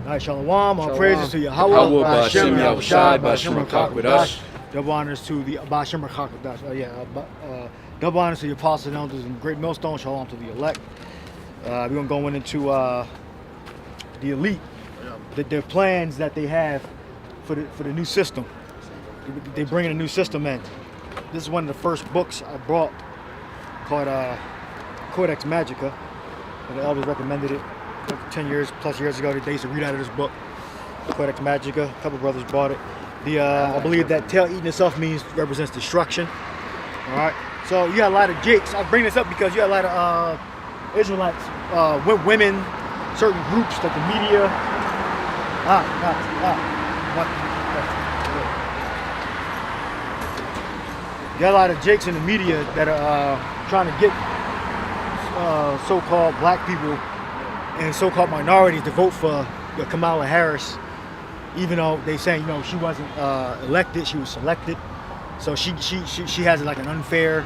All right, Shalom. All Shalom. praises to Yahweh. Yahweh, Ba'ashem, Yahushai, Ba'ashem, Rakakadash. Double honors to the Ba'ashem Rakakadash. Double honors to the apostles and elders and great millstone. Shalom to the elect. We're going to go into the elite, their plans that they have for the new system. They bring a new system in. This is one of the first books I brought called Codex Magica. The elders recommended it 10 years plus years ago. They used to read out of this book, Codex Magica. A couple brothers bought it. I believe that tail eating itself represents destruction. All right. So you got a lot of jakes. I bring this up because you got a lot of Israelites, women, certain groups that the media. You got a lot of jakes in the media that are trying to get so-called black people and so-called minorities to vote for Kamala Harris, even though they saying, she wasn't elected, she was selected. So she has like an unfair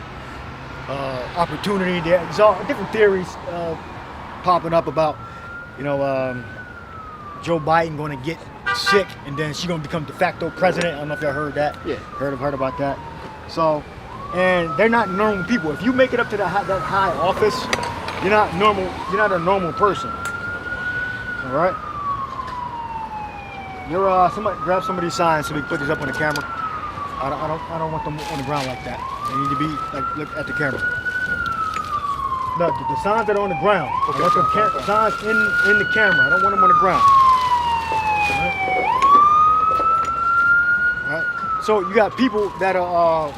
opportunity. There's all different theories popping up about, Joe Biden going to get sick and then she's going to become de facto president. I don't know if y'all heard that. Yeah. Heard about that. So, and they're not normal people. If you make it up to that high office, you're not normal. You're not a normal person. All right. Somebody grab some of these signs so we can put these up on the camera. I don't want them on the ground like that. They need to be look at the camera. No, the signs that are on the ground. Okay. I want the signs in the camera. I don't want them on the ground. All right. So you got people that are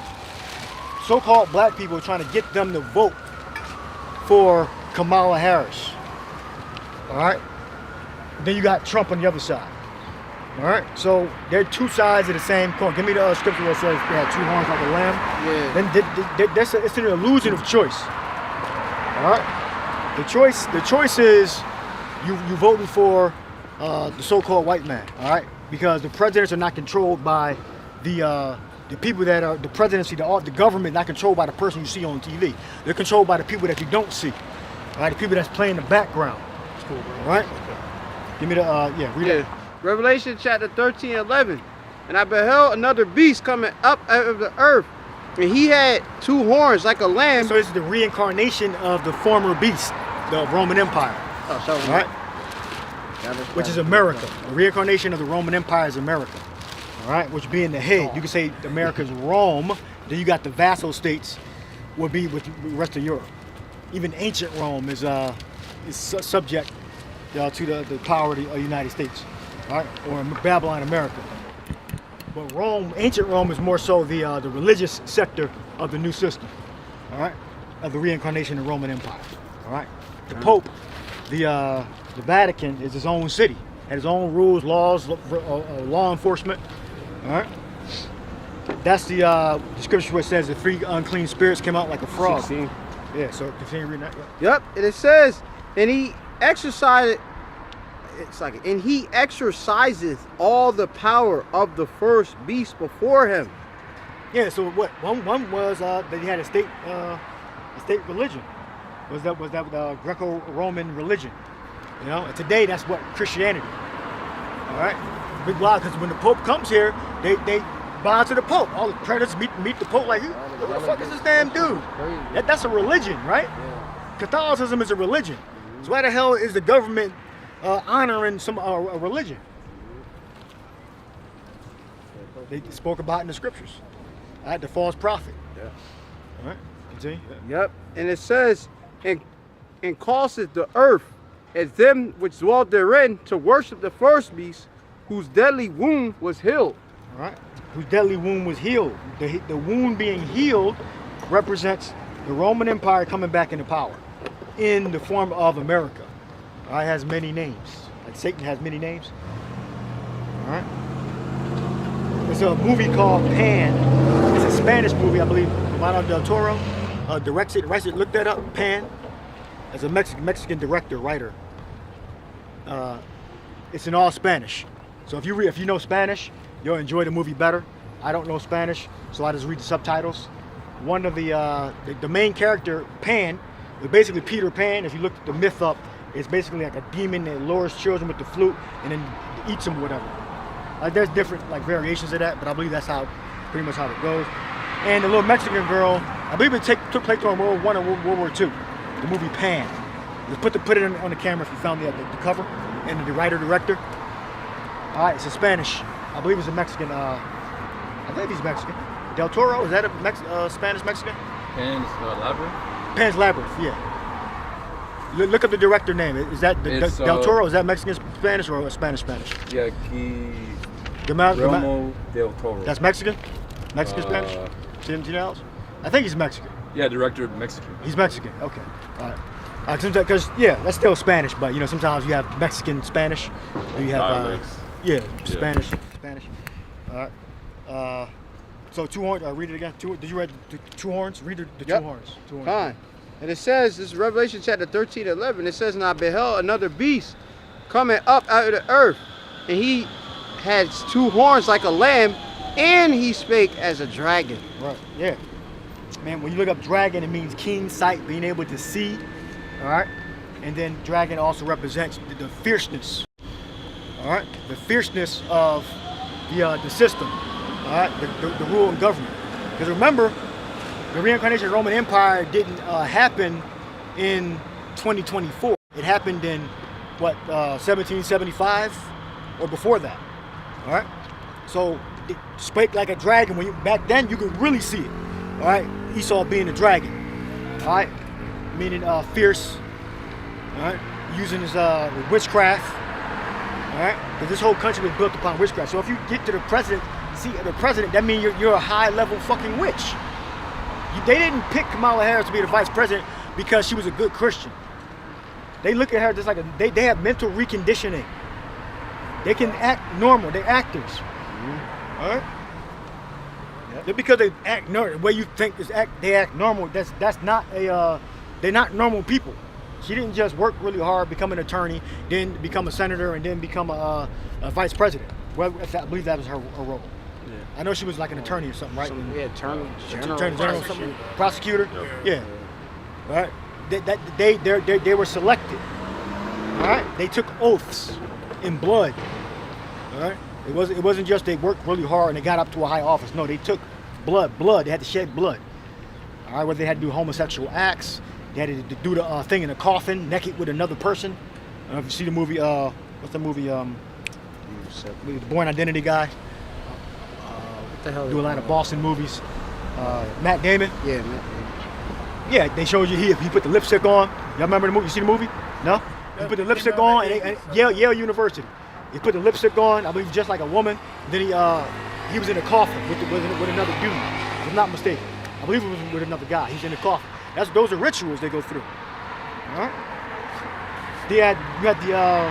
so-called black people trying to get them to vote for Kamala Harris. All right. Then you got Trump on the other side. All right. So they're two sides of the same coin. Give me the scripture that says they had two horns like a lamb. Yeah. Then it's an illusion of choice. All right. The choice is you voting for the so-called white man. All right. Because the presidents are not controlled by the people that are the presidency, the government, not controlled by the person you see on TV. They're controlled by the people that you don't see. All right, the people that's playing in the background. That's cool, bro. All right. Okay. Give me the read it. Revelation chapter 13:11. And I beheld another beast coming up out of the earth, and he had two horns like a lamb. So this is the reincarnation of the former beast, the Roman Empire. Oh, so all right. Which is America. The reincarnation of the Roman Empire is America. All right, which being the head, you can say America's Rome. Then you got the vassal states, would be with the rest of Europe. Even ancient Rome is subject to the power of the United States, all right, or Babylon, America. But Rome, ancient Rome, is more so the religious sector of the new system, all right, of the reincarnation of the Roman Empire, all right. The Pope, the Vatican is his own city, had his own rules, laws, law enforcement. All right. That's the scripture where it says the three unclean spirits came out like a frog. 16. Yeah, so continue reading that. Yeah. Yep, and it says, and he exercises all the power of the first beast before him. Yeah, so what one was that he had a state religion. Was that the Greco-Roman religion? And today that's what Christianity. All right. Big wild, because when the Pope comes here, they bow to the Pope. All the predators meet the Pope like, who the fuck is this damn dude? That's a religion, right? Yeah. Catholicism is a religion. Mm-hmm. So why the hell is the government honoring a religion? They spoke about in the scriptures. All right, the false prophet. Yeah. All right, continue. Yeah. Yep, and it says, and causeth the earth as them which dwell therein to worship the first beast, whose deadly wound was healed. All right. Whose deadly wound was healed. The wound being healed represents the Roman Empire coming back into power in the form of America. All right, it has many names. Like Satan has many names. All right. There's a movie called Pan. It's a Spanish movie, I believe. Guillermo del Toro directs it. Look that up. Pan. As a Mexican director, writer. It's in all Spanish. So if you know Spanish, you'll enjoy the movie better. I don't know Spanish, so I just read the subtitles. One of the main character, Pan, was basically Peter Pan. If you look the myth up, It's basically like a demon that lures children with the flute and then eats them, whatever. Like there's different like variations of that, but I believe that's pretty much how it goes. And the little Mexican girl, I believe it took place during World War I and World War II. The movie Pan. Just put it on the camera if you found the cover and the writer director. All right, it's in Spanish. I believe it's a Mexican. I believe he's Mexican. Del Toro, is that a Spanish Mexican? Pan's Labyrinth? Pan's Labyrinth, yeah. Look up the director name. Is that Del Toro? Is that Mexican Spanish or Spanish? Yeah, Guillermo del Toro. That's Mexican? Mexican Spanish? $17? I think he's Mexican. Yeah, director of Mexican. He's Mexican. Okay. All right. Because that's still Spanish, but sometimes you have Mexican Spanish, or you have Spanish. All right. So 2 horns. Read it again. Did you read the 2 horns? Read the 2 horns. 2 horns. Fine. And it says, this is Revelation chapter 13:11. It says, and I beheld another beast coming up out of the earth, and he had 2 horns like a lamb, and he spake as a dragon. Right. Yeah. Man, when you look up dragon, it means keen sight, being able to see. All right. And then dragon also represents the fierceness. All right. The fierceness of the system. All right. The rule and government. Because remember, the reincarnation of the Roman Empire didn't happen in 2024. It happened in, 1775 or before that. All right? So it spake like a dragon. Back then, you could really see it. All right? Esau being a dragon. All right? Meaning fierce. All right? Using his witchcraft. All right? Because this whole country was built upon witchcraft. So if you get to the president, that means you're a high-level fucking witch. They didn't pick Kamala Harris to be the vice president because she was a good Christian. They look at her just like they have mental reconditioning. They can act normal. They're actors. Mm-hmm. All right? Yep. Just because they act normal, the way you think they act normal, that's not they're not normal people. She didn't just work really hard, become an attorney, then become a senator, and then become a vice president. Well, I believe that was her role. Yeah. I know she was like an attorney or something, right? Attorney general, something, prosecutor. Yeah. All right. They were selected. All right. They took oaths in blood. All right. It wasn't just they worked really hard and they got up to a high office. No, they took blood. They had to shed blood. All right. Whether they had to do homosexual acts, they had to do the thing in a coffin, naked with another person. I don't know if you see the movie. What's the movie? The Born Identity guy. What the hell? Do a lot of Boston movies. Matt Damon. Yeah, Matt Damon. Yeah, they showed you he put the lipstick on. Y'all remember the movie? You see the movie? No? He put the lipstick on, and Yale University. He put the lipstick on, I believe just like a woman. Then he was in a coffin with another dude, if I'm not mistaken. I believe it was with another guy. He's in the coffin. Those are rituals they go through. All right? You had the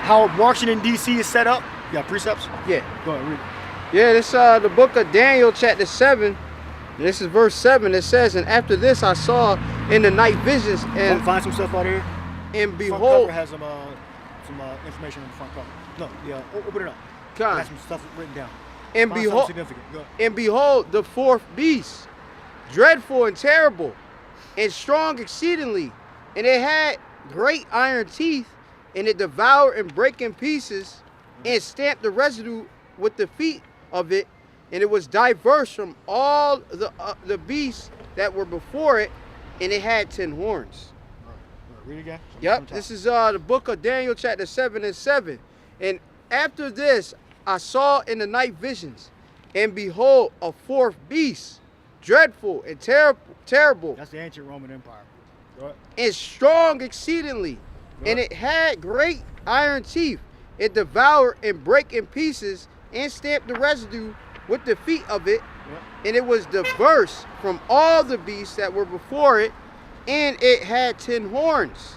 how Washington D.C. is set up. You got precepts? Yeah. Go ahead, read it. Yeah, this the book of Daniel, chapter 7. This is verse 7. It says, and after this I saw in the night visions, and find some stuff out here. And behold, front cover has some information on the front cover. No, yeah, open it up. Got some stuff written down. And behold, significant. And behold, the 4th beast, dreadful and terrible, and strong exceedingly, and it had great iron teeth, and it devoured and brake in pieces, and stamped the residue with the feet of it, and it was diverse from all the beasts that were before it, and it had 10 horns. Read again. Yep, this is the book of Daniel, chapter 7 and 7. And after this, I saw in the night visions, and behold, a 4th beast, dreadful and terrible. That's the ancient Roman Empire. Go ahead. And strong exceedingly, and it had great iron teeth. It devoured and brake in pieces, and stamped the residue with the feet of it, and it was diverse from all the beasts that were before it, and it had 10 horns.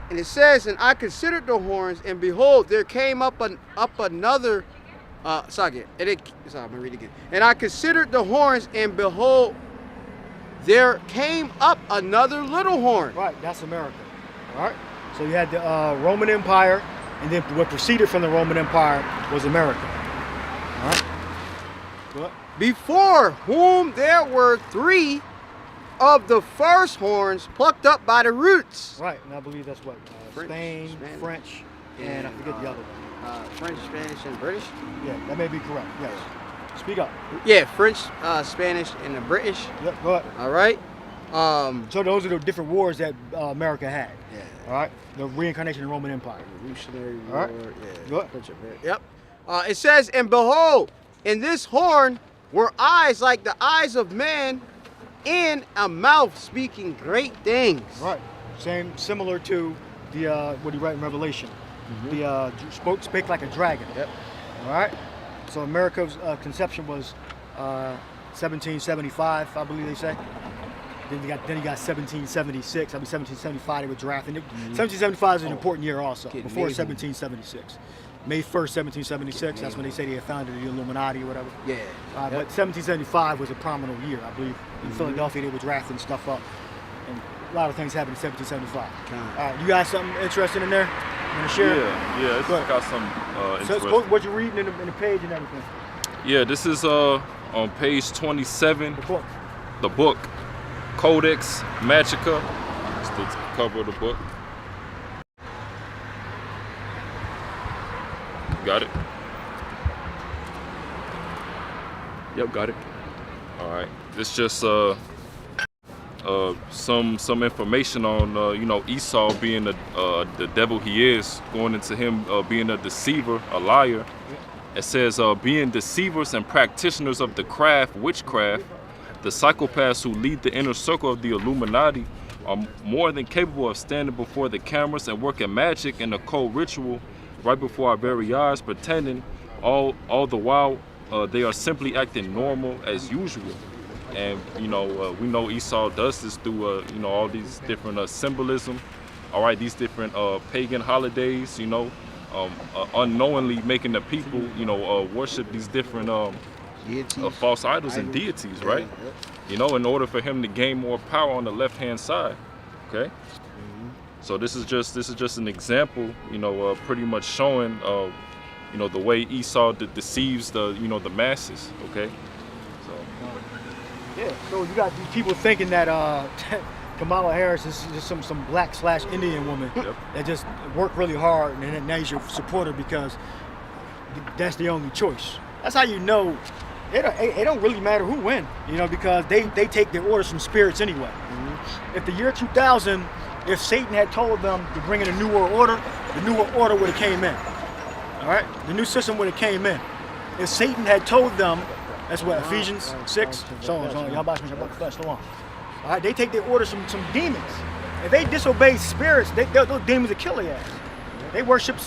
And it says, and I considered the horns, and behold, there came up another. I'm gonna read it again. And I considered the horns, and behold, there came up another little horn. Right, that's America. All right. So you had the Roman Empire, and then what proceeded from the Roman Empire was America. All right. Before whom there were 3 of the first horns plucked up by the roots. Right, and I believe that's what Spain, Spanish, French, and I forget the other one. French, Spanish, and British. Yeah, that may be correct. Yes. Speak up. Yeah, French, Spanish, and the British. Yep. Go ahead. All right. So those are the different wars that America had. Yeah. All right. The reincarnation of the Roman Empire. Revolutionary All right. War. Yeah. Go ahead. Yep. It says, and behold, in this horn were eyes like the eyes of man, and a mouth speaking great things. Right. Similar to the what he write in Revelation. The spake like a dragon. Yep. All right. So America's conception was 1775, I believe they say. Then you got 1776. I mean 1775 they were drafting it. 1775 is an important year also. Before 1776. May 1st, 1776. That's when they say they had founded the Illuminati or whatever. Yeah. But 1775 was a prominent year, I believe. In Philadelphia, they were drafting stuff up, and a lot of things happened in 1775. All right, you got something interesting in there? You want to share? Yeah, it's got some interesting. So what you're reading in the page and everything. Yeah, this is on page 27. The book. The book, Codex Magica. It's the cover of the book. Got it? Yep, got it. All right. This just some information on you know, Esau being the devil he is, going into him being a deceiver, a liar. It says being deceivers and practitioners of the craft, witchcraft, the psychopaths who lead the inner circle of the Illuminati are more than capable of standing before the cameras and working magic and occult ritual right before our very eyes, pretending all the while they are simply acting normal as usual. And you know, we know Esau does this through you know, all these different symbolism. All right, these different pagan holidays. You know, unknowingly making the people, you know, worship these different false idols and deities, right? You know, in order for him to gain more power on the left-hand side. Okay. So this is just an example, you know, pretty much showing, you know, the way Esau deceives the, you know, the masses. Okay. So. Yeah. So you got these people thinking that Kamala Harris is just some black/Indian woman that just worked really hard, and then now you should support her because that's the only choice. That's how you know it don't really matter who win, you know, because they take their orders from spirits anyway. If the year 2000. If Satan had told them to bring in a New World Order, the New World Order would have came in. All right? The new system would have came in. If Satan had told them, that's what, Ephesians 6, so on, y'all about to flesh the law. All right? They take their orders from some demons. If they disobey spirits, those demons will kill their ass. They worship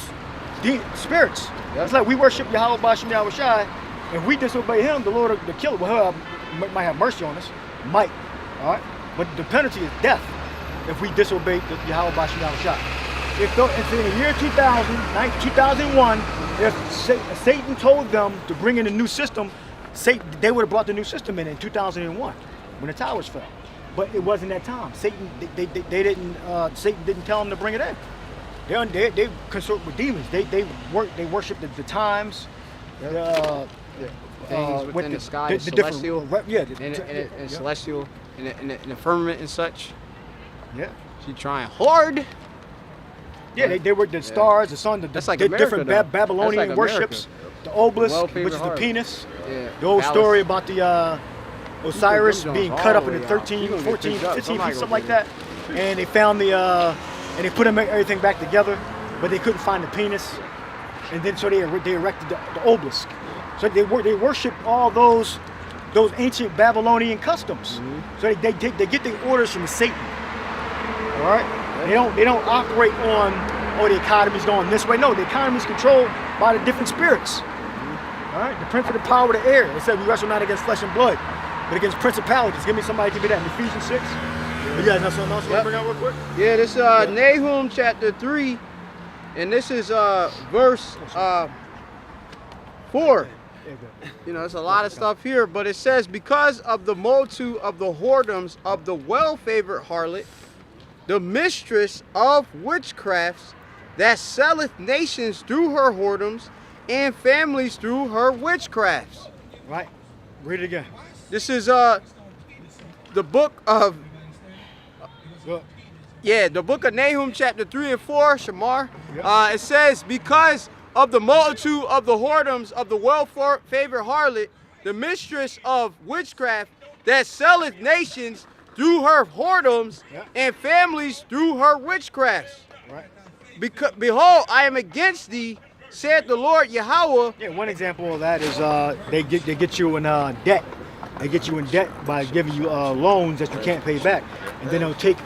spirits. It's like we worship Yahweh Bashem Yahweh Shai. If we disobey him, the Lord will kill him. Well, he might have mercy on us. Might. All right? But the penalty is death. If we disobey the Yahweh Bashem Yahweh Shai. If in the year 2001, if Satan told them to bring in a new system, they would have brought the new system in 2001 when the towers fell. But it wasn't that time. Satan didn't tell them to bring it in. They consort with demons. They worship the times, things within the sky, the celestial, and celestial, and the firmament and such. Yeah. She trying hard. Yeah, they were the stars, the sun, like the different Babylonian like worships, the obelisk, which is the penis. Yeah. The old story about the Osiris being cut up into out. 13, 14, 15 feet, something like that. And they found and they put everything back together, but they couldn't find the penis. And then so they erected the obelisk. So they worship all those ancient Babylonian customs. So they get their orders from Satan. All right, they don't operate on the economy's going this way. No, the economy's controlled by the different spirits. All right, the prince of the power of the air. It said we wrestle not against flesh and blood, but against principalities. Give me somebody to give me that in Ephesians 6. You guys have something else you want to bring out real quick? Yeah, this Nahum chapter 3, and this is verse 4. You know, there's a lot of stuff here, but it says, because of the multitude of the whoredoms of the well-favored harlot, the mistress of witchcrafts, that selleth nations through her whoredoms, and families through her witchcrafts. Right. Read it again. This is the book of Go. the book of Nahum, chapter 3 and 4, Shamar. Yep. It says, because of the multitude of the whoredoms of the well-favored harlot, the mistress of witchcraft, that selleth nations through her whoredoms, Yep. and families through her witchcrafts. Right. Behold, I am against thee, said the Lord Yahweh. Yeah, one example of that is they get you in debt. They get you in debt by giving you loans that you can't pay back, and then they'll take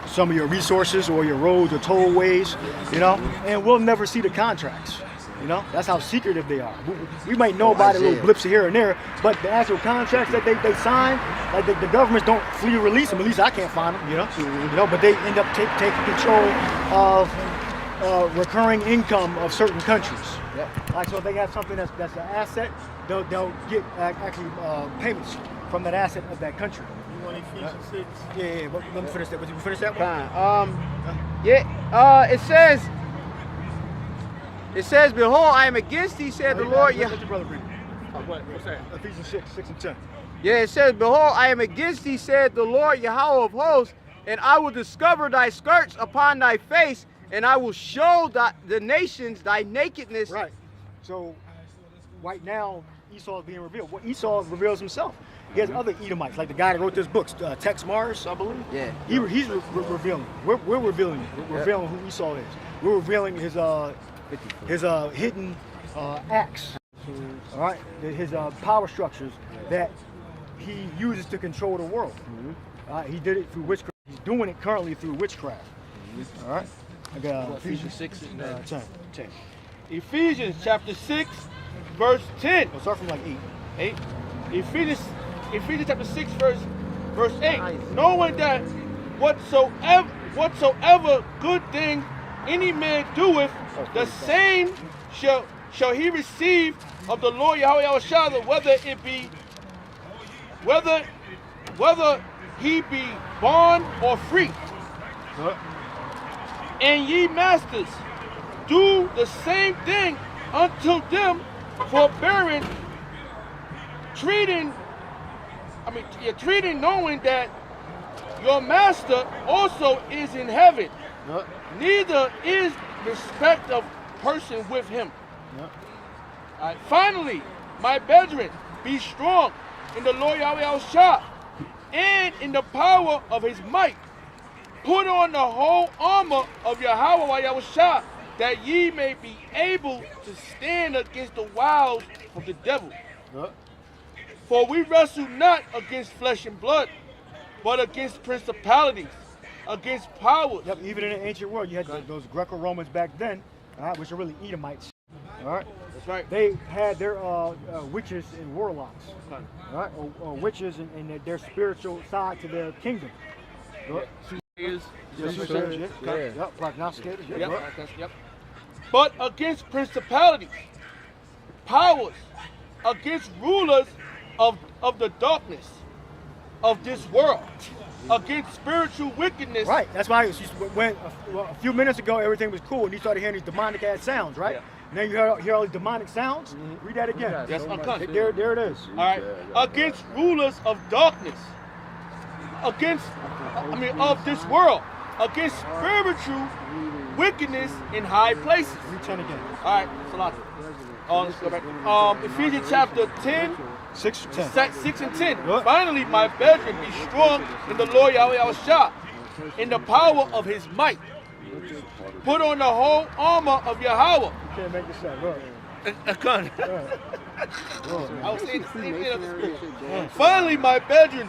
some of your resources or your roads or tollways, you know, and we'll never see the contracts. You know, that's how secretive they are. We might know about it, little blips here and there, but the actual contracts that they sign, like the governments don't freely release them. At least I can't find them, you know. You know, but they end up taking control of recurring income of certain countries. Like, so if they have something that's an asset, they'll get actually payments from that asset of that country. You want Ephesians 6? Yeah, but let me finish that. Would you finish that one? It says, behold, I am against thee, said the Lord Let Yahweh. your brother read it. What's that? Ephesians 6 and 10. Yeah, it says, behold, I am against thee, said the Lord Yahweh of hosts, and I will discover thy skirts upon thy face, and I will show the nations thy nakedness. Right. So, right now, Esau is being revealed. Well, Esau reveals himself. He has other Edomites, like the guy that wrote this book, Tex Mars, I believe. Yeah. He's revealing. We're revealing. We're revealing who Esau is. We're revealing his hidden acts. All right. His power structures that he uses to control the world. He did it through witchcraft. He's doing it currently through witchcraft. All right. I got Ephesians 6 and 10. Ephesians chapter 6, verse 10. We'll start from like 8. 8. Ephesians chapter 6, verse 8. Knowing that whatsoever good thing any man doeth, the same shall he receive of the Lord Yahweh Yahushua, whether he be bond or free. And ye masters, do the same thing unto them, forbearing, treating, knowing that your master also is in heaven. Neither is respect of person with him. Finally, my brethren, be strong in the Lord Yahweh Yahushua, and in the power of his might. Put on the whole armor of Yahweh Yahushua, that ye may be able to stand against the wiles of the devil. For we wrestle not against flesh and blood, but against principalities, against powers. Yep, even in the ancient world, you had those Greco-Romans back then, which are really Edomites. All right, That's right. they had their witches and warlocks, all right, or witches and their spiritual side to their kingdom. Yep, prognosticators. Yep. But against principalities, powers, against rulers of the darkness of this world, against spiritual wickedness. Right. That's why when a few minutes ago everything was cool, and you started hearing these demonic ass sounds, right? Now you hear all these demonic sounds. Read that again. That's unconscious. There it is. All right. Against rulers of darkness, of this world, against spiritual wickedness in high places. Read 10 again. All right. Let's go back. Ephesians chapter 10. 6 to 10. 6 and 10. Good. Finally, my brethren, be strong in the Lord Yahweh Yahushua, in the power of his might. Put on the whole armor of Yahweh. You can't make this up. Go I was saying the same thing of the Spirit. Finally, my brethren,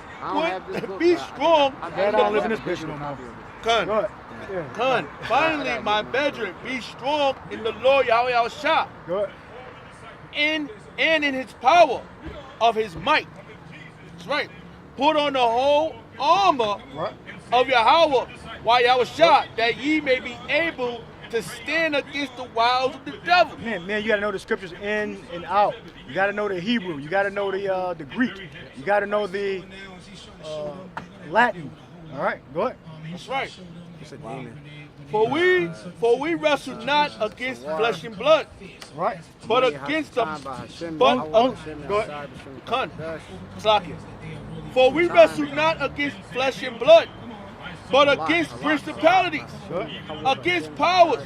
be strong. I don't live in this bitch no more. Go ahead. Finally, my brethren, be strong in the Lord Yahweh Yahushua, Go ahead. and in his power of his might. That's right. Put on the whole armor of Yahweh, Yahushua, that ye may be able to stand against the wiles of the devil. Man, you gotta know the scriptures in and out. You gotta know the Hebrew. You gotta know the Greek. You gotta know the Latin. All right, go ahead. That's right. For we wrestle not against flesh and blood, Right. but against the Go ahead. For we wrestle not against flesh and blood, but against principalities, against powers,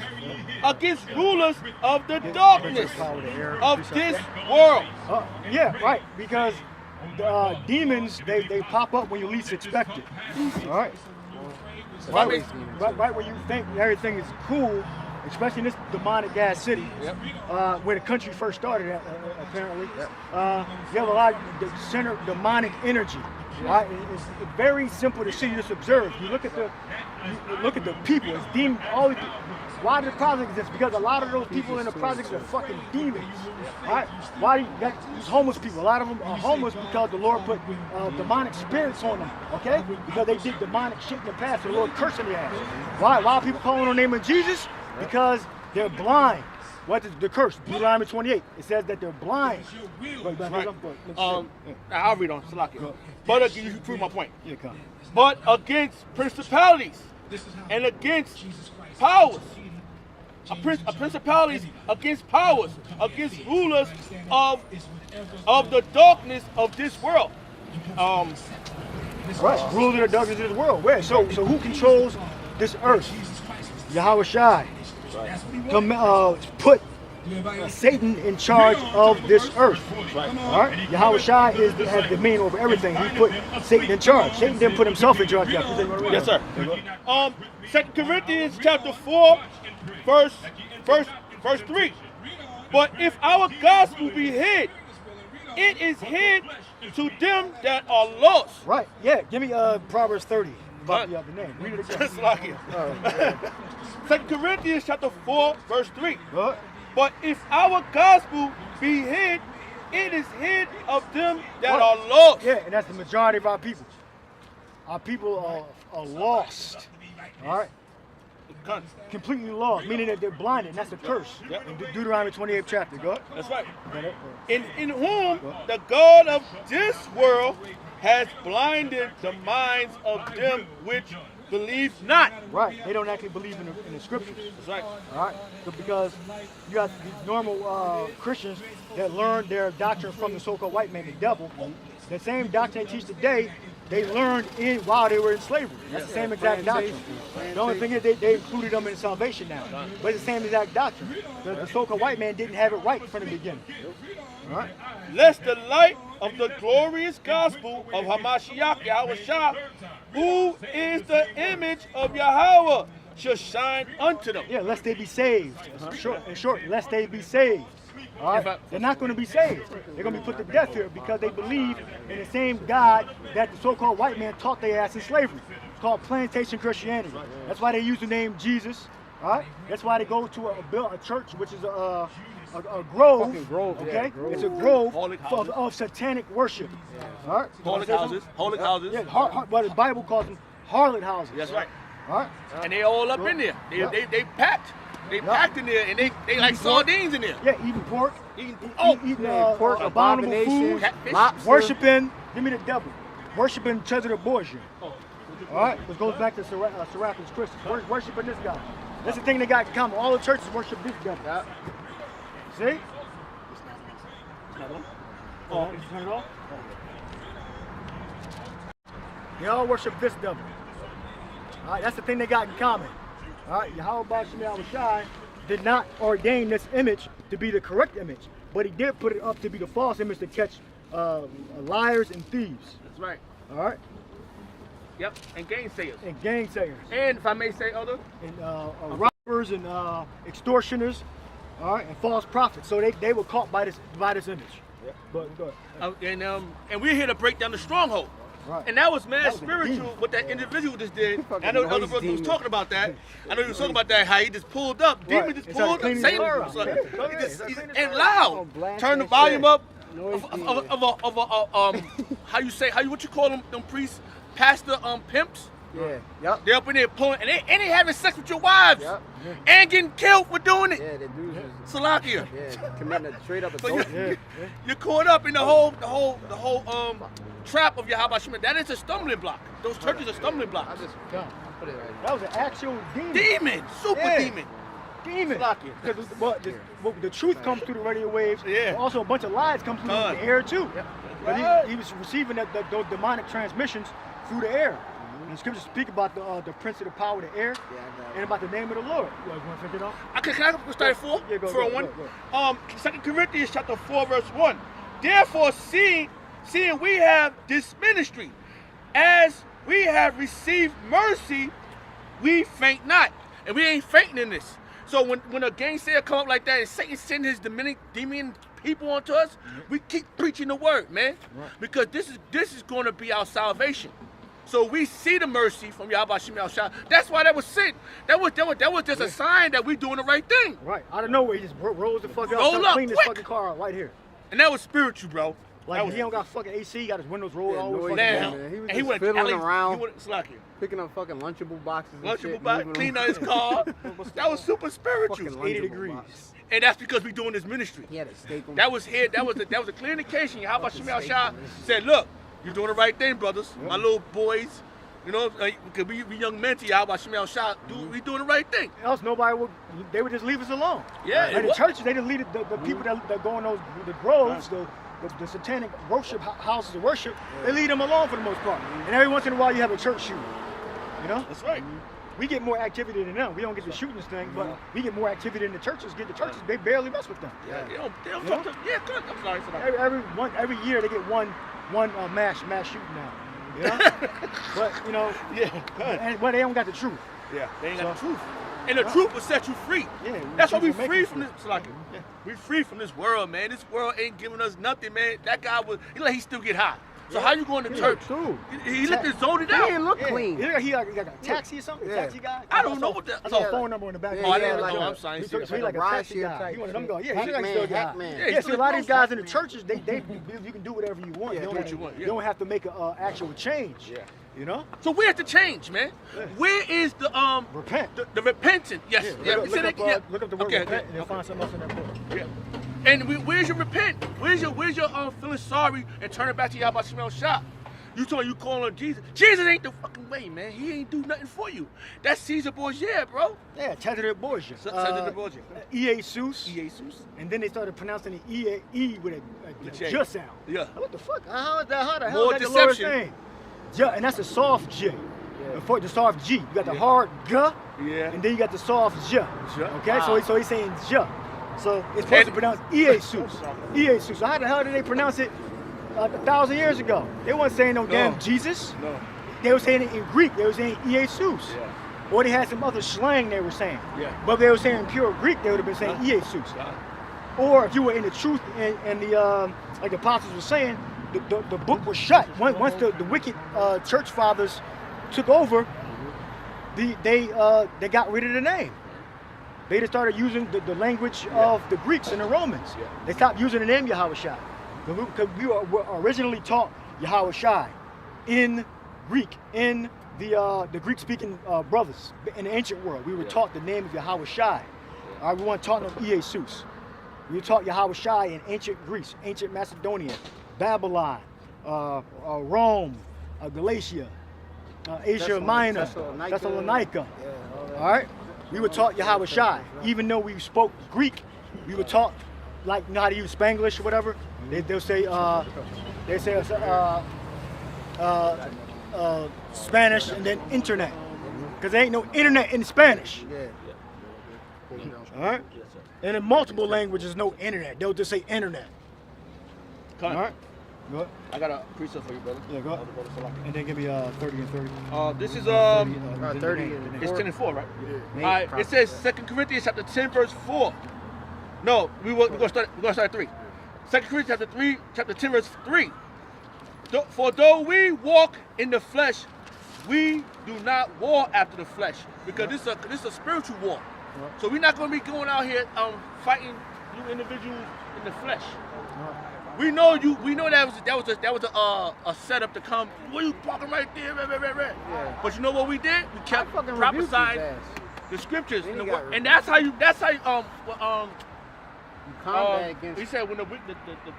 against rulers of the darkness of this world. Yeah, right. Because demons, they pop up when you least expect it. All right. Right when you think everything is cool, especially in this demonic gas city, where the country first started at, apparently. You have a lot of the center demonic energy. Right? It's very simple to see. Just observe. You look at the people. It's demons. Why do the projects exist? Because a lot of those people in the projects are fucking demons. Right? Why do you got these homeless people? A lot of them are homeless because the Lord put demonic spirits on them. Okay? Because they did demonic shit in the past. The Lord cursing their ass. Why are people calling on the name of Jesus? Because they're blind. What is the curse? Deuteronomy 28. It says that they're blind. Right. I'll read on. Salakia. But you prove my point. Yeah, come. But against principalities and against powers, principalities against powers, against rulers of the darkness of this world. Right. Rulers of the darkness of this world. Where? So who controls this earth? Yahweh Shai. Put Satan in charge of this earth. Right. All right. Yahweh Shai has dominion over everything. He put Satan in charge. Satan didn't put himself in charge. Yes, sir. 2 Corinthians chapter 4, verse 3. But if our gospel be hid, it is hid to them that are lost. Right. Yeah. Give me Proverbs 30. About the other name. Read it again. Just like it. 2 Corinthians chapter 4, verse 3. But if our gospel be hid, it is hid of them that are lost. Yeah, and that's the majority of our people. Our people are lost. All right? Completely lost, meaning that they're blinded. And that's a curse. Yep. In Deuteronomy 28th chapter. Go ahead. That's right. In whom the God of this world has blinded the minds of them which believe not. Right. They don't actually believe in the scriptures. That's right. All right. So because you got these normal Christians that learned their doctrine from the so-called white man, the devil. The same doctrine they teach today, they learned while they were in slavery. That's the same exact doctrine. The only thing is they included them in salvation now. But it's the same exact doctrine. The so-called white man didn't have it right from the beginning. All right. Lest the light of the glorious gospel of Hamashiach Yahweh Shah, who is the image of Yahweh, should shine unto them. Yeah, lest they be saved. In short, lest they be saved. All right? They're not going to be saved. They're going to be put to death here because they believe in the same God that the so-called white man taught their ass in slavery. It's called plantation Christianity. That's why they use the name Jesus. All right? That's why they go to a church, which is a grove, okay? Yeah, grove. It's a grove of satanic worship. Yeah. All right? Holy houses. Yeah, what the Bible calls them harlot houses. That's right. All right? And they all up in there. They packed. They packed in there, and they like sardines in there. Yeah, eating pork. Eating Pork, abominable food. Worshiping, give me the devil. Worshiping Cesar the Borgia. All right? Which goes back to Serapis Christus. Worshiping this guy. That's the thing they got in common. All the churches worship this devil. Yeah. See? It's not on. Oh, you turn it off? They all worship this devil. All right, that's the thing they got in common. All right, Yahweh Shai did not ordain this image to be the correct image, but he did put it up to be the false image to catch liars and thieves. That's right. All right? Yep, and gainsayers. And if I may say, Elder? And robbers and extortioners. All right, and false prophets. So they were caught by this image. Yeah. But go ahead. And we're here to break down the stronghold. Right. And that was mad spiritual what that individual just did. I know the other brother was talking about that. I know he was talking about that, how he just pulled up. Demon just pulled up. Satan and loud. Turn the volume up of what you call them priests? Pastor pimps. Yeah. Yep. They're up in there pulling, and they having sex with your wives, and getting killed for doing it. Yeah, they do. Salakia. Yeah, committing a straight up adultery. You're caught up in the whole trap of your Habashim. That is a stumbling block. Those churches are stumbling blocks. I just put it right there. That was an actual demon. Demon. Because the truth comes through the radio waves. Yeah. But also a bunch of lies come through the air too. Yep. But he was receiving those demonic transmissions through the air. And the scriptures speak about the prince of the power of the air and about the name of the Lord. You guys want to finish it off? Okay, can I start at 4? Yeah, go, for go, one. go. 2 Corinthians chapter 4, verse 1. Therefore, seeing we have this ministry, as we have received mercy, we faint not. And we ain't fainting in this. So when a gangster come up like that and Satan send his demon people onto us, we keep preaching the word, man. Right. Because this is going to be our salvation. So we see the mercy from Yahweh Shem Shah. That's why that was sent. That was just a sign that we doing the right thing. Right. Out of nowhere, he just rolls the fuck Roll up, up clean this quick. fucking car out right here. And that was spiritual, bro. Like he don't got fucking AC, he got his windows rolled all the way fucking Damn. down. Man. He was And just went fiddling Alex, around, He went Slacky. picking up fucking Lunchable boxes and Lunchable shit. box, moving clean them. out his car. That was super spiritual. Fucking 80 Lunchable degrees. box. And that's because we doing this ministry. He had a steak on. That was a clear indication. How about Shemel Shah said, look, you're doing the right thing, brothers. My little boys, you know, because we young men to you, how about Shemel Shah, we doing the right thing. Else nobody would, they would just leave us alone. Yeah, Like the churches, they just leave the people that go in the groves, the satanic worship houses of worship, they leave them alone for the most part. And every once in a while you have a church shooting. You know? That's right. We get more activity than them. We don't get the shooting thing, but we get more activity than the churches. Get the churches, they barely mess with them. Yeah, they don't talk to, yeah, good. I'm sorry for that. Every year they get one mass shooting now. You know? But you know, but they don't got the truth. Yeah, they ain't got the truth. And the truth will set you free. Yeah, that's why we truth will free make from you this. free. Like, we free from this world, man. This world ain't giving us nothing, man. That guy was, he still get high. So how you going to church? Dude. He looked at zoned He out. didn't look clean. He got a taxi or something? Taxi guy? I don't know what that. I saw a phone number on the back. Oh, I Yeah, didn't like know. a- I'm sorry. So he's like a ride taxi share guy. type He one of them shit. going, yeah, he Hackman, still got Hackman. Yeah, Yeah, see, a lot of these guys in the Hackman. churches, you can do whatever you want. Yeah, you do don't, what you want, you don't have to make an actual change. Yeah. You know? So where's the change, man? Where is the Repent. the repentance? Yes. Yeah, we said it. look up the word Okay, repent okay, and you'll find something else in that book. Yeah. And where's your repent? Where's your feeling sorry and turning back to Yahweh Shemel Shah? You calling on Jesus. Jesus ain't the fucking way, man. He ain't do nothing for you. That's Caesar Borgia, bro. Yeah, Cesare Borgia. Cesare Borgia. Jesus. Jesus. And then they started pronouncing the E with a J. J sound. Yeah. What the fuck? How the hell More is that the lowest deception. thing? Yeah, and that's a soft J. Before the soft G. You got the hard G, Yeah. and then you got the soft J. Okay, Wow. so he's saying J. So it's supposed to pronounce Jesus. Jesus. So how the hell did they pronounce it 1,000 years ago? They weren't saying no damn Jesus. No. They were saying it in Greek. They were saying Jesus. Yeah. Or they had some other slang they were saying. Yeah. But if they were saying pure Greek, they would have been saying Jesus. Or if you were in the truth and the like the apostles were saying, the book was shut. Once the wicked church fathers took over, they got rid of the name. They just started using the language of the Greeks and the Romans. Yeah. They stopped using the name Yahweh Shai. Because we were originally taught Yahweh Shai in Greek, in the Greek-speaking brothers in the ancient world. We were taught the name of Yahweh Shai. We weren't taught of Jesus. We were taught Yahweh Shai in ancient Greece, ancient Macedonia, Babylon, Rome, Galatia, Asia Minor, Thessalonica. All right? We were taught Yahweh Shai. Even though we spoke Greek, we were taught, like, you know how to use Spanglish or whatever? They'll say Spanish and then internet. Because there ain't no internet in Spanish. All right? And in multiple languages, no internet. They'll just say internet. All right? Go ahead. I got a precept for you, brother. Yeah, go ahead. And then give me 30 and 30. This is 30 and it's 10 and 4, right? Yeah. All right. It says 2 Corinthians chapter 10 verse 4. No, we're gonna start at 3. 2 Corinthians chapter 10 verse 3. For though we walk in the flesh, we do not war after the flesh, because this is a spiritual war. So we're not gonna be going out here fighting you individuals in the flesh. We know that was a setup to come. What are you talking right there? Yeah. But you know what we did? We kept fucking rebuked his prophesying ass. the scriptures, Then and, he got and that's how you You combat against he said when the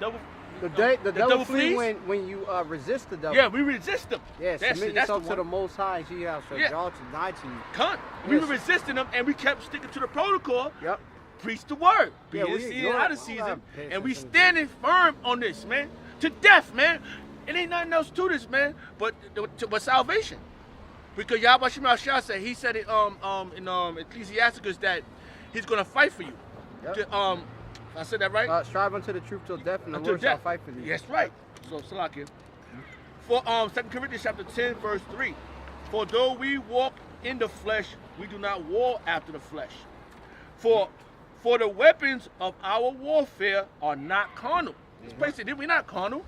devil the devil flee flees? when you resist the devil. yeah, we resist them. Yeah, submit yourself to one. the Most High. He has Yeah. y'all to die to you. Cunt. We were Yes. resisting them, and we kept sticking to the protocol. Yep. Preach the word. Be Yeah, in we season, ignored- out of we season, gotta pay and we attention. standing firm on this, man. to death, man. It ain't nothing else to this, man, but salvation. Because Yahweh Shema Shah said, he said it in Ecclesiasticus that he's gonna fight for you. Yep. I said that right? Strive unto the truth till death, and the Until Lord shall death. fight for thee. Yes, right. So Salakia. For 2 Corinthians chapter 10, verse 3. For though we walk in the flesh, we do not war after the flesh. For the weapons of our warfare are not carnal. This place said, we're not carnal.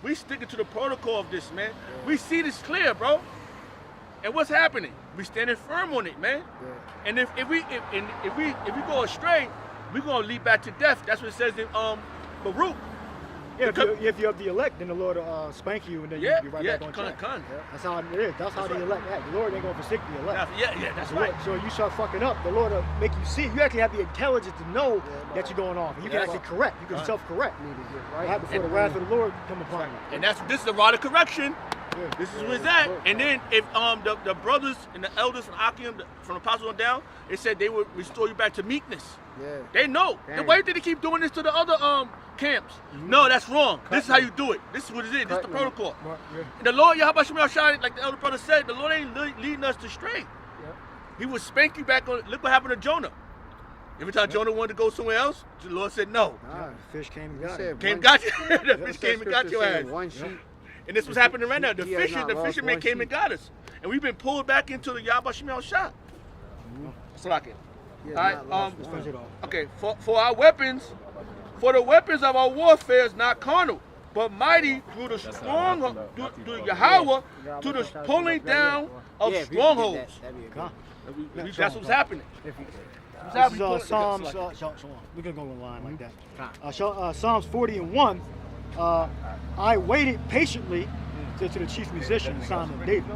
We sticking to the protocol of this, man. We see this clear, bro. And what's happening? We standing firm on it, man. And if we go astray, we're gonna lead back to death. That's what it says in Baruch. Yeah, if you're of the elect, then the Lord will spank you, and then you'll be right back on track. That's how it is. That's how the elect act. The Lord ain't gonna forsake the elect. That's right. So you start fucking up, the Lord will make you see. You actually have the intelligence to know that you're going off. And you can actually correct. You can self-correct. Right before the wrath of the Lord come upon you. And this is the rod of correction. This is where it's at. And then if the brothers and the elders from Akim, from the apostles on down, they said they would restore you back to meekness. Yeah. They know. Then why did they keep doing this to the other camps? No, that's wrong. This is how you do it. This is what it is. This is the protocol. And the Lord, Yahweh Shema Shai, like the elder brother said, the Lord ain't leading us to stray. He will spank you back on. Look what happened to Jonah. Every time Jonah wanted to go somewhere else, the Lord said no. The fish came and got you. The fish came and got your ass. One sheep. And this was happening right now. The fishermen came and got us. And we've been pulled back into the Yahweh Shema Shai. Salakia. All right. Okay. For our weapons, for the weapons of our warfare is not carnal, but mighty through the strong, through Yahweh, to the pulling down of strongholds. That's what's happening. This is Psalms. We're gonna go on a line like that. Psalms 40:1. I waited patiently to the chief musician, the Psalm of David.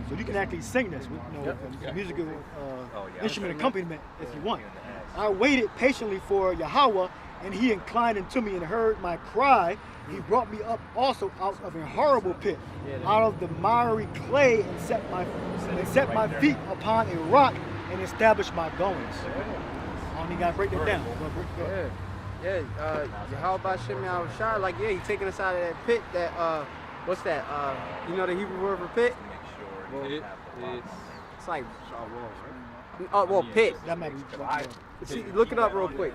So you can actually sing this with musical instrument accompaniment if you want. I waited patiently for Yahweh, and he inclined unto me and heard my cry. He brought me up also out of a horrible pit, out of the miry clay, and set my feet upon a rock, and established my goings. I only got to break that down. Yahweh Shema Shai, like, he's taking us out of that pit, that, what's that, you know the Hebrew word for pit? It's like, pit. That might be. See, look it up real quick.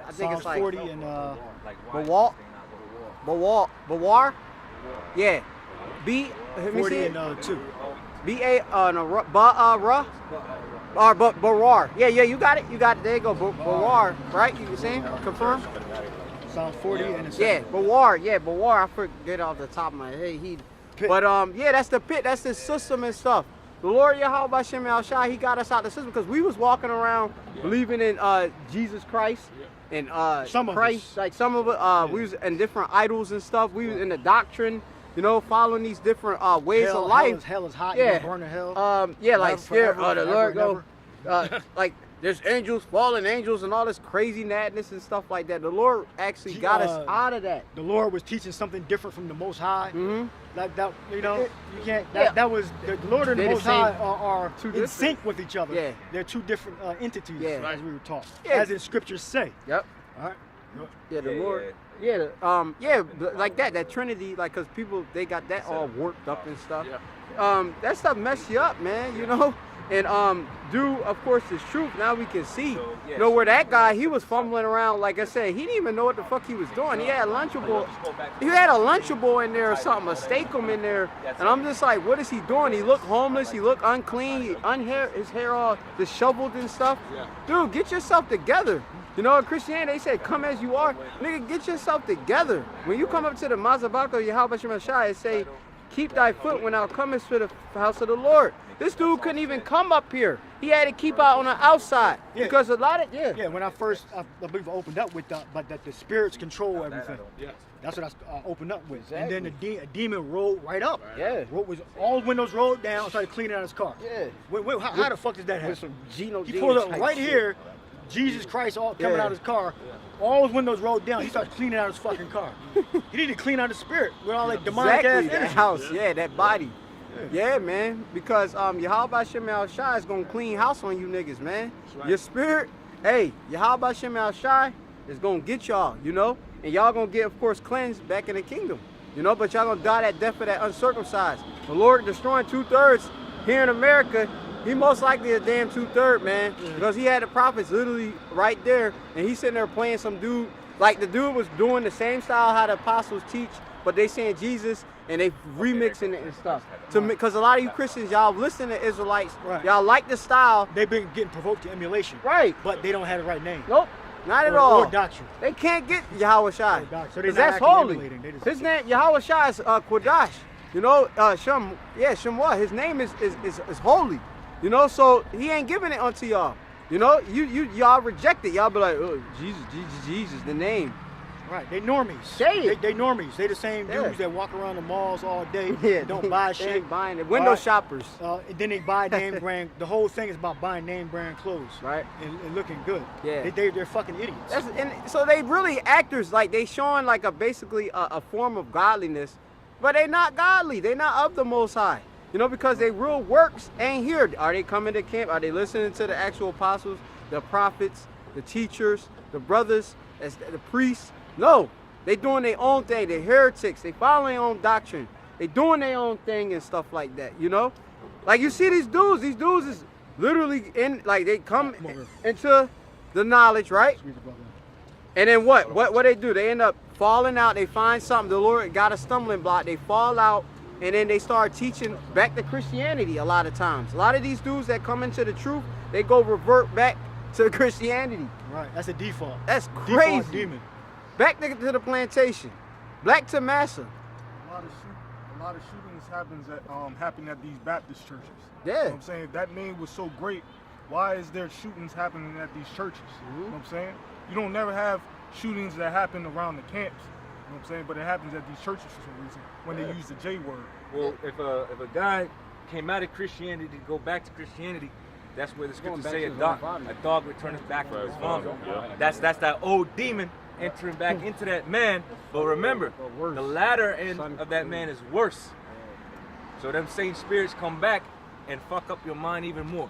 I think Psalms it's like 40 and Bawar? Yeah. Let me 40 see it. and 2. Barar. Yeah, you got it. There you go. Barar, right? You saying? Confirm? Psalms 40 and 2. Yeah, Bawar. I forget off the top of my head. But that's the pit. That's the system and stuff. The Lord Yahweh Shem El Shai, he got us out of the system because we was walking around believing in Jesus Christ and Christ. Like some of it, we was in different idols and stuff. We was in the doctrine, following these different ways of life. Hell is hot. Yeah. Burn in hell. Like spirit. The Lord go. Like there's angels, fallen angels, and all this crazy madness and stuff like that. The Lord actually got us out of that. The Lord was teaching something different from the Most High. Like that, you can't. That was the Lord and the Most High are in sync with each other. Yeah. They're two different entities, as we were taught, Yeah. as in Scriptures say. Yep. All right. Yeah, the Lord. Like that Trinity, like, cause people they got that all warped up and stuff. That stuff mess you up, man. And due, of course, this truth, now we can see, where that guy, he was fumbling around, like I said, he didn't even know what the fuck he was doing. He had a Lunchable in there or something, a steakum in there, and I'm just like, what is he doing? He looked homeless, he looked unclean, his hair all disheveled and stuff. Dude, get yourself together. In Christianity, they said, come as you are. Nigga, get yourself together. When you come up to the Mazabaka, Yahweh Shem Shai, it say, keep thy foot when thou comest to the house of the Lord. This dude couldn't even come up here. He had to keep out on the outside because a lot of when I believe I opened up with that, but that the spirits control everything. That's what I opened up with. Exactly. And then a demon rolled right up. Was all windows rolled down and started cleaning out his car. Wait, how the fuck does that happen? He pulled up right here. Jesus Christ all coming out of his car. All his windows rolled down. He started cleaning out his fucking car. He needed to clean out his spirit with all that demonic ass that house. That body. Yeah, man. Because Yahweh Shem El Shai is gonna clean house on you niggas, man. Your spirit, Yahweh Shem El Shai, is going to get y'all, you know? And y'all going to get, of course, cleansed back in the kingdom, you know? But y'all going to die that death of that uncircumcised. The Lord destroying 2/3 here in America, he most likely a damn 2/3, man. Because he had the prophets literally right there, and he's sitting there playing some dude. Like, the dude was doing the same style how the apostles teach, but they saying Jesus, and they remixing it and stuff. Because a lot of you Christians, y'all listen to Israelites, y'all like the style. They've been getting provoked to emulation. Right. But they don't have the right name. Nope. Not at all. Or doctrine. They can't get Yahweh Shai. So Because that's holy. His name, Yahweh Shai, is Quadash. You know, Shemwa, his name is holy. You know, so he ain't giving it unto y'all. You know, y'all reject it. Y'all be like, oh, Jesus, the name. Right, they normies. Say it. They normies. They the same dudes that walk around the malls all day. Yeah, don't buy they shit. ain't buying it. Window shoppers. And then they buy name brand. The whole thing is about buying name brand clothes. Right. And looking good. Yeah. They're fucking idiots. And so they really actors, like they showing like basically a form of godliness, but they not godly. They not of the Most High. You know, because they real works ain't here. Are they coming to camp? Are they listening to the actual apostles, the prophets, the teachers, the brothers, the priests? No, they doing their own thing. They heretics. They following their own doctrine. They doing their own thing and stuff like that. You know, like you see these dudes. These dudes is literally in, like they come into the knowledge, right? And then what they do? They end up falling out. They find something. The Lord got a stumbling block. They fall out. And then they start teaching back to Christianity a lot of times. A lot of these dudes that come into the truth, they go revert back to Christianity. Right, that's a default. That's crazy. Default demon. Back to the plantation. Black to massa. A lot of shootings happen at these Baptist churches. Yeah. You know what I'm saying? If that name was so great, why is there shootings happening at these churches? You know what I'm saying? You don't never have shootings that happen around the camps. You know what I'm saying? But it happens at these churches for some reason when they use the J word. Well, if a guy came out of Christianity to go back to Christianity, that's where the scriptures say a dog returneth back from his vomit. That's that old demon entering back into that man. But remember, the latter end of that man is worse. So them same spirits come back and fuck up your mind even more.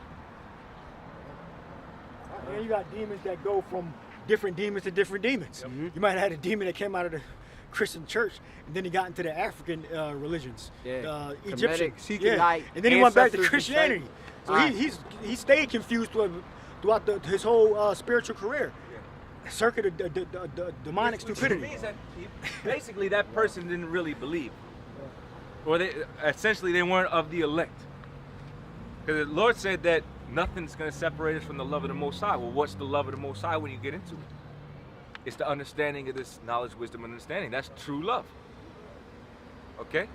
And you got demons that go from different demons to different demons. You might have had a demon that came out of the Christian church, and then he got into the African religions, Egyptian, and then he went back to Christianity. So he stayed confused throughout his whole spiritual career. Circuit the demonic stupidity. Which means that basically that person didn't really believe, or they weren't of the elect. Because the Lord said that nothing's going to separate us from the love of the Most High. Well, what's the love of the Most High when you get into it? It's the understanding of this knowledge, wisdom, and understanding. That's true love. Okay?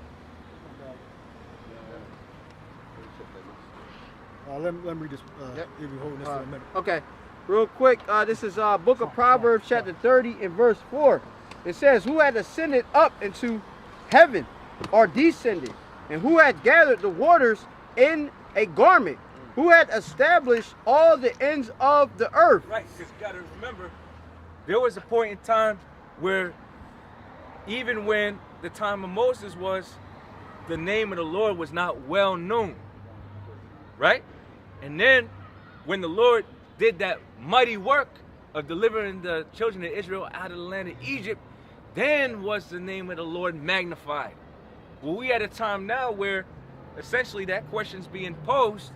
Let me read this. If you're holding this for a minute. Okay. Real quick, this is Book of Proverbs, chapter 30, and verse 4. It says, who had ascended up into heaven or descended? And who had gathered the waters in a garment? Who had established all the ends of the earth? Right, because you got to remember, there was a point in time where even when the time of Moses was, the name of the Lord was not well known. Right? And then when the Lord did that mighty work of delivering the children of Israel out of the land of Egypt, then was the name of the Lord magnified. Well, we at a time now where essentially that question's being posed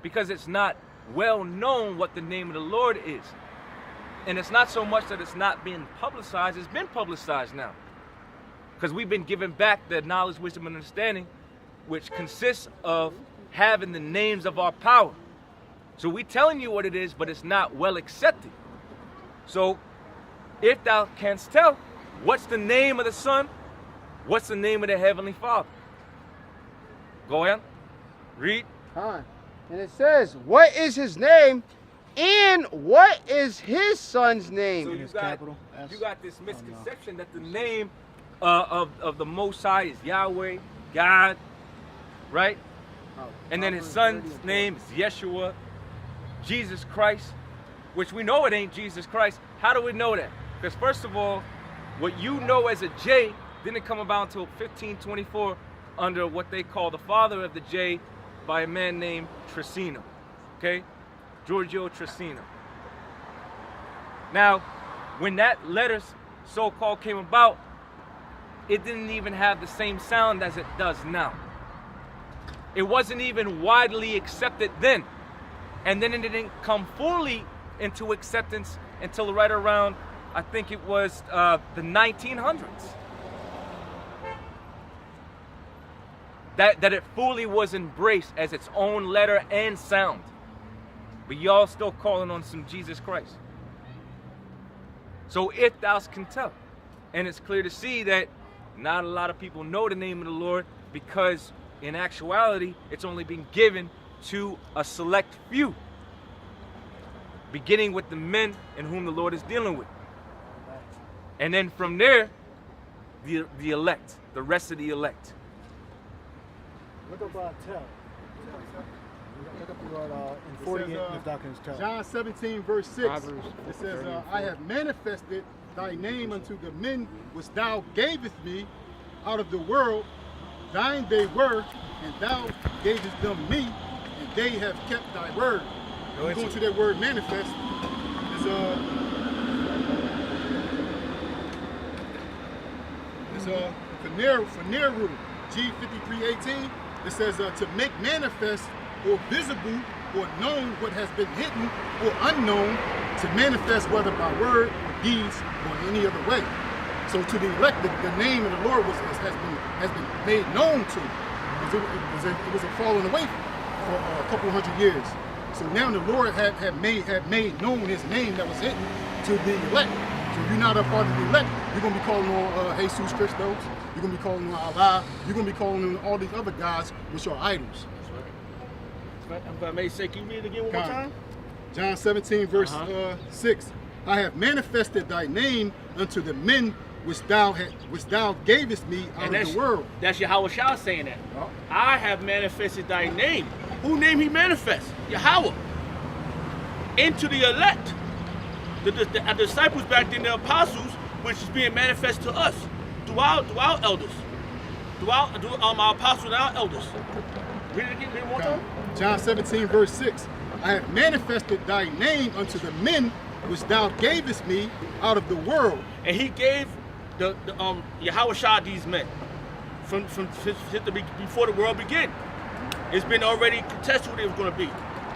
because it's not well known what the name of the Lord is. And it's not so much that it's not being publicized, it's been publicized now. Because we've been given back the knowledge, wisdom, and understanding, which consists of having the names of our power. So we telling you what it is, but it's not well accepted. So if thou canst tell, what's the name of the Son? What's the name of the Heavenly Father? Go ahead, read. And it says, what is his name and what is his son's name? So you got this misconception that the name of the Most High is Yahweh, God, right? And then his son's name is Yeshua, Jesus Christ, which we know it ain't Jesus Christ. How do we know that? Because first of all, what you know as a J didn't come about until 1524 under what they call the father of the J by a man named Trissino, okay? Giorgio Trissino. Now, when that letter so-called came about, it didn't even have the same sound as it does now. It wasn't even widely accepted then. And then it didn't come fully into acceptance until right around, I think it was the 1900s. That it fully was embraced as its own letter and sound. But y'all still calling on some Jesus Christ. So if thou can tell. And it's clear to see that not a lot of people know the name of the Lord, because in actuality, it's only been given to a select few. Beginning with the men in whom the Lord is dealing with. And then from there, the elect, the rest of the elect. Look up tell. Look up the word in 48 if thou canst tell. John 17 verse 6. It says, I have manifested thy name unto the men which thou gavest me out of the world. Thine they were, and thou gavest them me, and they have kept thy word. Going to that word manifest is Phaneru, G5318. It says to make manifest or visible or known what has been hidden or unknown, to manifest whether by word or deeds or any other way. So to the elect, the name of the Lord has been made known to. It was a falling away for a couple hundred years. So now the Lord had made known his name that was hidden to the elect. So if you're not a part of the elect, you're going to be calling on Jesus Christos. You're going to be calling on Allah. You're going to be calling on all these other gods which are idols. If I may say, can you read it again one more time? John 17 verse 6. I have manifested thy name unto the men which thou gavest me out of the world. That's Yahweh Shah saying that. Oh. I have manifested thy name. Who name he manifest? Yahweh. Into the elect. The disciples back then, the apostles, which is being manifest to us, through our elders. Through our apostles and our elders. Read it again, one time. John 17 verse 6. I have manifested thy name unto the men which thou gavest me out of the world. And he gave the Yahweh Shah these men from before the world began. It's been already contested what it was going to be.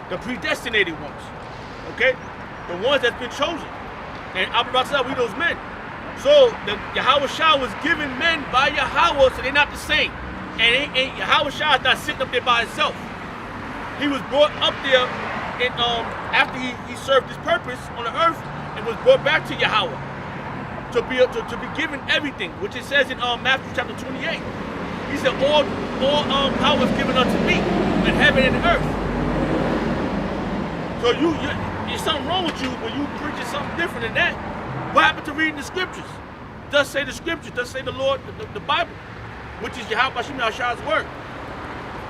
The predestinated ones, okay? The ones that's been chosen. And I'm about to tell we those men. So the Yahweh Shah was given men by Yahweh, so they're not the same. And Yahweh Shah is not sitting up there by himself. He was brought up there and after he served his purpose on the earth and was brought back to Yahweh to be given everything, which it says in Matthew chapter 28. He said, all power is given unto me in heaven and earth. So there's something wrong with you when you preaching something different than that. What happened to reading the scriptures? Does say the scriptures, does say the Lord, the Bible, which is Yahweh Shah's word.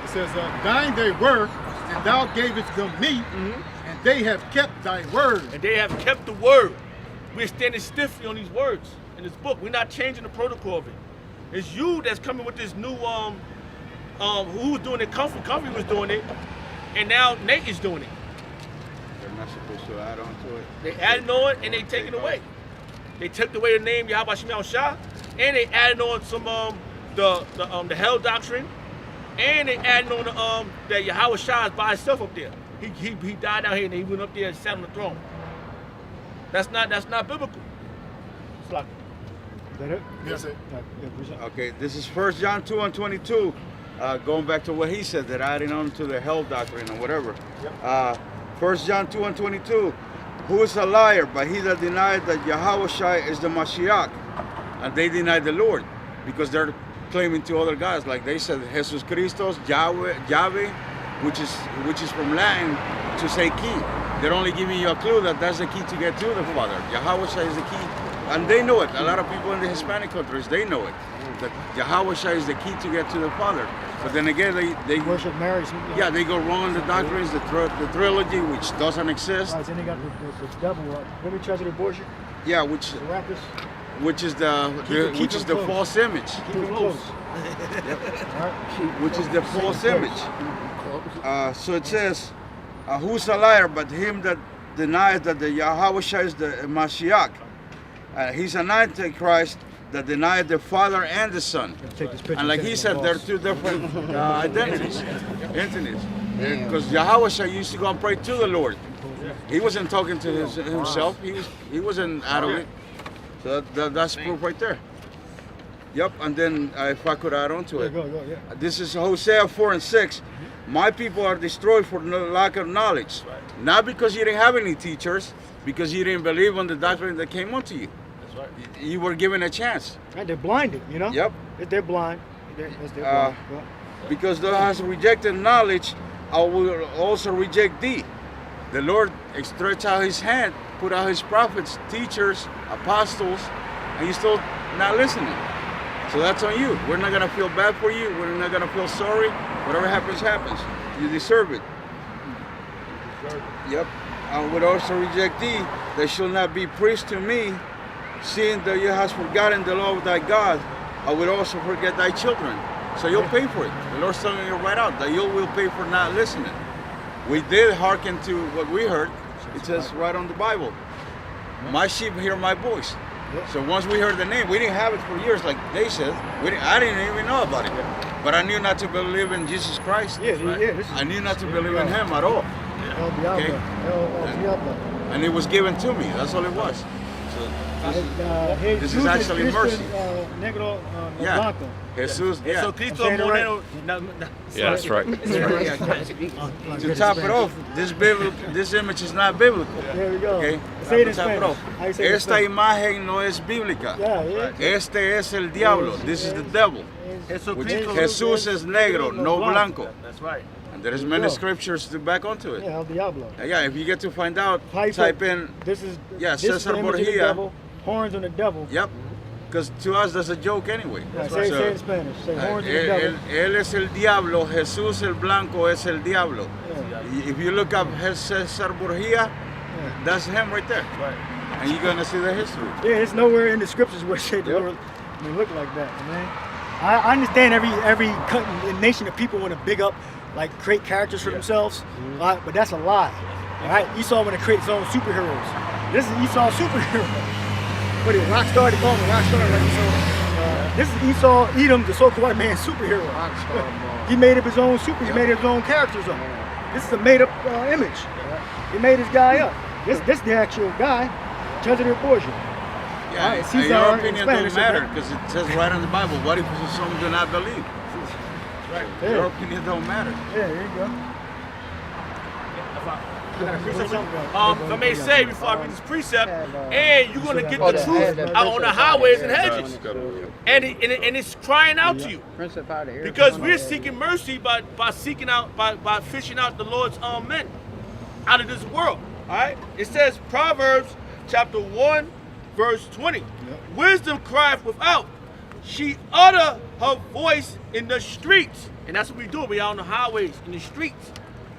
It says, thine they were, and thou gavest them me, and they have kept thy word. And they have kept the word. We're standing stiffly on these words in this book. We're not changing the protocol of it. It's you that's coming with this new, who was doing it? Comfy was doing it, and now Nate is doing it. They're not supposed to add on to it. They added on and they taking it away. They took away the name Yahweh Shah, and they added on some the hell doctrine, and they added on that Yahweh Shah is by himself up there. He died out here and he went up there and sat on the throne. That's not biblical. It's like, is that it? Yes, sir. Okay, this is 1 John 2 and 22. Going back to what he said, that adding on to the hell doctrine or whatever. Yep. 1 John 2 and 22. Who is a liar but he that denied that Yahweh Shai is the Mashiach? And they deny the Lord because they're claiming to other gods. Like they said, Jesus Christos, Yahweh, which is from Latin to say key. They're only giving you a clue that that's the key to get to the Father. Yahweh Shai is the key. And they know it. A lot of people in the Hispanic countries, they know it. That Yahweh Shai is the key to get to the Father. But then again, they worship Mary. Yeah, they go wrong in the doctrines, the trilogy, which doesn't exist. Right, then they got the devil. What we treasure the abortion? Yeah, which is the false image. Keep it close. Which is the false image. So it says, who's a liar but him that denies that the Yahweh Shai is the Mashiach? He's an antichrist that denied the Father and the Son. Take this picture, And like send he it to said, the they're boss. two different identities, entities. Because Yahweh used to go and pray to the Lord. He wasn't talking to himself. He wasn't out of it. So that's proof right there. Yep. And then if I could add on to it, this is Hosea 4:6. My people are destroyed for lack of knowledge, not because you didn't have any teachers, because you didn't believe on the doctrine that came unto you. That's right. You were given a chance. Right, they're blinded, you know. Yep. They're blind. They're blind. Because thou hast rejected knowledge, I will also reject thee. The Lord stretched out his hand, put out his prophets, teachers, apostles, and you're still not listening. So that's on you. We're not gonna feel bad for you. We're not gonna feel sorry. Whatever happens, happens. You deserve it. Yep. I would also reject thee, that shall not be priest to me, seeing that you hast forgotten the law of thy God. I will also forget thy children. So you'll pay for it. The Lord's telling you right out that you will pay for not listening. We did hearken to what we heard. It says right on the Bible, my sheep hear my voice. So once we heard the name, we didn't have it for years, like they said. I didn't even know about it. But I knew not to believe in Jesus Christ. I knew not to believe in him at all. Okay? And it was given to me. That's all it was. So this is actually mercy. Negro Yeah. Blanco. Jesus, yeah. So Cristo Moreno. Yeah, that's right. To top it off, this image is not biblical. There we go. Okay? Say it in To top it Spanish. off. How you say it in Esta Spanish? imagen no es bíblica. Yeah. Este es el diablo. This is the devil. Which Jesús es negro, no blanco. That's right. And there's many scriptures to back onto it. Yeah, El Diablo. Yeah, if you get to find out, How you type say- in, This is this is Cesar the image of the Borgia. devil, horns on the devil. Yep. Because to us, that's a joke anyway. Right, say it in Spanish. Say horns on the devil. Él es el diablo, Jesús el blanco es el diablo. If you look up Cesar Borgia, that's him right there. And you're going to see the history. Yeah, it's nowhere in the scriptures where it said the Lord may look like that, man. I understand every nation of people want to big up, like create characters for themselves, but that's a lie. All right, Esau want to create his own superheroes. This is Esau's superhero. What is Rockstar? They call him a Rockstar, right? This is Esau, Edom, the so-called white man superhero. He made up his own He made his own characters up. This is a made-up image. He made his guy up. This the actual guy, President Borgia. Yeah, Caesar your in opinion Spanish, don't matter okay? because it says right in the Bible, what if some do not believe? Yeah. Your opinion don't matter. Yeah, there you go. If I may say before I read this precept, and you're going to get the truth out on the highways and hedges. And it's crying out to you. Because we're seeking mercy by seeking out, by fishing out the Lord's men out of this world. All right? It says, Proverbs chapter 1, verse 20. Wisdom crieth without. She utter her voice in the streets. And that's what we do. We out on the highways, in the streets.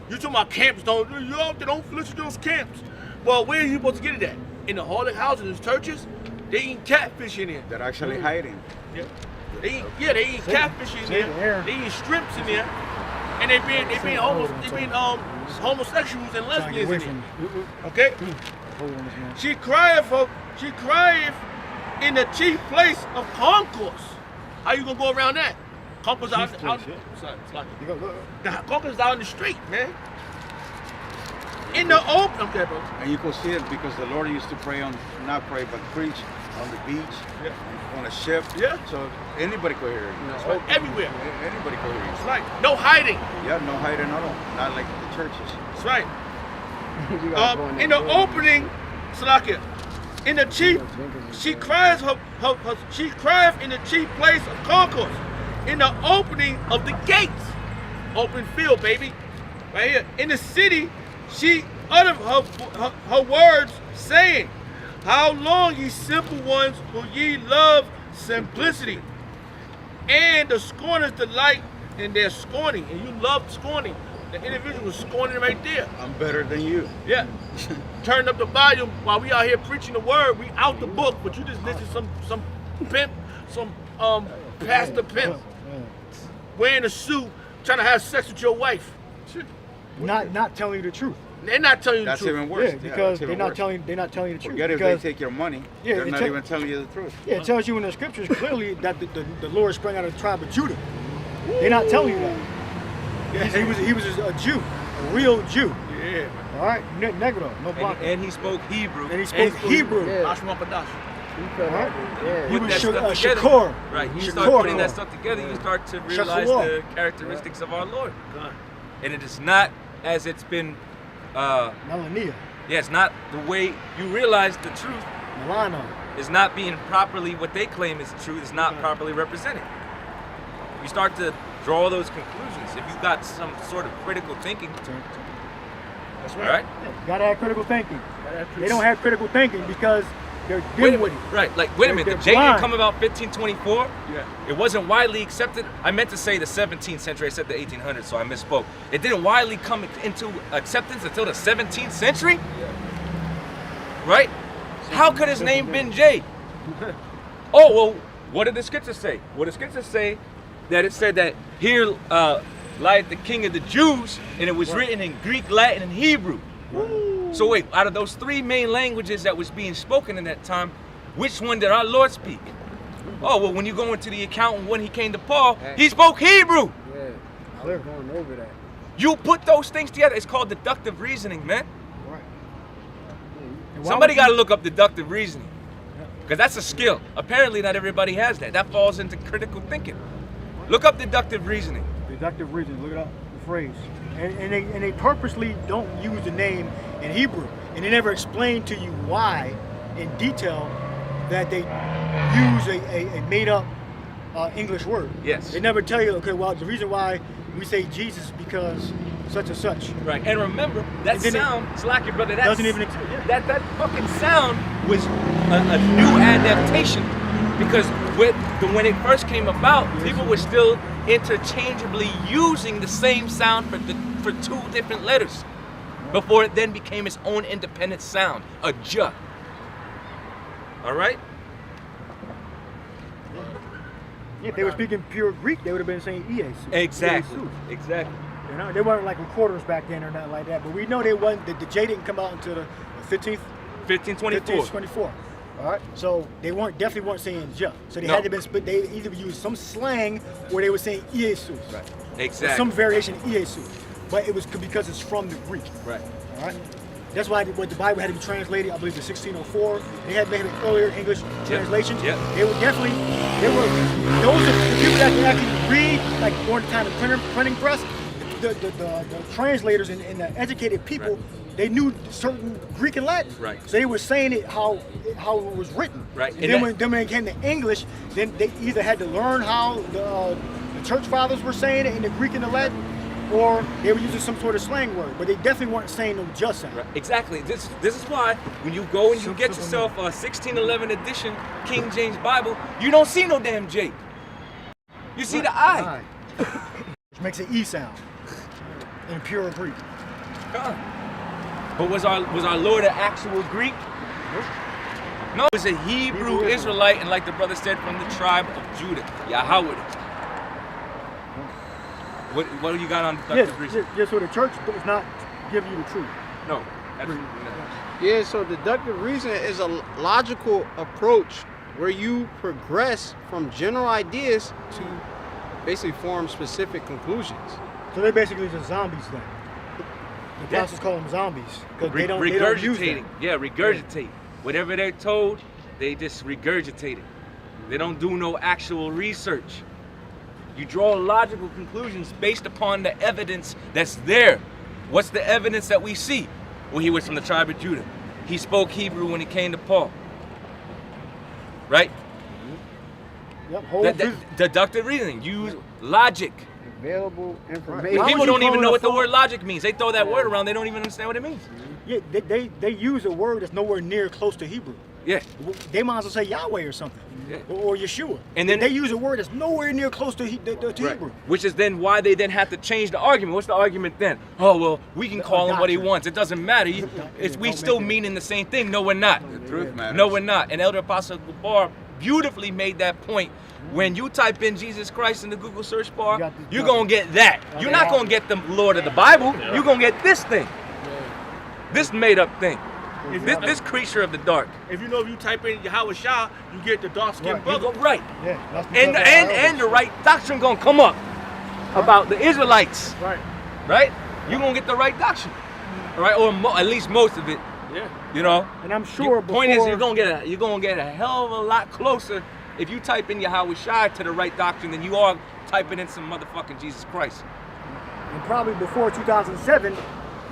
You talking about camps, they don't listen to those camps. Well, where are you supposed to get it at? In the holy houses, in the churches? They eat catfish in there. They're actually hiding. Yeah. They eat catfish in there. They eat shrimps in there. And they being homosexuals and lesbians in there. Okay? She crieth in the chief place of concourse. How you gonna go around that? Concourse out the concourse out in the street, man. In the open, okay, bro. And you can see it because the Lord used to not pray, but preach on the beach, on a ship. Yeah. So anybody could hear it. That's right. Everywhere. Anybody could hear it. That's right. No hiding. Yeah, no hiding at all. Not like the churches. That's right. In the opening, Salakia, in the chief, she cries in the chief place of concourse. In the opening of the gates, open field, baby, right here. In the city, she uttered her words, saying, "How long, ye simple ones, will ye love simplicity? And the scorners delight in their scorning." And you love scorning. The individual was scorning right there. I'm better than you. Yeah. Turn up the volume while we out here preaching the word. We out the book, but you just listen to some pimp, some pastor pimp, wearing a suit, trying to have sex with your wife. Not telling you the truth. They're not telling you the That's truth. even worse. Yeah, because that's even they're not worse. telling you the truth. Forget if because, they take your money. Yeah, They're it not tell- even telling you the truth. Yeah, it tells you in the scriptures clearly that the Lord sprang out of the tribe of Judah. They're not telling you that. He was a Jew, a real Jew. Yeah. All right, Negro, no blanco. And he spoke Hebrew. And he spoke Hebrew. Yeah. Ashma Padash. Right? Yeah. He Put was that stuff together. Shakur. Right, you Shakur. start putting that stuff together, you start to realize Shakur. the characteristics of our Lord. And it is not as it's been, Melania, it's not the way you realize the truth Milano. is not being properly, what they claim is truth is not properly represented. You start to draw those conclusions. If you've got some sort of critical thinking, That's all right? You gotta have critical thinking. They don't have critical thinking because they're Wait a dimwitty. minute, right, like, wait a minute, They're the J didn't blind. come about 1524? Yeah. It wasn't widely accepted. I meant to say the 17th century, I said the 1800s, so I misspoke. It didn't widely come into acceptance until the 17th century? Right? How could his name been J? Oh, well, what did the scriptures say? Well, the scriptures say that it said that here lieth the king of the Jews, and it was written in Greek, Latin, and Hebrew. So wait, out of those three main languages that was being spoken in that time, which one did our Lord speak? Oh, well, when you go into the account when he came to Paul, he spoke Hebrew. Yeah. I was going over that. You put those things together, it's called deductive reasoning, man. Right. And why Somebody would you- got to look up deductive reasoning. Because that's a skill. Apparently not everybody has that. That falls into critical thinking. Look up deductive reasoning. Deductive reasoning. Look it up. The phrase. And they purposely don't use the name in Hebrew, and they never explain to you why in detail that they use a made up English word. Yes. They never tell you, okay, well, the reason why we say Jesus is because such and such. Right. And remember, that And then it sound, Slacky brother, that doesn't even exist. Yeah. that fucking sound was a new adaptation because when it first came about, people were still interchangeably using the same sound for two different letters before it then became its own independent sound, a J. All right? If they were speaking pure Greek, they would have been saying Iesus. Exactly. Iesus. Exactly. You know, they weren't like recorders back then or nothing like that. But we know they wasn't. The J didn't come out until the 15th, 1524. 1524. All right. So they definitely weren't saying J. So they No. had to been split. They either used some slang where they were saying Iesus. Right. Or Exactly. some variation of Iesus. But it was because it's from the Greek. Right. All right. That's why the Bible had to be translated, I believe, to 1604. They had maybe earlier English translations. Yep. They were those are the people that can actually read, like during the time of printing press. The translators and the educated people, Right. they knew certain Greek and Latin. Right. So they were saying it how it was written. Right. And, And then, that- when it came to English, then they either had to learn how the church fathers were saying it in the Greek and the Latin, or they were using some sort of slang word. But they definitely weren't saying no just sound. Right. Exactly. This is why when you go and you get Simple yourself a 1611 edition King James Bible, you don't see no damn J. You see the I. Which makes an E sound in pure Greek. But was our Lord an actual Greek? No, he was a Hebrew Israelite, and like the brother said, from the tribe of Judah, Yahweh. What do you got on deductive reasoning? Yes, so the church does not give you the truth. No, absolutely not. Yeah, so deductive reasoning is a logical approach where you progress from general ideas to basically form specific conclusions. So they're basically just zombies then. The Yeah. apostles call them zombies because they don't use Regurgitating. that. Yeah, regurgitate. Whatever they're told, they just regurgitate it. They don't do no actual research. You draw logical conclusions based upon the evidence that's there. What's the evidence that we see? Well, he was from the tribe of Judah. He spoke Hebrew when he came to Paul. Right? Yep, whole Deductive reasoning. Use logic. Available information. Why People would you don't even call know it what the a word logic means. They throw that word around, they don't even understand what it means. Yeah, they use a word that's nowhere near close to Hebrew. Yeah. They might as well say Yahweh or something, Yeah. or Yeshua. And then- they use a word that's nowhere near close to Hebrew. Which is then why they then have to change the argument. What's the argument then? Oh, well, we can call him what he doctrine. wants. It doesn't matter. We still meaning the same thing. No, we're not. The truth matters. No, we're not. And Elder Apostle Gabar beautifully made that point. When you type in Jesus Christ in the Google search bar, you're going to get that. You're not going to get the Lord of the Bible. You're going to get this thing. This made up thing. This creature of the dark. If you know, if you type in Yahweh Shah, you get the dark skinned brother. Right. Yeah, that's because And the right doctrine gonna come up about the Israelites. Right. Right? You're gonna get the right doctrine. All right, or at least most of it. Yeah. You know? And I'm sure the point is you're gonna get a hell of a lot closer if you type in Yahweh Shai to the right doctrine than you are typing in some motherfucking Jesus Christ. And probably before 2007,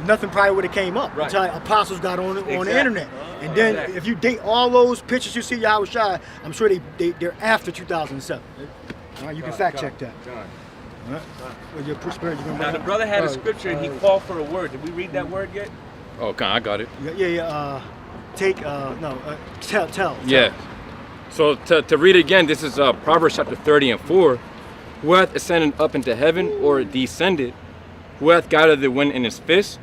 nothing probably would have came up until apostles got on the internet. And then if you date all those pictures you see Yahweh Shai, I'm sure they're after 2007. All right, you can fact check that. All right. Well, your spirit, now the brother had a scripture and he called for a word. Did we read that word yet? Oh, okay, I got it. Tell. Yeah. So to read it again, this is Proverbs chapter 30 and 4. Who hath ascended up into heaven or descended? Who hath guided the wind in his fist?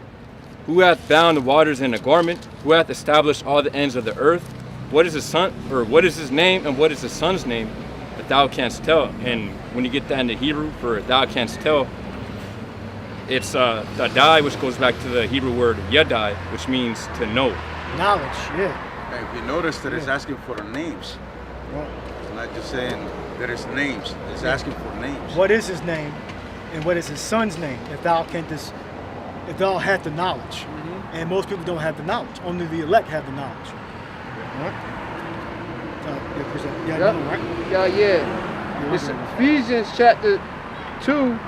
Who hath bound the waters in a garment? Who hath established all the ends of the earth? What is his son, or what is his name, and what is his son's name? That thou canst tell. And when you get that into Hebrew for thou canst tell, it's Tadai, which goes back to the Hebrew word Yadai, which means to know. Knowledge, yeah. If you notice that it's asking for the names. Right. It's not just saying that it's names. It's asking for names. What is his name, and what is his son's name? If thou had the knowledge, and most people don't have the knowledge. Only the elect have the knowledge. All right. It's Ephesians chapter 2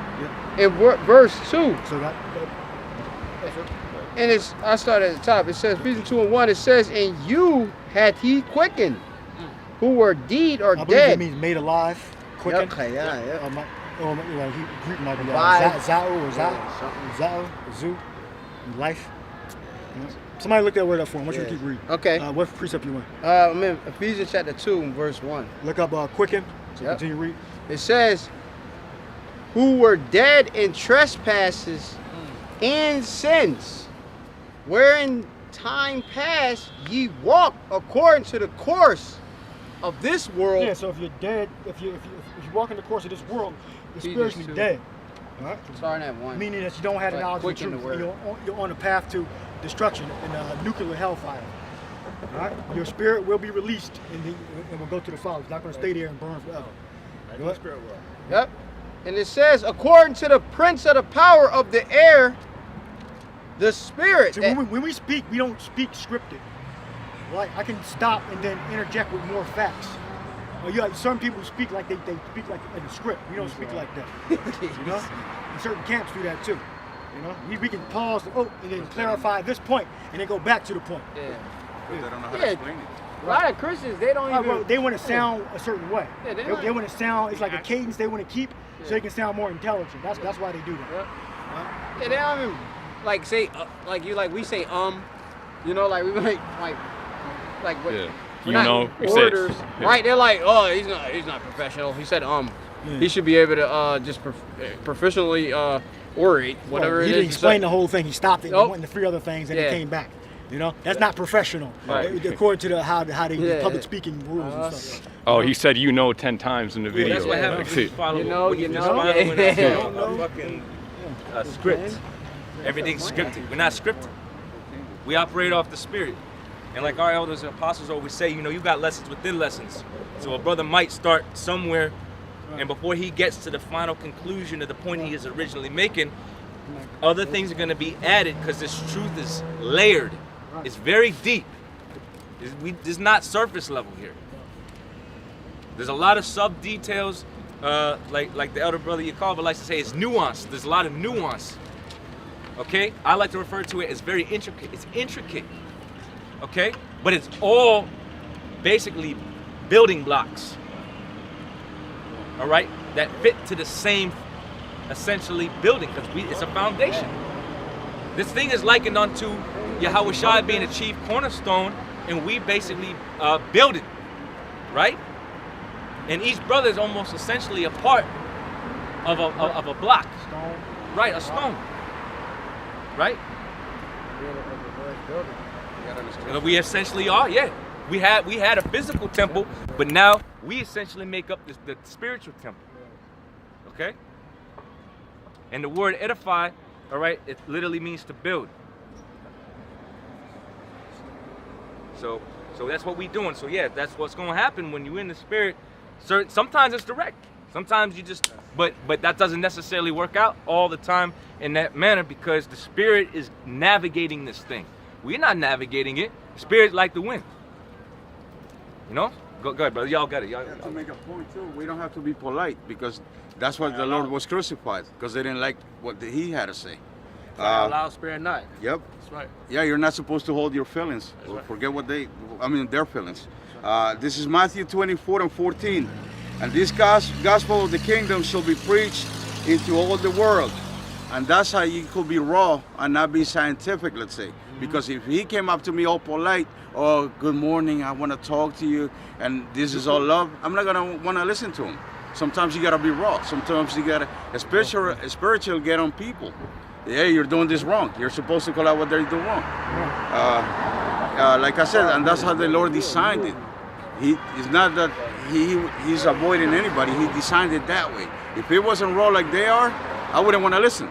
and verse 2. So that, and I start at the top. It says Ephesians 2 and 1. It says, "And you hath he quickened, who were dead or I believe dead." it means made alive, quickened. Greek might be Zao or Zao, Zoo, life. Somebody look that word up for him. I want you to keep reading. Okay. What precept you want? I'm in Ephesians chapter 2 and verse 1. Look up quicken. So continue to read. It says, "Who were dead in trespasses and sins, wherein time past ye walked according to the course of this world." Yeah, so if you're dead, if you walk in the course of this world, you're spiritually dead. All right? Starting at 1. Meaning that you don't have the knowledge of the truth. You're on a path to destruction in nuclear hellfire. All right? Your spirit will be released and will go to the Father. It's not going to stay there and burn forever. Yep. And it says, according to the prince of the power of the air, the spirit. So when we speak, we don't speak scripted. Like I can stop and then interject with more facts. Some people speak like they speak like a script. We don't speak like that. You know? And certain camps do that too. You know? We can pause and then clarify this point and then go back to the point. Yeah. But they don't know how to explain it. A lot of Christians, they don't even... They want to sound a certain way. Yeah, they want to sound, it's like a cadence they want to keep so they can sound more intelligent. That's why they do that. Yeah, they don't even say, we say, you know, like we like what... Yeah. You know, orders, right? They're like, oh, he's not professional. He said, he should be able to just professionally orate, whatever it is. He didn't explain the whole thing. He stopped it and went into 3 other things and he came back. You know, that's not professional, according to how they public speaking rules and stuff. Oh, he said 10 times in the video. That's what happens. You know. Fucking script. Everything's scripted. We're not scripted. We operate off the spirit. And like our elders and apostles always say, you got lessons within lessons. So a brother might start somewhere, and before he gets to the final conclusion of the point he is originally making, other things are going to be added because this truth is layered. It's very deep. It's not surface level here. There's a lot of sub details, like the elder brother Yaakov likes to say, it's nuanced. There's a lot of nuance. Okay? I like to refer to it as very intricate. It's intricate. Okay? But it's all basically building blocks. All right? That fit to the same, essentially, building, because it's a foundation. This thing is likened unto Yahweh Shai being a chief cornerstone, and we basically build it, right? And each brother is almost essentially a part of a block. Stone. Right, a stone. Right? We essentially are, yeah. We had a physical temple, but now we essentially make up the spiritual temple. Okay? And the word edify, all right, it literally means to build. So that's what we doing. So yeah, that's what's gonna happen when you in the spirit. Sometimes it's direct. Sometimes you just, but that doesn't necessarily work out all the time in that manner because the spirit is navigating this thing. We're not navigating it. The spirit's like the wind. You know? Go ahead, brother. Y'all got it. Y'all To make a point too, we don't have to be polite because that's why the Lord was crucified, because they didn't like what he had to say. Allow spirit not. Yep. That's right. Yeah, you're not supposed to hold your feelings. Right. Forget their feelings. This is Matthew 24:14. And this gospel of the kingdom shall be preached into all the world. And that's how you could be raw and not be scientific, let's say. Because if he came up to me all polite, oh, good morning, I want to talk to you, and this is all love, I'm not going to want to listen to him. Sometimes you got to be raw. Sometimes you got to, spiritual get on people. Yeah, you're doing this wrong. You're supposed to call out what they're doing wrong. Like I said, and that's how the Lord designed it. It's not that he's avoiding anybody. He designed it that way. If it wasn't raw like they are, I wouldn't want to listen.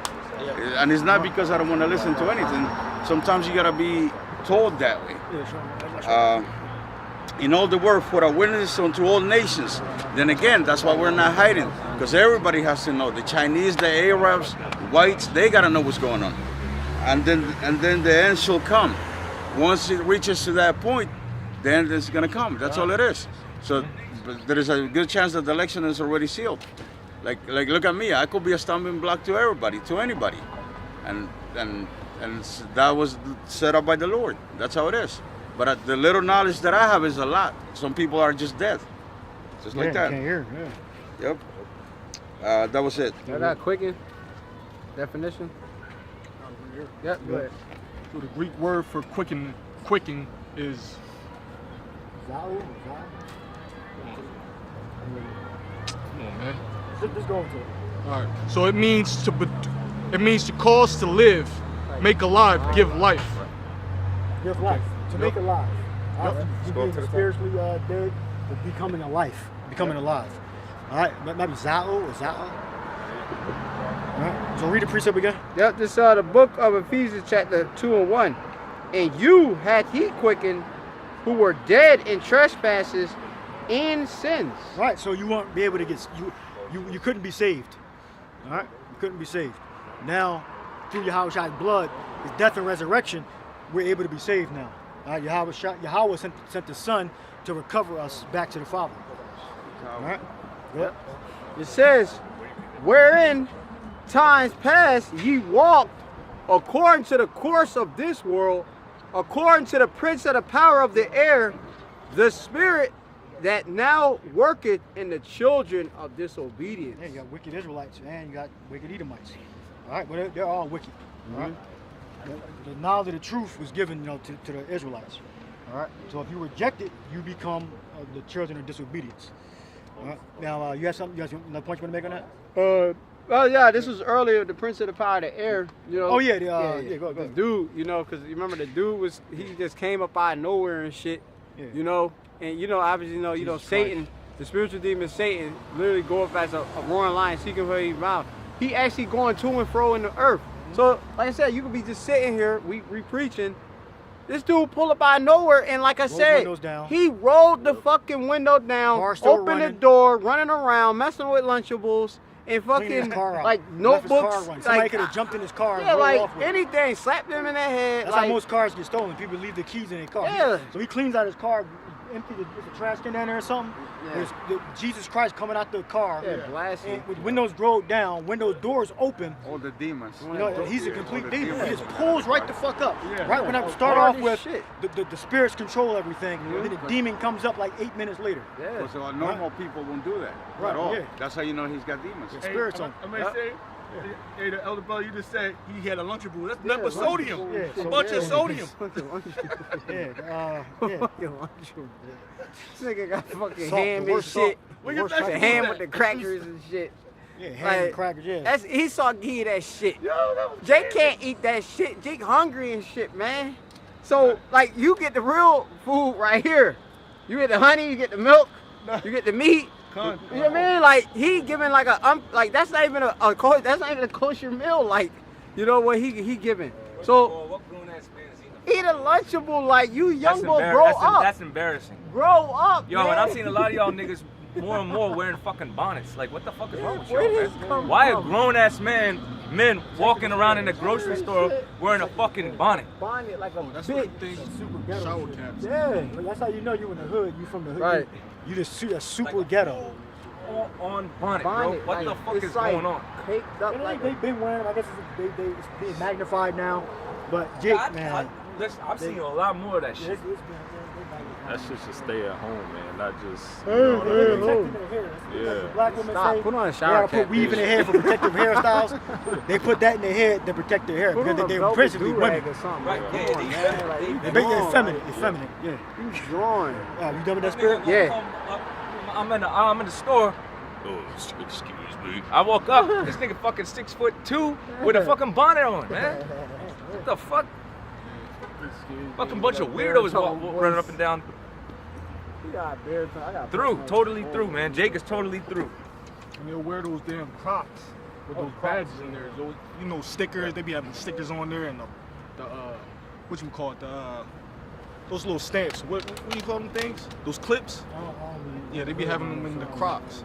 And it's not because I don't want to listen to anything. Sometimes you got to be told that way. In all the world for a witness unto all nations. Then again, that's why we're not hiding. Because everybody has to know. The Chinese, the Arabs, whites, they got to know what's going on. And then the end shall come. Once it reaches to that point, the end is going to come. That's all it is. So there is a good chance that the election is already sealed. Like look at me. I could be a stumbling block to everybody, to anybody. And that was set up by the Lord. That's how it is. But the little knowledge that I have is a lot. Some people are just dead. Just like that. Can't hear. Yeah. Yep. That was it. Is that quicken? Definition? Yep, go ahead. So the Greek word for quicken is Come on, man. Just go into it. all right. So it means to cause to live, make alive, give life. Give life. To make alive. Yep. You being spiritually dead, but becoming alive. All right, maybe Zao or Zao. All right, so read the precept again. Yep, this is the book of Ephesians chapter 2 and 1. And you hath he quickened who were dead in trespasses and sins. Right, so you won't be able to get, you couldn't be saved. All right, you couldn't be saved. Now, through Yahweh's blood, his death and resurrection, we're able to be saved now. All right, Yahweh sent the Son to recover us back to the Father. All right. Yep. It says, wherein times past ye walked according to the course of this world, according to the prince of the power of the air, the spirit that now worketh in the children of disobedience. Yeah, you got wicked Israelites and you got wicked Edomites. All right, but they're all wicked. All right. The knowledge of the truth was given, to the Israelites. All right. So if you reject it, you become the children of disobedience. All right. Now, you have another point you want to make on that? Well, yeah, this was earlier, the prince of the power of the air. Oh yeah, go. The dude, because you remember the dude he just came up out of nowhere and shit. Yeah. And obviously, Satan, the spiritual demon Satan, literally go up as a roaring lion seeking for his mouth. He actually going to and fro in the earth. So, like I said, you could be just sitting here, we preaching. This dude pulled up out of nowhere, and like I said, he rolled the fucking window down, opened the door, running around, messing with Lunchables, and fucking like notebooks. Somebody could have jumped in his car. Yeah, like anything, slapped him in the head. That's how most cars get stolen. People leave the keys in their car. Yeah. So he cleans out his car, empty the trash can down there or something. Yeah. There's Jesus Christ coming out the car. Yeah, blasting. With windows rolled down, windows doors open. All the demons. He's a complete demon. He just pulls right the fuck up. Yeah. Right when I start off with the spirits control everything, and then the demon comes up like 8 minutes later. Yeah. So normal people won't do that at all. Yeah. That's how you know he's got demons. Hey, spirits on. I may say, hey, the elder brother, you just said he had a Lunchable. That's nothing but sodium. A bunch of sodium. This nigga got fucking ham and shit. The ham with the crackers and shit. Yeah, ham and crackers, yeah. He saw give that shit. Jake can't eat that shit. Jake hungry and shit, man. So, like, you get the real food right here. You get the honey, you get the milk, you get the meat. You know what I mean? Like, he giving like that's not even a kosher meal. Like, you know what he giving. So, what grown ass man is eating Eat a Lunchable like you young boy, embar- grow that's, up. that's embarrassing. Grow up, Yo, man. and I've seen a lot of y'all niggas more and more wearing fucking bonnets. Like, what the fuck is wrong with Where y'all, did this man? come Why from? a grown-ass men walking around in the grocery store wearing a fucking bonnet? Bonnet like a That's bitch. what they Super ghetto. shower shit. caps. Yeah, that's how you know you in the hood. You from the hood. Right. You just a super ghetto. On bonnet, Bonnet, bro. What like, the fuck it's is like going on? Caked up like They've been wearing them. I guess it's being magnified now. But Jake, man, Listen, I'm seeing a lot more of that shit. That shit should stay at home, man. Not just. Yeah. Black women Stop. say Put on a they shower gotta cap. put weave in their hair for protective hairstyles. They put that in their head to protect their hair Put because on a they're velvet principally do-rag women. or something. Right, Like, yeah, come on, yeah. man. Like, you They're drawn, effeminate. like, Effeminate. Yeah. You drawing. You done with that spirit? Yeah. I'm in the store. Oh, excuse me. I woke up. This nigga fucking 6'2" with a fucking bonnet on, man. What the fuck? Fucking bunch of weirdos running up and down. You got beard. I got Through, totally through, man. Jake is totally through. And they'll wear those damn Crocs with those badges in there. Those, you know, stickers. They be having stickers on there and the what you call it, those little stamps. What do you call them things? Those clips? Yeah, they be having them in the Crocs.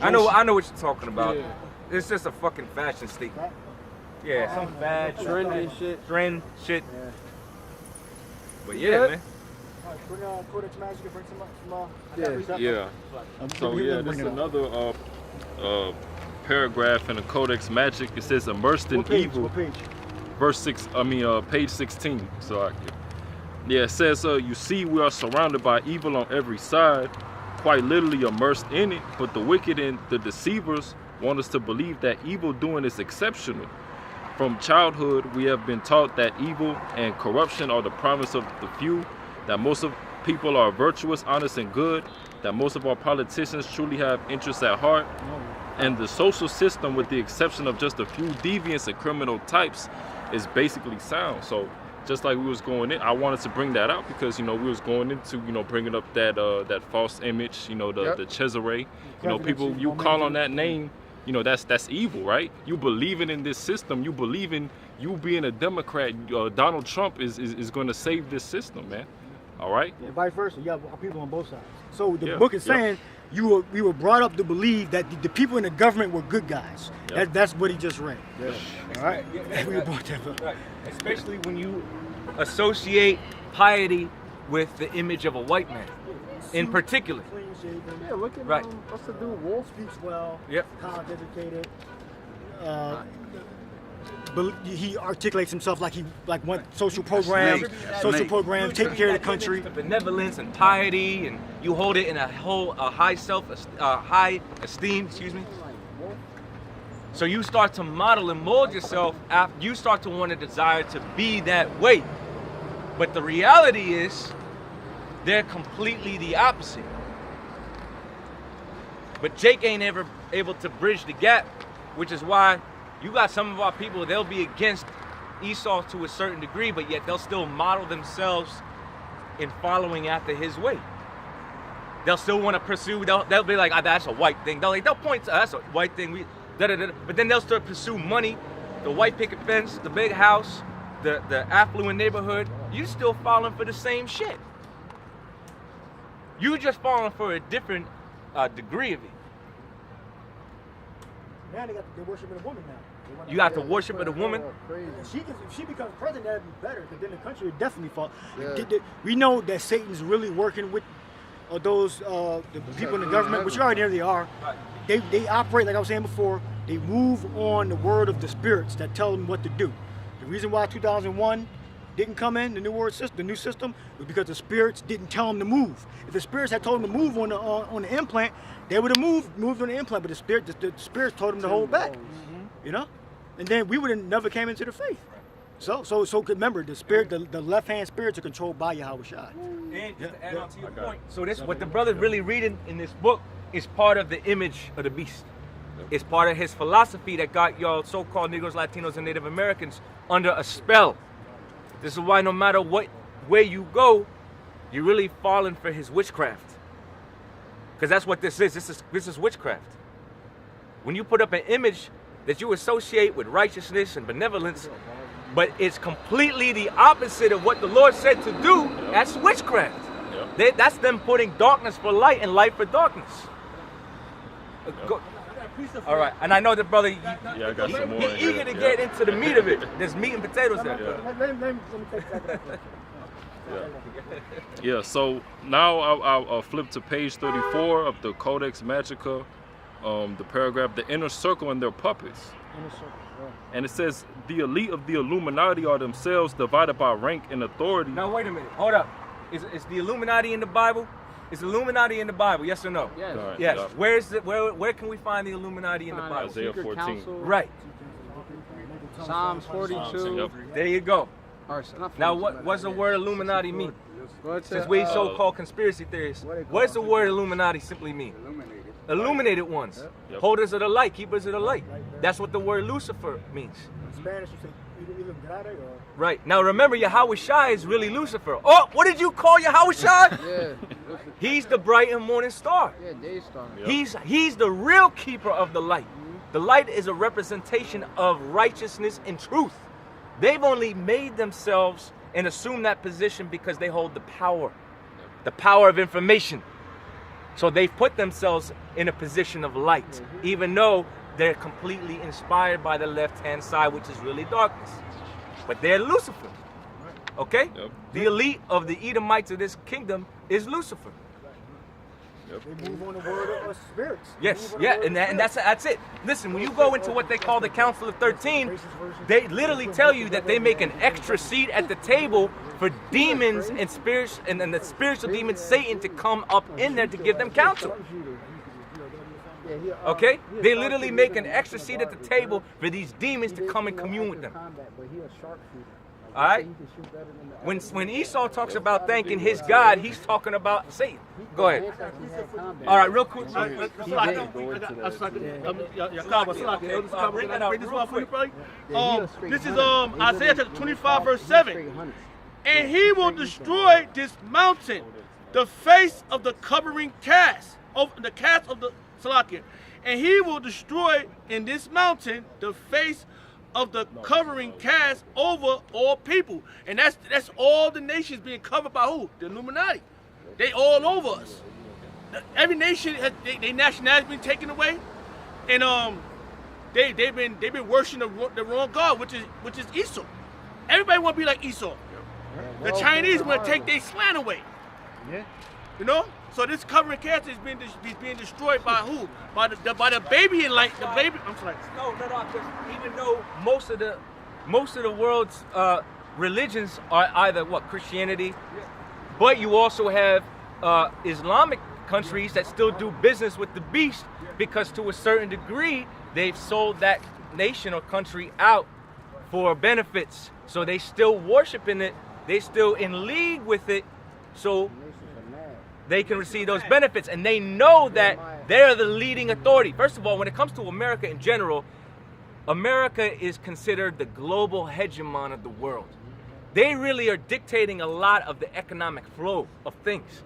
I know what you're talking about. Yeah. It's just a fucking fashion statement. Yeah, some bad trendy shit. trend shit. Yeah. But yeah, man. Bring Codex Magic and bring some. Yeah. So yeah, this is another paragraph in the Codex Magic. It says immersed in evil. What page? Verse 6. Page 16. So yeah, it says you see we are surrounded by evil on every side, quite literally immersed in it. But the wicked and the deceivers want us to believe that evil doing is exceptional. From childhood, we have been taught that evil and corruption are the promise of the few, that most of people are virtuous, honest, and good, that most of our politicians truly have interests at heart, and the social system, with the exception of just a few deviants and criminal types, is basically sound. So just like we was going in, I wanted to bring that out because, you know, we was going into, you know, bringing up that false image, you know, the Cesare, you know, people, you call on that name, you know, that's evil, right? You believing in this system, you believe in you being a Democrat, Donald Trump is going to save this system, man. All right? Yeah, vice versa. You have people on both sides. So the book is saying we were brought up to believe that the people in the government were good guys. That's what he just read. Yeah. All right? We were brought that up. Right. Especially when you associate piety with the image of a white man, in particular. Yeah, look at Right. What's the dude? Wolf Speaks well. Yep. College educated. He articulates himself like he want social programs, taking care of the country. Benevolence and piety, and you hold it in a high esteem. Excuse me. So you start to model and mold yourself after you start to want to desire to be that way. But the reality is, they're completely the opposite. But Jake ain't ever able to bridge the gap, which is why you got some of our people, they'll be against Esau to a certain degree, but yet they'll still model themselves in following after his way. They'll still want to pursue, they'll be like, that's a white thing. They'll point to, that's a white thing. But then they'll start pursue money, the white picket fence, the big house, the affluent neighborhood. You still falling for the same shit. You just falling for a different degree of it. Now they're worshiping a woman now. You got to worship a woman. If she becomes president, that'd be better, because then the country would definitely fall. We know that Satan's really working with those the people in the government, which already there they are. They operate, like I was saying before, they move on the word of the spirits that tell them what to do. The reason why 2001 didn't come in, the new system, was because the spirits didn't tell them to move. If the spirits had told them to move on the implant, they would have moved on the implant, but the spirits told them to hold back. You know? And then we would have never came into the faith. So remember, the left-hand spirits are controlled by Yahweh Shai. And just to add on to your point, so this what the brother's really reading in this book is part of the image of the beast. It's part of his philosophy that got y'all so-called Negroes, Latinos, and Native Americans under a spell. This is why no matter where you go, you're really falling for his witchcraft. Because that's what this is. This is witchcraft. When you put up an image that you associate with righteousness and benevolence, but it's completely the opposite of what the Lord said to do. Yep. That's witchcraft. Yep. That's them putting darkness for light and light for darkness. Go. All right, and I know the brother, Yeah, I got some more. he's eager to get into the meat of it. There's meat and potatoes there. Yeah, so now I'll flip to page 34 of the Codex Magica, the paragraph, the inner circle and their puppets. And it says, the elite of the Illuminati are themselves divided by rank and authority. Now, wait a minute, hold up. Is the Illuminati in the Bible? Is Illuminati in the Bible, yes or no? Yes. Right, Yes. yeah. Where can we find the Illuminati in the Bible? Isaiah 14. Right. Psalms 42. Yep. There you go. Or, not Now, 42, what's the word Illuminati mean? What's Since it? we so-called conspiracy theorists, what does the word Illuminati simply mean? Illuminated ones. Yep. Holders of the light, keepers of the light. That's what the word Lucifer means. In Spanish, you say Illuminati or... Right. Now remember, Yahweh Shai is really Lucifer. Oh, what did you call Yahweh Shai? Yeah. He's the bright and morning star. Yeah, day star. Yep. He's the real keeper of the light. The light is a representation of righteousness and truth. They've only made themselves and assumed that position because they hold the power of information. So they've put themselves in a position of light, even though they're completely inspired by the left-hand side, which is really darkness. But they're Lucifer. Okay? Yep. The elite of the Edomites of this kingdom is Lucifer. They move on the word of spirits. Yes, yeah, and that's it. Listen, when you go into what they call the Council of 13, they literally tell you that they make an extra seat at the table for demons and spirits and the spiritual demon Satan to come up in there to give them counsel. Okay? They literally make an extra seat at the table for these demons to come and commune with them. All right? When Esau talks about thanking his God, he's talking about Satan. Go ahead. All right, real quick. Bring this one for you, brother. This is Isaiah chapter 25, verse 7. And he will destroy this mountain, the face of the covering cast, of the cast of the Salakia. And he will destroy in this mountain the face of the covering cast over all people. And that's all the nations being covered by who? The Illuminati. They all over us. Every nation has their nationality been taken away, and they've been worshiping the wrong God, which is Esau. Everybody want to be like Esau. The Chinese want to take their slant away. Yeah. You know. So this covering cast is being destroyed by who? By the baby in light. The baby. I'm sorry. No. Because even though most of the world's religions are either Christianity, but you also have Islamic countries that still do business with the beast, because to a certain degree they've sold that nation or country out for benefits. So they still worshiping it. They still in league with it. So they can receive those benefits, and they know that they're the leading authority. First of all, when it comes to America in general, America is considered the global hegemon of the world. They really are dictating a lot of the economic flow of things.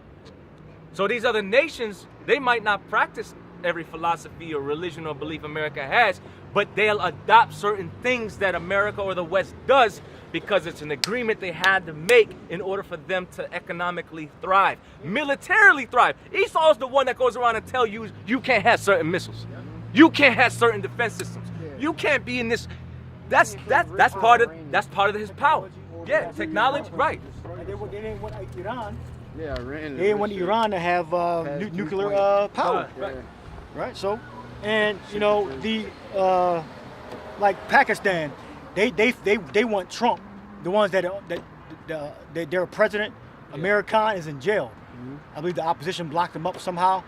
So these other nations, they might not practice every philosophy or religion or belief America has, but they'll adopt certain things that America or the West does because it's an agreement they had to make in order for them to economically thrive, militarily thrive. Esau's the one that goes around and tell you you can't have certain missiles, you can't have certain defense systems, you can't be in this. That's part of his power. Yeah, technology, right. They didn't want Iran. Yeah, Iran. They didn't want Iran to have nuclear power. Right. So, and you know the like Pakistan, they want Trump. The ones that their president, American, is in jail. I believe the opposition blocked him up somehow.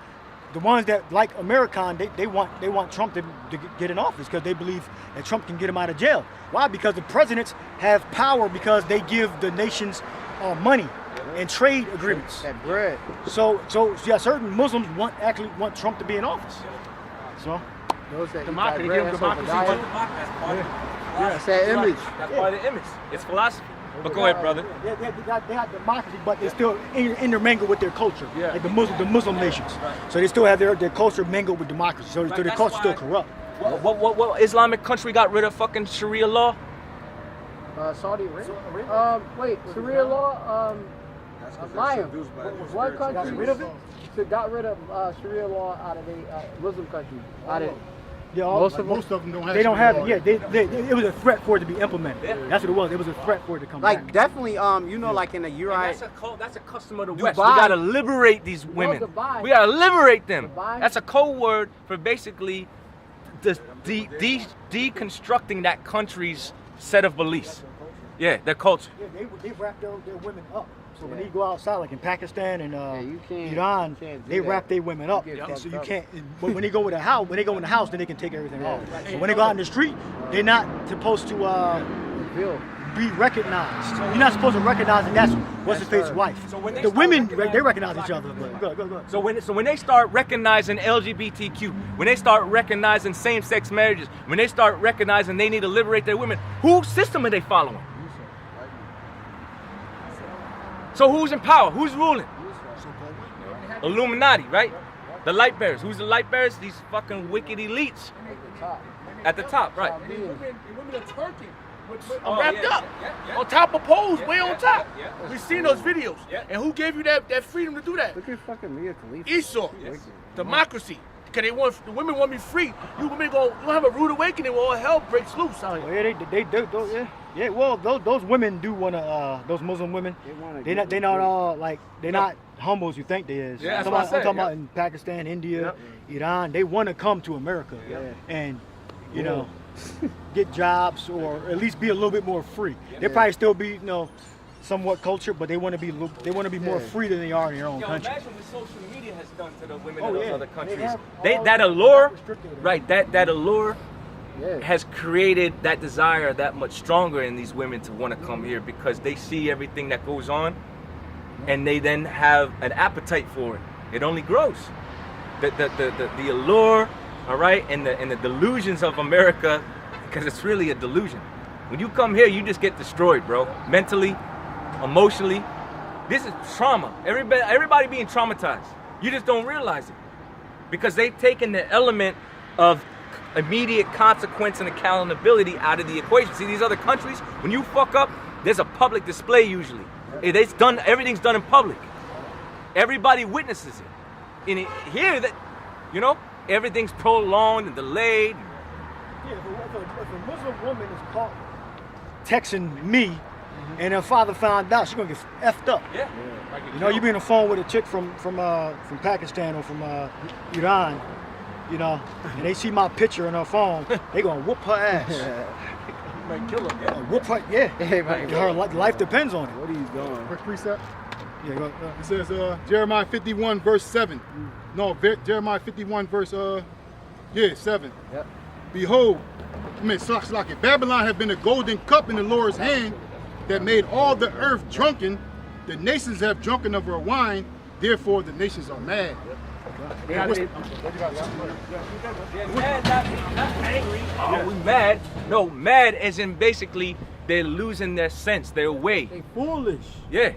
The ones that like American, they want Trump to get in office because they believe that Trump can get him out of jail. Why? Because the presidents have power because they give the nations money and trade agreements. That bread. So yeah, certain Muslims actually want Trump to be in office. So Those that Democracy, eat that bread, give that's democracy. Yeah, it's that image. That's part of the image. It's philosophy. But go ahead, brother. they got democracy, but they still intermingle with their culture, like the Muslim nations. So they still have their culture mingled with democracy. So their culture still corrupt. What Islamic country got rid of fucking Sharia law? Saudi Arabia. Wait, Sharia law. Lion. What country got rid of Sharia law out of the Muslim countries? Yeah, most of them don't have. They don't have it. Yeah, it was a threat for it to be implemented. Yeah. That's what it was. It was a threat for it to come like back. Definitely, you know, like in the Uriah. That's a custom of the Dubai. West. We gotta liberate these women. Dubai. We gotta liberate them. Dubai. That's a code word for basically deconstructing that country's set of beliefs. Yeah, their culture. Yeah, they wrap their women up. So when they go outside, like in Pakistan and Iran, they wrap their women up. And so you can't. But when they go in the house, then they can take everything off. So when they go out in the street, they're not supposed to be recognized. You're not supposed to recognize that that's what's his face wife. So when the women, they recognize each other. But go. So when they start recognizing LGBTQ, when they start recognizing same-sex marriages, when they start recognizing they need to liberate their women, whose system are they following? So who's in power? Who's ruling? Illuminati, right? The light bearers. Who's the light bearers? These fucking wicked elites. At the top, right. Women are twerking. Wrapped up on top of poles, way on top. We've seen those videos. And who gave you that freedom to do that? Look at fucking Mia Khalifa. Esau. Democracy. Because the women want to be free. You women you'll have a rude awakening where all hell breaks loose out here. Yeah, they do. Yeah. Well, those women do want to. Those Muslim women, they're not all like they're not humble as you think they is. Yeah, I'm talking about in Pakistan, India, Iran. They want to come to America and get jobs or at least be a little bit more free. They probably still be somewhat cultured, but they want to be more free than they are in their own country. Imagine what social media has done to the women in those other countries. That allure, right? That allure has created that desire that much stronger in these women to want to come here because they see everything that goes on, and they then have an appetite for it. It only grows. The allure, all right, and the delusions of America, because it's really a delusion. When you come here, you just get destroyed, bro. Mentally, emotionally. This is trauma. Everybody being traumatized. You just don't realize it. Because they've taken the element of immediate consequence and accountability out of the equation. See, these other countries, when you fuck up, there's a public display usually. Everything's done in public. Everybody witnesses it. And here, everything's prolonged and delayed. Yeah, if a Muslim woman is caught texting me, and her father found out, she's gonna get effed up. Yeah. You be on the phone with a chick from Pakistan or from Iran, and they see my picture on her phone, they gonna whoop her ass. Might kill her. Whoop her, her life depends on it. What are you doing? Quick precept. Yeah, go. It says Jeremiah 51 verse 7. No, Jeremiah 51 verse 7. Yep. Behold, Babylon had been a golden cup in the Lord's hand that made all the earth drunken. The nations have drunken of her wine, therefore the nations are mad. We angry. We mad. No, mad as in basically they're losing their sense, their way. They foolish. Yeah.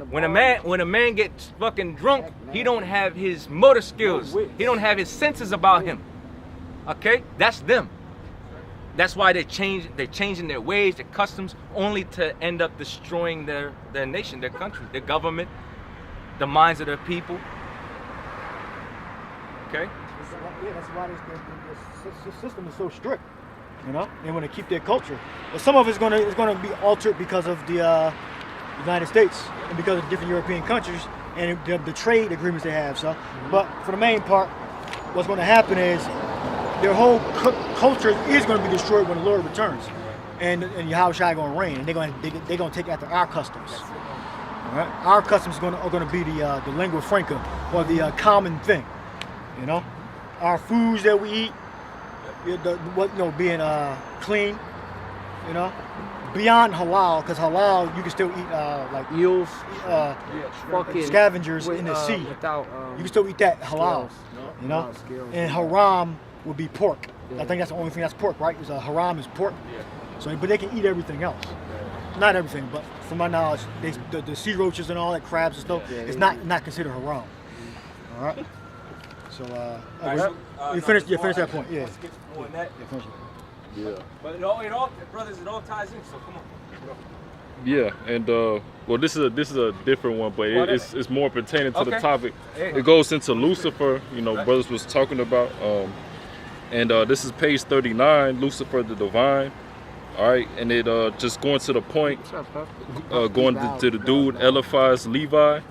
When a man gets fucking drunk, he don't have his motor skills. He don't have his senses about him. Okay? That's them. That's why they're changing their ways, their customs, only to end up destroying their nation, their country, their government, the minds of their people. Okay? That's why the system is so strict. They want to keep their culture. But some of it's gonna be altered because of the United States and because of different European countries and the trade agreements they have. So, but for the main part, what's going to happen is their whole culture is going to be destroyed when the Lord returns, and Yahushua going to reign, and they're going to take after our customs. All right? Our customs are going to be the lingua franca, or the common thing. Our foods that we eat, being clean. Beyond halal, because halal you can still eat like eels, scavengers in the sea. You can still eat that halal, and haram would be pork. I think that's the only thing that's pork, right? Because haram is pork. So, but they can eat everything else. Not everything, but from my knowledge, the sea roaches and all that, crabs and stuff, it's not considered haram. All right. So you finish that point, yeah. Finish it. Yeah. But it all, brothers, it all ties in. So come on. Yeah, and well, this is a different one, but it's more pertaining to the topic. Hey. It goes into Lucifer. You know, brothers was talking about, and this is page 39, Lucifer the Divine. All right, and it just going to the point, going to the dude Eliphaz Levi.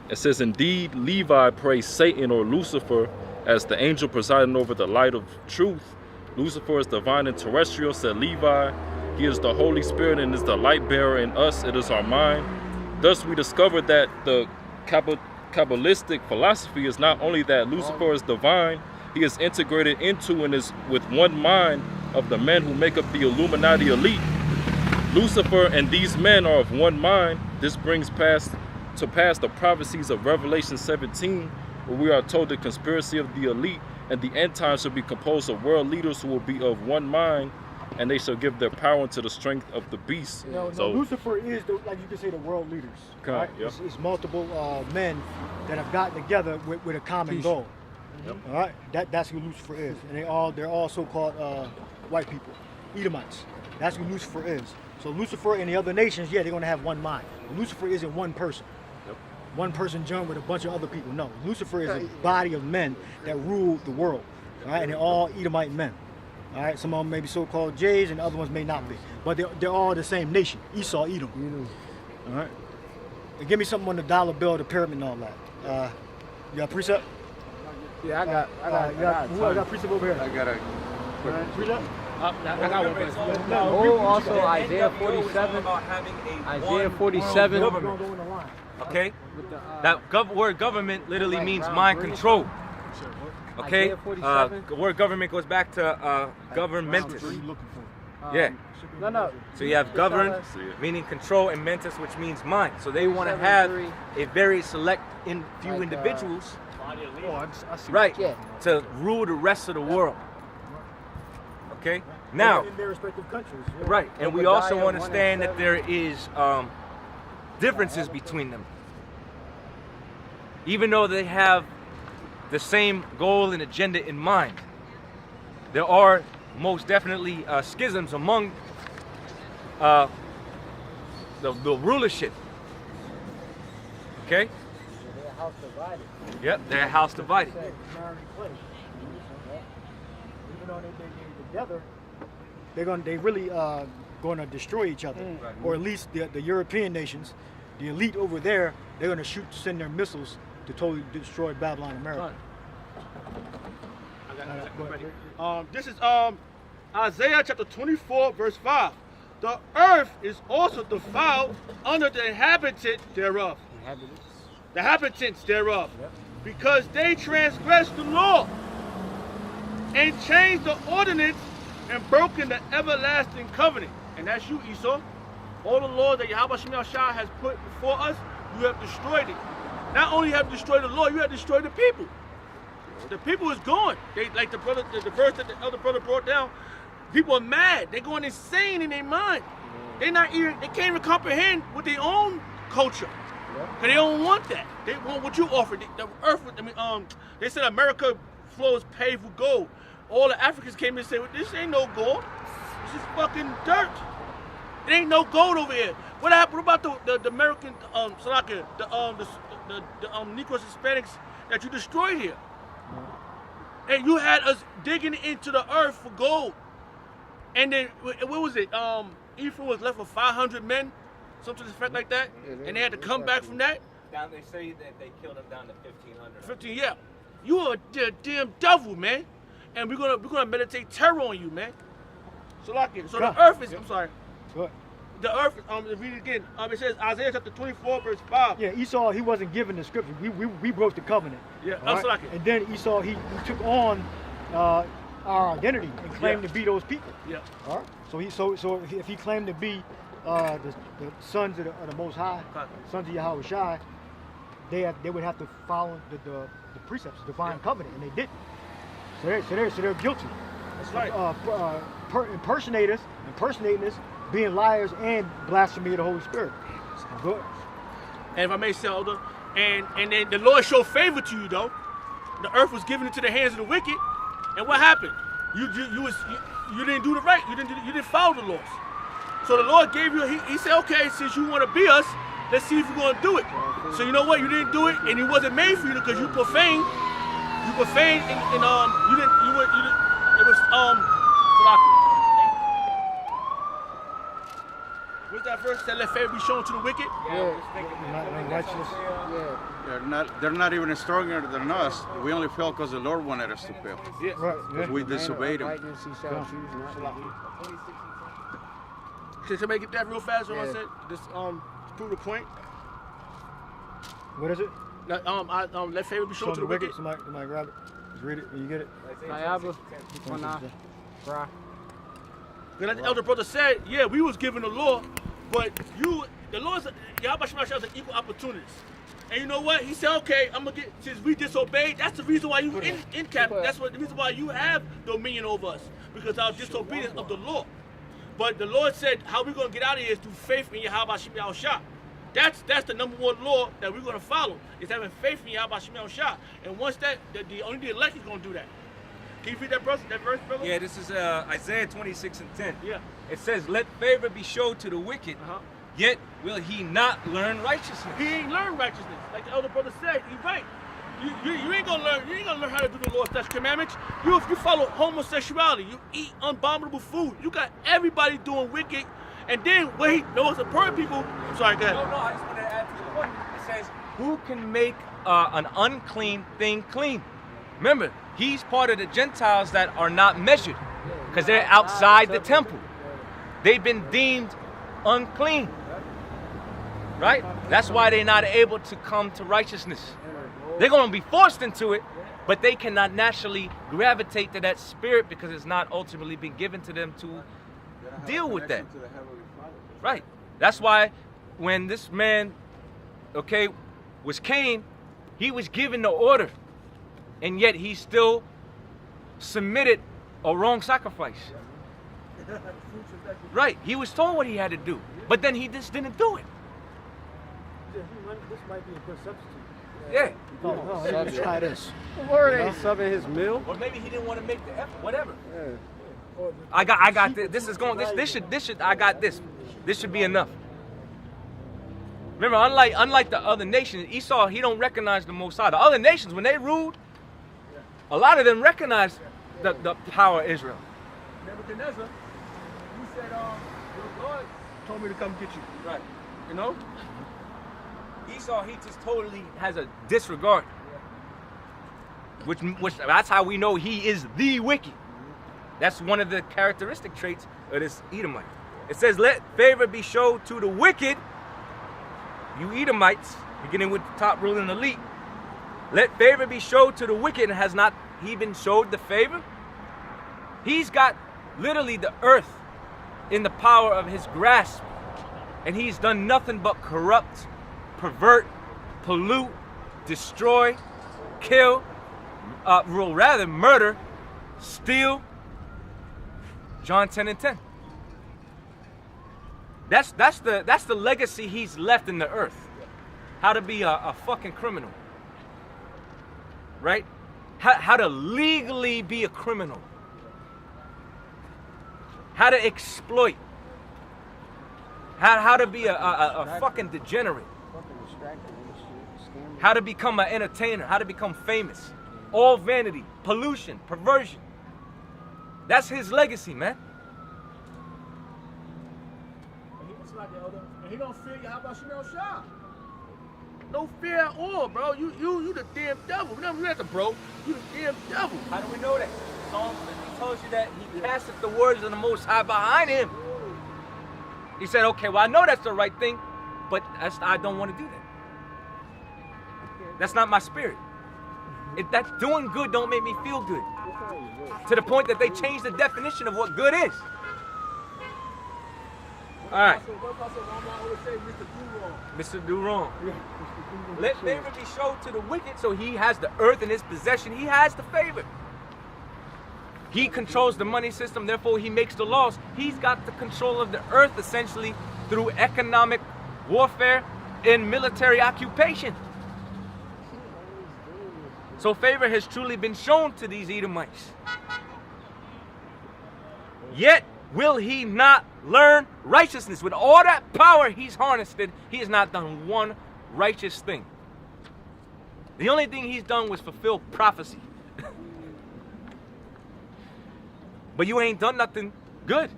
It says, indeed, Levi praised Satan or Lucifer as the angel presiding over the light of truth. Lucifer is divine and terrestrial, said Levi. He is the Holy Spirit and is the light bearer in us. It is our mind. Thus we discovered that the Kabbalistic philosophy is not only that Lucifer is divine, he is integrated into and is with one mind of the men who make up the Illuminati elite. Lucifer and these men are of one mind. This brings to pass the prophecies of Revelation 17, where we are told the conspiracy of the elite and the end times shall be composed of world leaders who will be of one mind, and they shall give their power into the strength of the beast. No, Lucifer is, like you can say, the world leaders. Right? Yep. It's multiple men that have gotten together with a common goal. Yep. All right, that's who Lucifer is, and they're all so-called white people, Edomites. That's who Lucifer is. So Lucifer and the other nations, yeah, they're going to have one mind. Lucifer isn't one person. Yep. One person joined with a bunch of other people. No, Lucifer is a body of men that rule the world. All right, and they're all Edomite men. All right, some of them may be so-called Jays, and others may not be, but they're all the same nation. Esau, Edom. All right. And give me something on the dollar bill, the pyramid, and all that. You got precept? Yeah, I got precept over here. I got a Precept? I got one. Also Isaiah 47. Isaiah 47. Okay? That word government literally means mind control. Okay? The word government goes back to governmentus. Yeah. No. So you have govern, meaning control, and mentis, which means mind. So they want to have a very select few individuals, right, to rule the rest of the world. Okay? Now, in their respective countries. Yeah. right, and we also understand that there is differences between them. Even though they have the same goal and agenda in mind, there are most definitely schisms among the rulership. Okay? They're a house divided. Yep, they're a house divided. Even though they're together, they really going to destroy each other, or at least the European nations, the elite over there, they're going to send their missiles to totally destroy Babylon, America. This is Isaiah chapter 24, verse 5. The earth is also defiled under the inhabitants thereof. The inhabitants thereof. Yep. Because they transgressed the law and changed the ordinance and broken the everlasting covenant. And that's you, Esau. All the law that Yahweh Shemel-Shah has put before us, you have destroyed it. Not only have you destroyed the law, you have destroyed the people. The people is gone. They, like the verse that the other brother brought down, people are mad. They're going insane in their mind. They can't even comprehend with their own culture. Because they don't want that. They want what you offer. The earth, they said America flows paved with gold. All the Africans came and said, well, this ain't no gold. This is fucking dirt. It ain't no gold over here. What happened? What about the American, the Negroes, Hispanics that you destroyed here? And you had us digging into the earth for gold. And then, what was it? Ephraim was left with 500 men, something to the effect like that. And they had to come back from that. Down, they say that they killed them down to 1,500. 15, yeah. You are a damn devil, man. And we're gonna meditate terror on you, man. So the earth is, I'm sorry. What? The earth, read it again. It says Isaiah chapter 24, verse 5. Yeah, Esau, he wasn't given the scripture. We broke the covenant. Yeah, right? And then Esau, he took on our identity and claimed to be those people. Yeah. All right. So if he claimed to be the sons of the Most High, sons of Yahweh Shai, they would have to follow the precepts, the divine covenant, and they didn't. So they're guilty. That's right. Impersonating us, being liars, and blasphemy of the Holy Spirit. Good. And if I may say, Elder, and then the Lord showed favor to you, though. The earth was given into the hands of the wicked, and what happened? you didn't do the right. You didn't follow the laws. So the Lord gave you. He said, okay, since you want to be us, let's see if you're gonna do it. So you know what? You didn't do it, and it wasn't made for you because you profaned. You profaned, and you didn't. It was What's that verse that let favor be shown to the wicked? They're not even stronger than us. We only fail because the Lord wanted us to fail. Yeah. Because we disobeyed Him. Can somebody get that real fast? What I said? Just prove the point. What is it? Let favor be shown to the wicked. Somebody grab it. Just read it when you get it. Like the elder brother said, yeah, we was given the law, but the law is Yahweh Shema Shah is an equal opportunist. And you know what? He said, okay, I'm gonna since we disobeyed, that's the reason why you in capital. That's the reason why you have dominion over us, because our disobedience of the law. But the Lord said, how we gonna get out of here is through faith in Yahweh Shema Shah. That's the number one law that we're gonna follow, is having faith in Yahweh Shema Shah. And once only the elect is gonna do that. Can you read that verse, brother? Yeah, this is Isaiah 26:10. Yeah. It says, let favor be showed to the wicked, yet will he not learn righteousness. He ain't learned righteousness. Like the elder brother said, he's right. You ain't gonna learn how to do the Lord's statutes commandments. If you follow homosexuality, you eat abominable food. You got everybody doing wicked. And then the poor people. I'm sorry, go ahead. No, I just wanted to add to the point. It says, who can make an unclean thing clean? Remember, he's part of the Gentiles that are not measured because they're outside the temple. They've been deemed unclean, right? That's why they're not able to come to righteousness. They're going to be forced into it, but they cannot naturally gravitate to that spirit because it's not ultimately been given to them to deal with that. Right. That's why when this man, was Cain, he was given the order, and yet he still submitted a wrong sacrifice. Right. He was told what he had to do, but then he just didn't do it. This might be a good substitute. Yeah. Let's try this. The Lord ain't subbing his meal. Or maybe he didn't want to make the effort. Whatever. Yeah. I got this. This is going. This should. I got this. This should be enough. Remember, unlike the other nations, Esau, he don't recognize the Most High. The other nations, when they ruled, a lot of them recognized the power of Israel. Nebuchadnezzar, you said, your Lord told me to come get you. Right. You know? Esau, he just totally has a disregard. Which that's how we know he is the wicked. That's one of the characteristic traits of this Edomite. It says, let favor be showed to the wicked, you Edomites, beginning with the top ruling elite. Let favor be showed to the wicked, and has not he been showed the favor? He's got literally the earth in the power of his grasp, and he's done nothing but corrupt, pervert, pollute, destroy, kill, murder, steal. John 10:10. That's the legacy he's left in the earth. How to be a fucking criminal. Right? How to legally be a criminal. How to exploit. How to be a fucking degenerate. How to become an entertainer. How to become famous. All vanity, pollution, perversion. That's his legacy, man. And he don't fear you. How about Shemel Shah? No fear at all, bro. You the damn devil. You not the bro. You the damn devil. How do we know that? Psalm tells you that he casteth the words of the Most High behind him. He said, okay, well, I know that's the right thing, but I don't want to do that. That's not my spirit. That doing good don't make me feel good. To the point that they changed the definition of what good is. All right. Mr. Do Wrong. Let favor be shown to the wicked, so he has the earth in his possession. He has the favor. He controls the money system, therefore he makes the laws. He's got the control of the earth essentially through economic warfare and military occupation. So favor has truly been shown to these Edomites. Yet will he not learn righteousness. With all that power he's harnessed it, he has not done one righteous thing. The only thing he's done was fulfill prophecy. But you ain't done nothing good.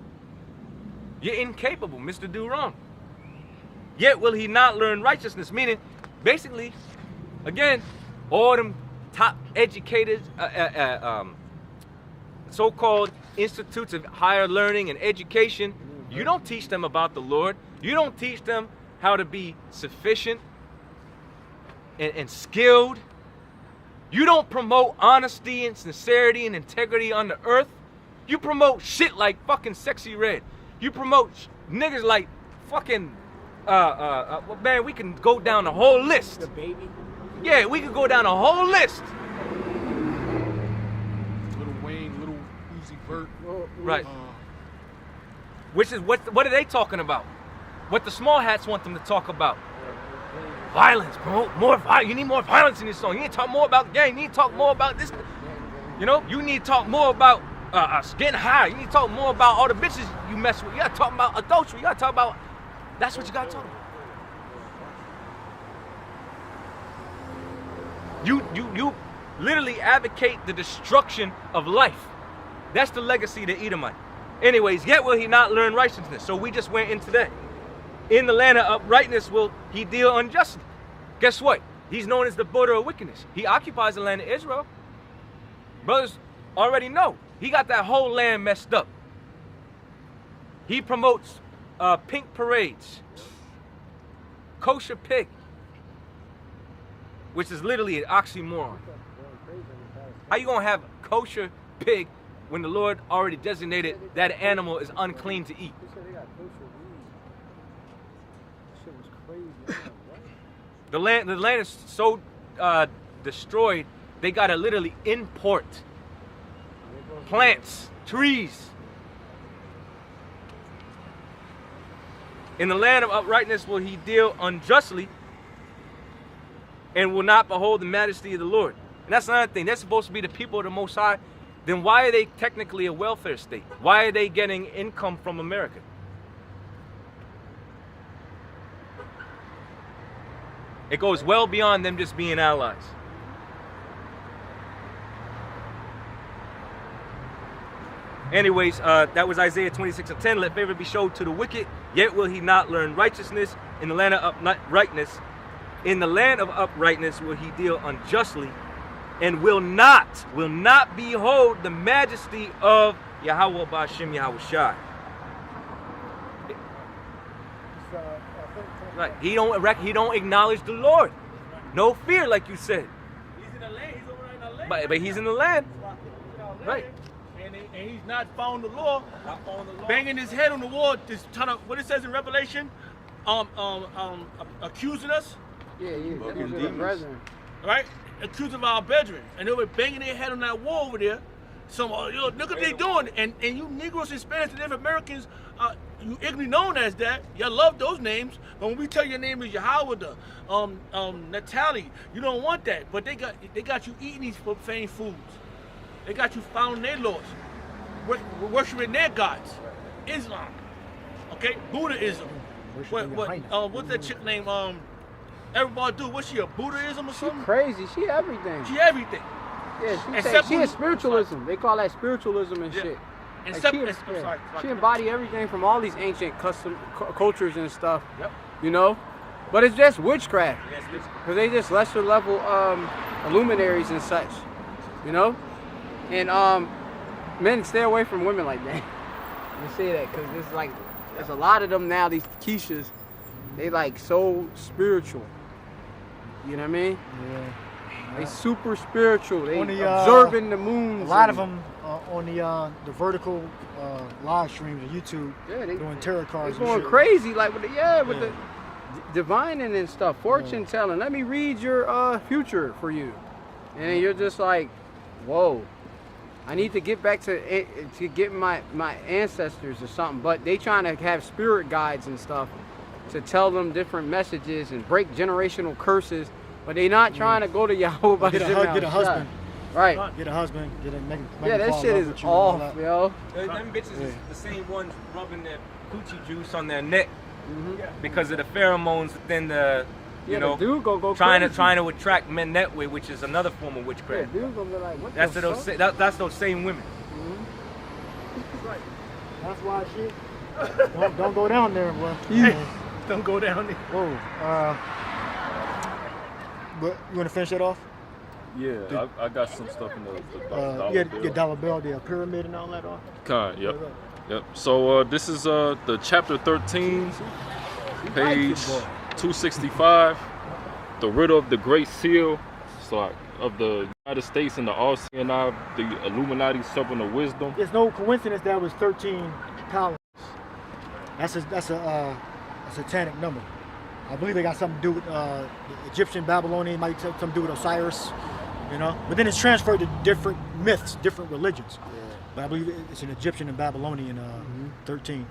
You're incapable, Mr. Do Wrong. Yet will he not learn righteousness. Meaning, basically, again, all them top educated, so-called institutes of higher learning and education, you don't teach them about the Lord. You don't teach them how to be sufficient and skilled. You don't promote honesty and sincerity and integrity on the earth. You promote shit like fucking Sexy Red. You promote niggas like fucking, man, we can go down the whole list. The baby. Yeah, we could go down a whole list. Little Wayne, Little Uzi Vert. Right. Which is, what are they talking about? What the small hats want them to talk about. Violence, promote more violence. You need more violence in this song. You need to talk more about the gang. You need to talk more about this. You know, you need to talk more about getting high. You need to talk more about all the bitches you mess with. You gotta talk about adultery. You gotta talk about, that's what you gotta talk about. You literally advocate the destruction of life. That's the legacy of the Edomite. Anyways, yet will he not learn righteousness. So we just went into that. In the land of uprightness will he deal unjustly. Guess what? He's known as the border of wickedness. He occupies the land of Israel. Brothers already know. He got that whole land messed up. He promotes pink parades, kosher pig, which is literally an oxymoron. How you gonna have kosher pig when the Lord already designated that animal is unclean to eat? The land is so destroyed, they gotta literally import plants, trees. In the land of uprightness will he deal unjustly and will not behold the majesty of the Lord. And that's another thing. They're supposed to be the people of the Most High. Then why are they technically a welfare state? Why are they getting income from America? It goes well beyond them just being allies. Anyways, that was Isaiah 26:10. Let favor be showed to the wicked, yet will he not learn righteousness. In the land of uprightness, will he deal unjustly, and will not behold the majesty of Yahweh Ba'ashem Yahweh Shai. Right. He don't acknowledge the Lord. No fear, like you said. He's in the land. He's over in the land. But he's in the land. Right. And he's not following the law. Banging his head on the wall. Just trying to, what it says in Revelation, accusing us. Yeah, brethren. Right? Accusing our brethren. And they were banging their head on that wall over there. So, look what they doing. And you Negroes, Hispanics, and Native Americans, you ignorantly known as that. Y'all love those names. But when we tell your name is Yahweh, Naphtali, you don't want that. But they got you eating these profane foods. They got you following their laws. Worshiping their gods. Islam. Okay? Buddhism. What's that chick name? Everybody do. What's she, a Buddhism or something? She crazy. She everything. She everything. Yeah, she is spiritualism. They call that spiritualism and shit. Like she embody everything from all these ancient cultures and stuff. Yep. You know? But it's just witchcraft. Because they just lesser level luminaries and such. You know? And men stay away from women like that. You say that because it's like there's a lot of them now, these Keishas, they like so spiritual. You know what I mean? Yeah. They super spiritual. They observing the moons. A lot of them on the vertical live streams on YouTube, doing tarot cards. They're going crazy, like with the divining and stuff, fortune telling. Let me read your future for you, and you're just like, whoa. I need to get back to get my ancestors or something. But they trying to have spirit guides and stuff to tell them different messages and break generational curses. But they not trying to go to Yahweh by get a husband. Right. Get a husband, make Yeah, that fall shit in is love with you and all off, that. yo. Them bitches is the same ones rubbing their coochie juice on their neck because of the pheromones within the, you know, dude go trying crazy. to attract men that way, which is another form of Yeah, witchcraft. dude gonna be like, what That's the those fuck? that's those same women. That's why shit. Don't go down there, bro. Don't go down there. Whoa. But you want to finish that off? Yeah, I got some stuff in the dollar Yeah, bill. your dollar bill, the pyramid and all that off. Kind, yep. So this is the chapter 13, page 265, the riddle of the Great Seal, so of the United States and the all-seeing eye, the Illuminati serpent of wisdom. It's no coincidence that was 13 colonies. That's a satanic number. I believe they got something to do with the Egyptian, Babylonian, might have something to do with Osiris, you know. But then it's transferred to different myths, different religions. But I believe it's an Egyptian and Babylonian 13.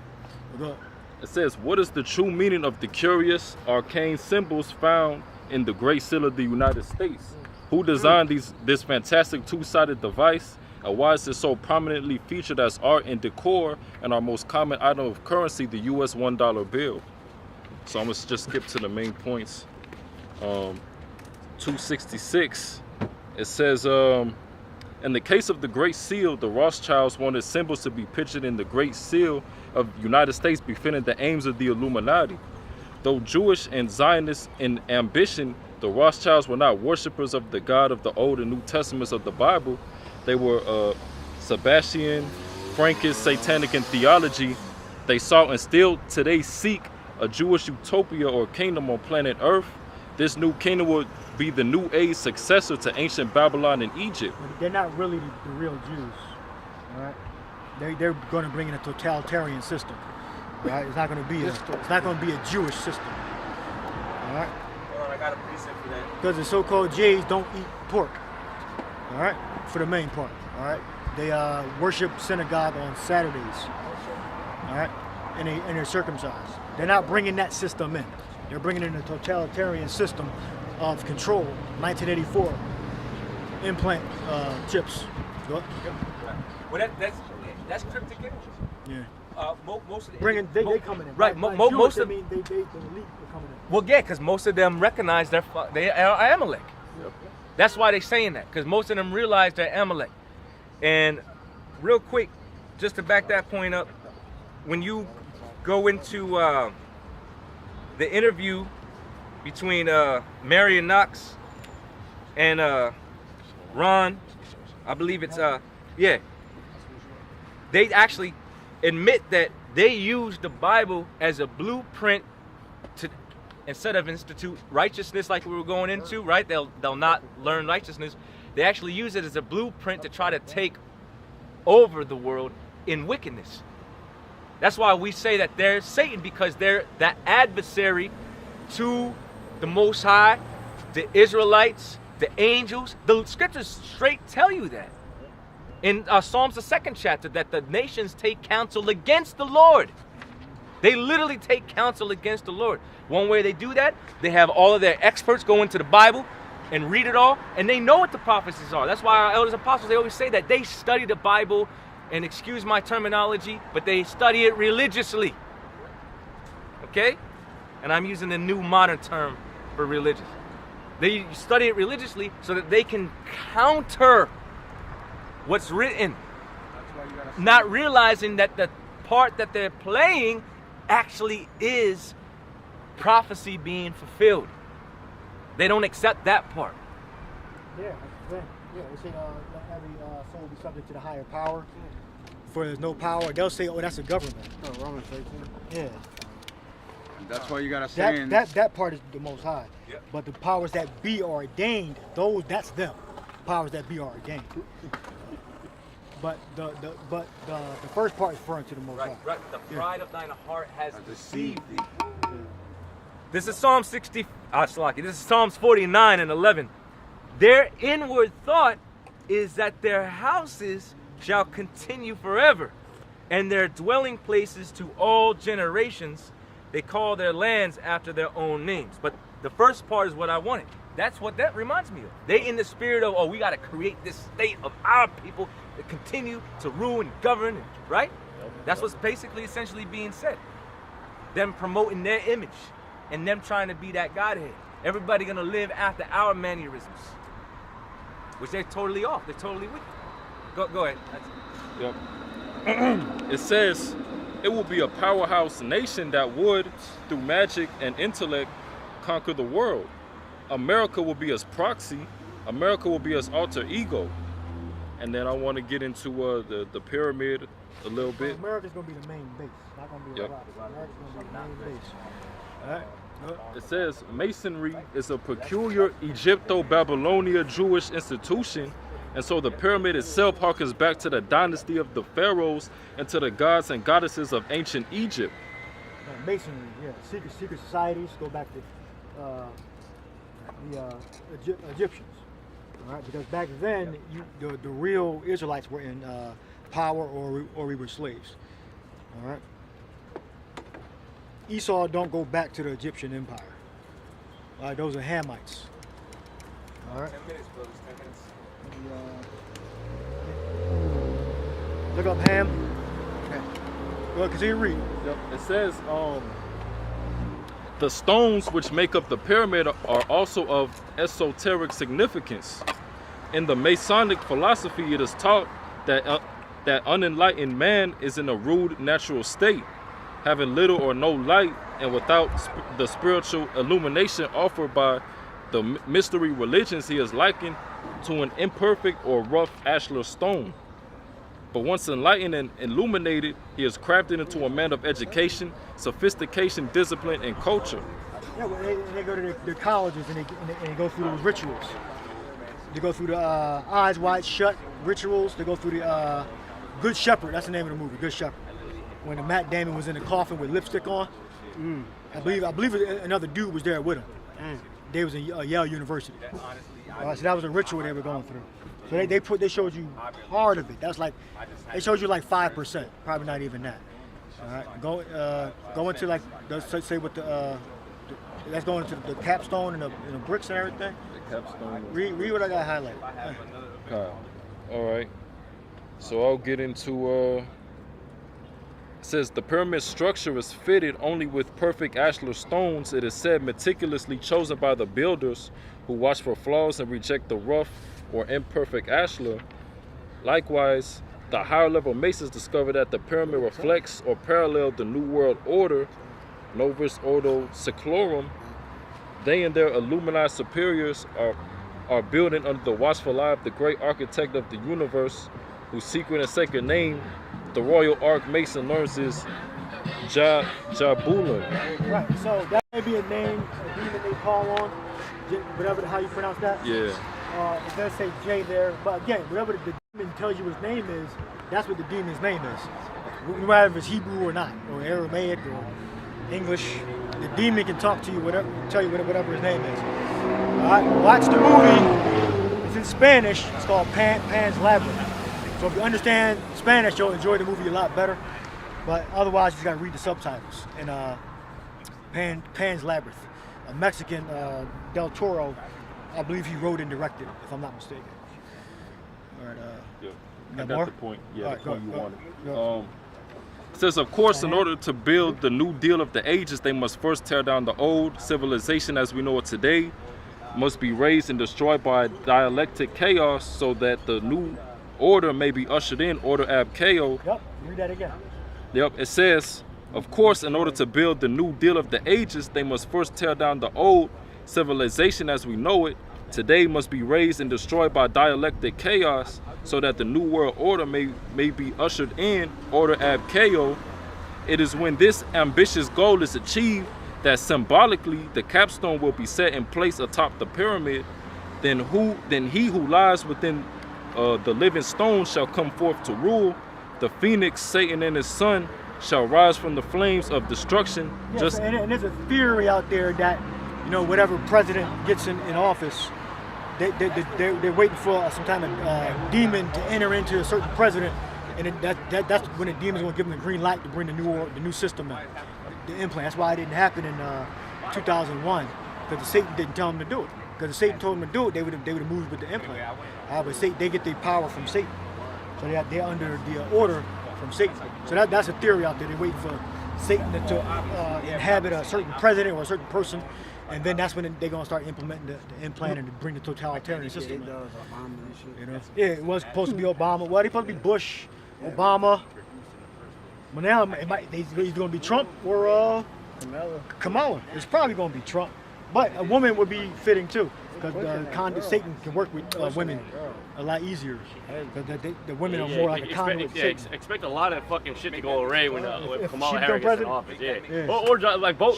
But go ahead. It says, what is the true meaning of the curious arcane symbols found in the Great Seal of the United States? Who designed this fantastic two-sided device? And why is it so prominently featured as art and decor and our most common item of currency, the US $1 bill? So I'm gonna just skip to the main points. 266, it says, in the case of the Great Seal, the Rothschilds wanted symbols to be pictured in the Great Seal of the United States befitting the aims of the Illuminati. Though Jewish and Zionist in ambition, the Rothschilds were not worshippers of the God of the Old and New Testaments of the Bible. They were Sebastian, Frankish, satanic in theology. They sought and still today seek a Jewish utopia or kingdom on planet Earth. This new kingdom would be the New Age successor to ancient Babylon and Egypt. But they're not really the real Jews, all right? They're going to bring in a totalitarian system, all right? It's not going to be a Jewish system, all right? Hold on, I got a precept for that. Because the so-called Jays don't eat pork, all right? For the main part, all right? They worship synagogue on Saturdays, all right? And they're circumcised. They're not bringing that system in. They're bringing in a totalitarian system of control. 1984 implant chips. Go. Well, that's cryptic energy. Yeah. Most of the They coming in. Right. By Most Jewish, of the elite are coming in. well, yeah, because most of them recognize they are Amalek. Yep. That's why they're saying that, because most of them realize they're Amalek. And real quick, just to back that point up, when you go into the interview between Marion Knox and Ron, I believe it's they actually admit that they use the Bible as a blueprint to, instead of institute righteousness like we were going into, right? They'll not learn righteousness. They actually use it as a blueprint to try to take over the world in wickedness. That's why we say that they're Satan, because they're that adversary to the Most High, the Israelites, the angels. The scriptures straight tell you that. In Psalms, the 2nd chapter, that the nations take counsel against the Lord. They literally take counsel against the Lord. One way they do that, they have all of their experts go into the Bible and read it all, and they know what the prophecies are. That's why our elders apostles, they always say that they study the Bible, and excuse my terminology, but they study it religiously. Okay? And I'm using the new modern term for religious. They study it religiously so that they can counter what's written, not realizing that the part that they're playing actually is prophecy being fulfilled. They don't accept that part. Yeah, they say every soul will be subject to the higher power. For there's no power, they'll say, "Oh, that's a government." Oh, Romans 13. Yeah. That's why you gotta say That part is the Most High. Yep. But the powers that be are ordained, that's them. Powers that be are ordained. But the first part is referring to the Most High. Right. The pride of thine heart has deceived thee. This is Psalm 60. This is Psalms 49 and 11. Their inward thought is that their houses shall continue forever, and their dwelling places to all generations. They call their lands after their own names. But the first part is what I wanted. That's what that reminds me of. They in the spirit of, oh, we got to create this state of our people that continue to rule and govern, right? That's what's basically essentially being said. Them promoting their image and them trying to be that Godhead. Everybody gonna live after our mannerisms, which they're totally off. They're totally wicked. Go ahead. Yep. It says it will be a powerhouse nation that would, through magic and intellect, conquer the world. America will be its proxy. America will be its alter ego. And then I want to get into the pyramid a little bit. America's gonna be the main base. Not gonna be a rock. America's gonna be the main base. All right. It says masonry is a peculiar Egypto-Babylonia Jewish institution, and so the pyramid itself harkens back to the dynasty of the pharaohs and to the gods and goddesses of ancient Egypt. Masonry, yeah, secret societies go back to the Egyptians, all right? Because back then, the real Israelites were in power or we were slaves, all right? Esau don't go back to the Egyptian empire. All right, those are Hamites. All right. 10 minutes, brothers. 10 minutes. Look up Ham. Okay. Go ahead, continue to read. Yep. It says the stones which make up the pyramid are also of esoteric significance. In the Masonic philosophy, it is taught that unenlightened man is in a rude natural state, having little or no light, and without the spiritual illumination offered by the mystery religions, he is likened to an imperfect or rough ashlar stone. But once enlightened and illuminated, he is crafted into a man of education, sophistication, discipline, and culture. Yeah, well, they go to their colleges and they go through those rituals. They go through the eyes wide shut rituals. They go through the Good Shepherd. That's the name of the movie, Good Shepherd. When Matt Damon was in the coffin with lipstick on, I believe another dude was there with him. They was in Yale University. So that was a ritual they were going through. So they showed you part of it. That's like they showed you like 5%, probably not even that. All right, go into like let's say what let's go into the capstone and the bricks and everything. The capstone. Read what I got highlighted. All right. So I'll get into. It says the pyramid structure is fitted only with perfect ashlar stones. It is said meticulously chosen by the builders who watch for flaws and reject the rough or imperfect ashlar. Likewise, the higher level masons discovered that the pyramid reflects or paralleled the New World Order, Novus Ordo Seclorum. They and their illuminized superiors are building under the watchful eye of the great architect of the universe, whose secret and sacred name the Royal Archmason learns is Zebulun. Right, so that may be a name, a demon they call on, whatever how you pronounce that. Yeah. It does say J there, but again, whatever the demon tells you his name is, that's what the demon's name is. No matter if it's Hebrew or not, or Aramaic or English, the demon can talk to you, tell you whatever his name is. All right, watch the movie. It's in Spanish. It's called Pan's Labyrinth. So if you understand Spanish, you'll enjoy the movie a lot better. But otherwise, you just gotta read the subtitles. And Pan's Labyrinth, a Mexican Del Toro, I believe he wrote and directed, if I'm not mistaken. All right. Yeah. You got I more? got the point. Yeah, All the right, point you go wanted. It says, of course, in order to build the new deal of the ages, they must first tear down the old civilization as we know it today, must be raised and destroyed by dialectic chaos so that the new order may be ushered in, order ab chaos. Yep, read that again. Yep, it says, of course, in order to build the new deal of the ages, they must first tear down the old civilization as we know it. Today must be raised and destroyed by dialectic chaos so that the new world order may be ushered in, order ab chaos. It is when this ambitious goal is achieved that symbolically the capstone will be set in place atop the pyramid. Then he who lies within the living stone shall come forth to rule. The phoenix, Satan and his son, shall rise from the flames of destruction. Yes, and there's a theory out there that, whatever president gets in office, they're waiting for some kind of demon to enter into a certain president, and that's when the demon's going to give them the green light to bring the new system in, the implant. That's why it didn't happen in 2001, because Satan didn't tell them to do it. Because if Satan told them to do it, they would have moved with the implant. But they get their power from Satan. So they're under the order from Satan. So that's a theory out there. They're waiting for Satan to inhabit a certain president or a certain person, and then that's when they're gonna start implementing the implant and bring the totalitarian system. You know? Yeah, it was supposed to be Obama. Well, they supposed to be Bush, Obama. But now it's either gonna be Trump or Kamala. It's probably gonna be Trump, but a woman would be fitting too, because Satan can work with women a lot easier. The women are more like a conduit. Expect a lot of fucking shit to go away when Kamala Harris gets in office. Yeah. Or like both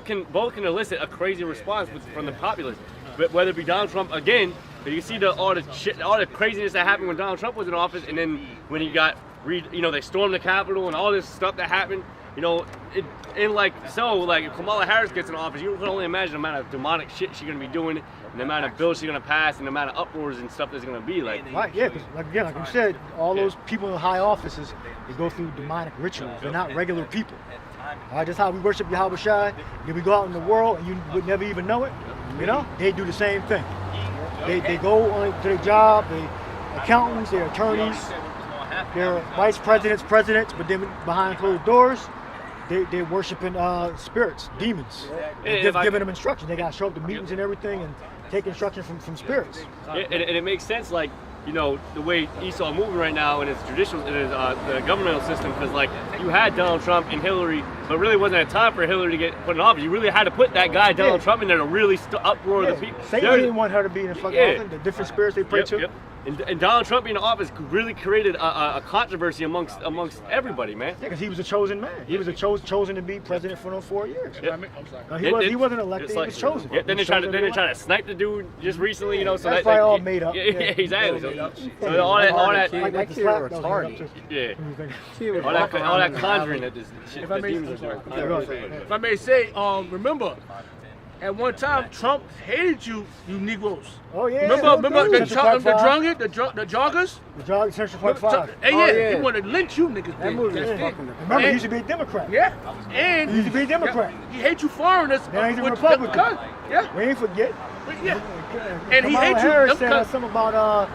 can elicit a crazy response from the populace. But whether it be Donald Trump again, but you see all the craziness that happened when Donald Trump was in office, and then when he got they stormed the Capitol and all this stuff that happened. If Kamala Harris gets in office, you can only imagine the amount of demonic shit she's gonna be doing, and the amount of bills she's gonna pass, and the amount of uproars and stuff that's gonna be like. Right, yeah, because like you said, all those people in high offices, they go through demonic rituals. They're not regular people. All right, that's how we worship Yahweh Shai. Then we go out in the world, and you would never even know it. You know, they do the same thing. They go to their job. They accountants, they're attorneys, they're vice presidents, but then behind closed doors. They're worshiping spirits, demons. They're giving them instruction. They got to show up to meetings and everything and take instruction from spirits. And it makes sense, like, the way Esau moving right now in its traditional, the governmental system, because like you had Donald Trump and Hillary, but really wasn't a time for Hillary to get put in office. You really had to put that guy Donald Trump in there to really uproar the people. Satan didn't want her to be in the fucking office. The different spirits they pray to. And Donald Trump being in office really created a controversy amongst everybody, man. Yeah, because he was a chosen man. He was chosen to be president for those 4 years. He wasn't elected. He was chosen. Yeah, then they tried to snipe the dude just recently, So that's probably all made up. Yeah, exactly. So all that conjuring that this shit. If I may say, remember. At one time, Trump hated you Negroes. Oh yeah. Remember the joggers? The joggers, Central Park 5. He wanted to lynch you niggas. Remember, he used to be a Democrat. Yeah. And he used to be a Democrat. He hates you foreigners. Now he's a Republican. Yeah. We ain't forget. Yeah. And he hates you. Harris said something about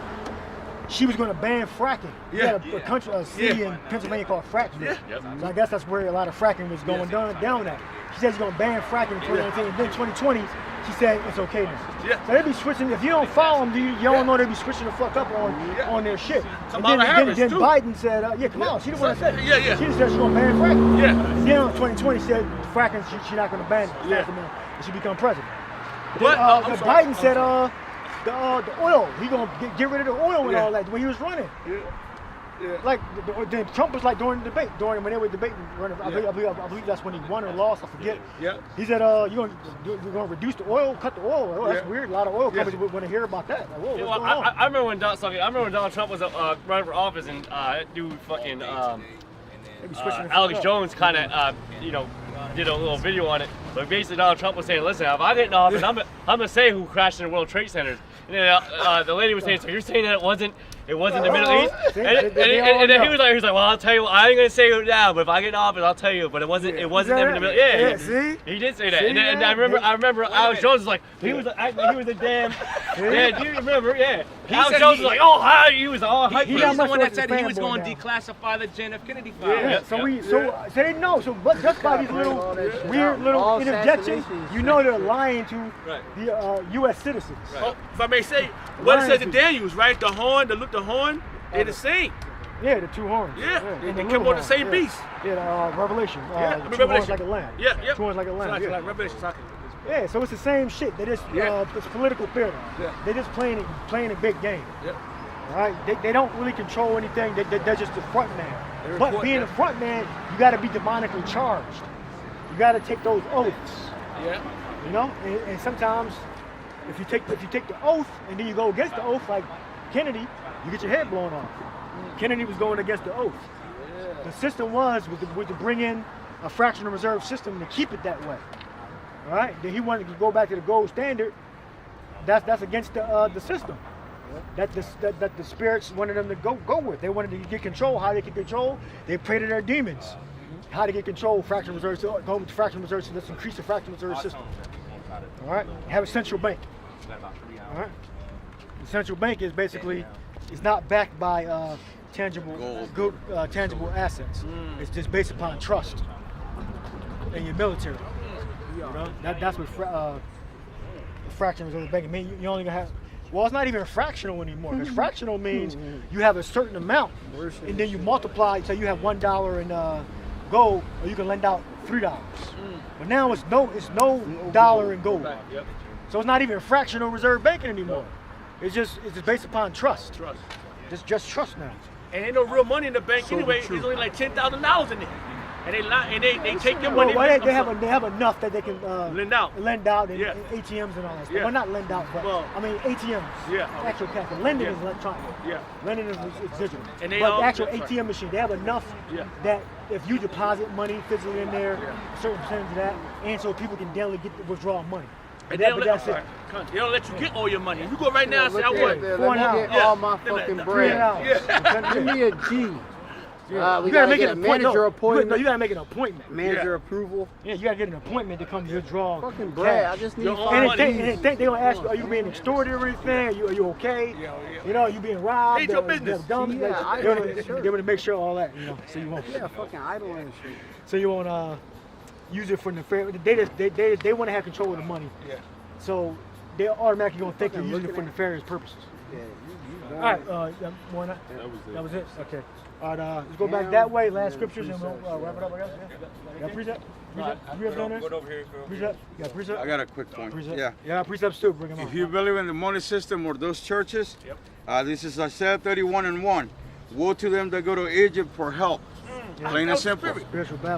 she was going to ban fracking. Yeah. A city in Pennsylvania called Fracksville. Yeah. So I guess that's where a lot of fracking was going down at. She said she's going to ban fracking in 2019. And then 2020, she said it's okay now. Yeah. So they be switching. If you don't follow them, you don't know they be switching the fuck up on their shit. And then Biden said, Kamala, she the one that said it. Yeah. She just said she's going to ban fracking. Yeah. And then in 2020, she said fracking, she's not going to ban it. And she become president. But Biden said the oil, he going to get rid of the oil and all that when he was running. Yeah. Like then Trump was like during the debate, when they were debating, I believe that's when he won or lost, I forget. Yeah. He said, you're gonna reduce the oil, cut the oil. Oh, that's weird. A lot of oil companies would want to hear about that. Like, whoa, what's going on? I remember when Donald Trump was running for office, and that dude fucking Alex Jones kind of did a little video on it. But basically Donald Trump was saying, listen, if I get in office, I'm gonna say who crashed in the World Trade Centers. And then the lady was saying, so you're saying that it wasn't the Middle East? And then he was like, well, I'll tell you, I ain't gonna say it now, but if I get in office, I'll tell you. But it wasn't them in the Middle East. Yeah, see? He did say that. And I remember Alex Jones was like, he was a damn. Yeah, do you remember? Yeah. Alex Jones was like, he was all hyped. He's the one that said he was going to declassify the John F. Kennedy file. Yeah. So they know. So just by these weird little interjections, you know they're lying to the U.S. citizens. Right. If I may say, what it says to Daniels, right? The horn, the horn, they're the same. Yeah, the two horns. Yeah, they came on the same beast. Yeah, Revelation. Two horns like a lamb. Yeah. Two horns like a lamb. Like Revelation talking. Yeah, so it's the same shit. They just it's political theater. Yeah. They're just playing a big game. Yeah. All right, they don't really control anything. They're just the front man. But being the front man, you got to be demonically charged. You got to take those oaths. Yeah. You know, and sometimes if you take the oath and then you go against the oath, like Kennedy, you get your head blown off. Kennedy was going against the oath. Yeah. The system was to bring in a fractional reserve system to keep it that way. All right. Then he wanted to go back to the gold standard. That's against the system. Yeah. That the spirits wanted them to go with. They wanted to get control. How they could control? They prayed to their demons. How to get control? Fractional reserve. Go with fractional reserve. So let's increase the fractional reserve system. All right. Have a central bank. All right. The central bank is basically, it's not backed by tangible assets. It's just based upon trust in your military. You know? That's what fractional reserve banking means. You only gonna have. Well, it's not even fractional anymore. Because fractional means you have a certain amount, and then you multiply. So you have $1 in gold, or you can lend out $3. But now it's no dollar in gold. So it's not even fractional reserve banking anymore. It's just based upon trust. Just trust now. And ain't no real money in the bank anyway. There's only like $10,000 in there. And they take your money. Well, they have enough that they can lend out and ATMs and all that stuff. Well, not lend out, but I mean ATMs. Actual cash. Lending is electronic. Lending is digital. But the actual ATM machine, they have enough that if you deposit money physically in there, a certain percentage of that, and so people can daily withdraw money. And they don't let you get all your money. You go right now and say, I want all my fucking bread. Give me a G. You gotta make an manager appointment. No, you gotta make an appointment. Manager approval. Yeah, you gotta get an appointment to come to withdraw. Fucking bread. I just need and they gonna ask you, are you being extorted or anything? Are you okay? You know, you being robbed? Ain't your business. They want to make sure all that. You know, so you won't. Yeah, fucking idle and shit. So you won't use it for nefarious. They want to have control of the money. Yeah. So they automatically gonna think you're using it for nefarious purposes. Yeah. All right. That was it. Okay. All right, let's go back that way, last scriptures, and we'll wrap it up, I guess. Yeah. Got precept? Precept down there? Precept? Yeah, precept? I got a quick point. Precept? Yeah. Yeah, precepts too, bring them on. If you believe in the money system or those churches, this is Isaiah 31:1. Woe to them that go to Egypt for help. Plain and simple.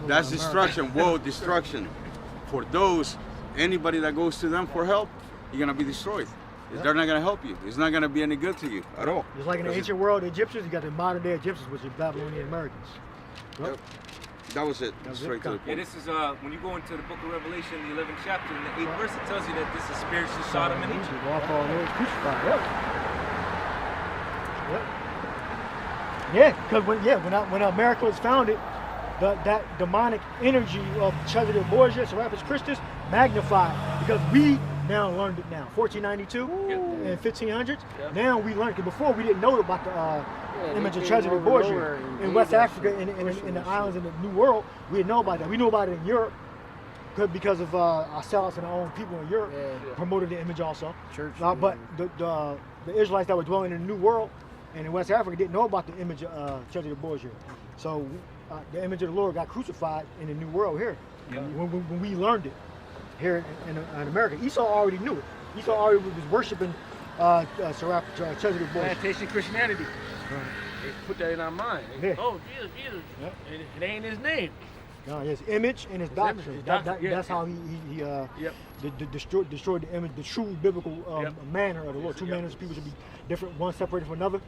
That's destruction. Woe, destruction. For those, anybody that goes to them for help, you're going to be destroyed. They're not going to help you. It's not going to be any good to you at all. Just like in the ancient world, the Egyptians, you got the modern day Egyptians, which is Babylonian Americans. Yep. That was it. Straight to the point. Yeah, this is when you go into the book of Revelation, the 11th chapter, in the 8th verse, it tells you that this is spiritual Sodom and Egypt. Yeah, because when America was founded, that demonic energy of Cesare Borgia, Serapis Christus, magnified because we now learned it now. 1492 and 1500s. Now we learned it. Before we didn't know about the image of Cesare Borgia in West Africa, in the islands in the New World. We didn't know about that. We knew about it in Europe because of ourselves and our own people in Europe promoted the image also. But the Israelites that were dwelling in the New World and in West Africa didn't know about the image of Cesare Borgia. So the image of the Lord got crucified in the New World here when we learned it. Here in America, Esau already knew it. Esau already was worshiping Cesare Borgia. Plantation Christianity. They put that in our mind. Oh, Jesus. It ain't his name. No, his image and his doctrine. That's how he destroyed the image, the true biblical manner of the Lord. Two manners of people should be different, one separated from another.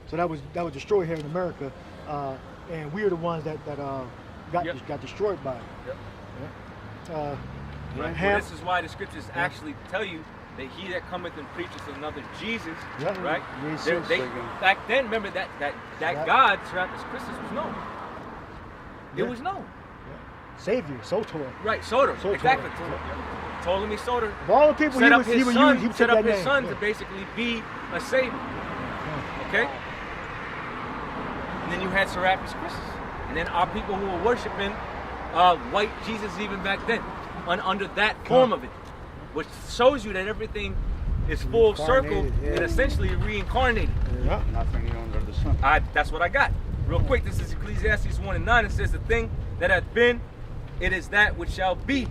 So that was destroyed here in America, and we are the ones that got destroyed by it. Right. Well, this is why the scriptures actually tell you that he that cometh and preacheth another Jesus, right? They back then, remember that God, Serapis Christus, was known. It was known. Savior, Sotor. Right, Sotor. Exactly. Ptolemy Sotor. Of all the people set up his son to basically be a savior. Okay? And then you had Serapis Christus. And then our people who were worshiping white Jesus even back then. Under that form of it, which shows you that everything is full circle and essentially reincarnated. Nothing new under the sun. That's what I got. Real quick, this is Ecclesiastes 1:9. It says, the thing that hath been, it is that which shall be,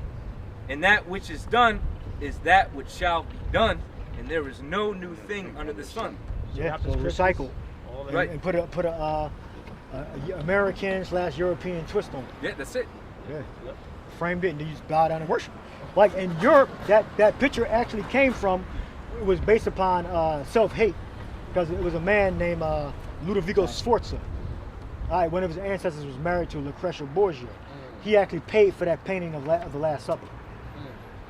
and that which is done is that which shall be done, and there is no new thing under the sun. Yeah, so recycle. Right. And put a American/European twist on it. Yeah, that's it. Yeah. Framed it and you just bow down and worship. Like in Europe, that picture actually came from, it was based upon self-hate, because it was a man named Ludovico Sforza. One of his ancestors was married to Lucrezia Borgia. He actually paid for that painting of the Last Supper.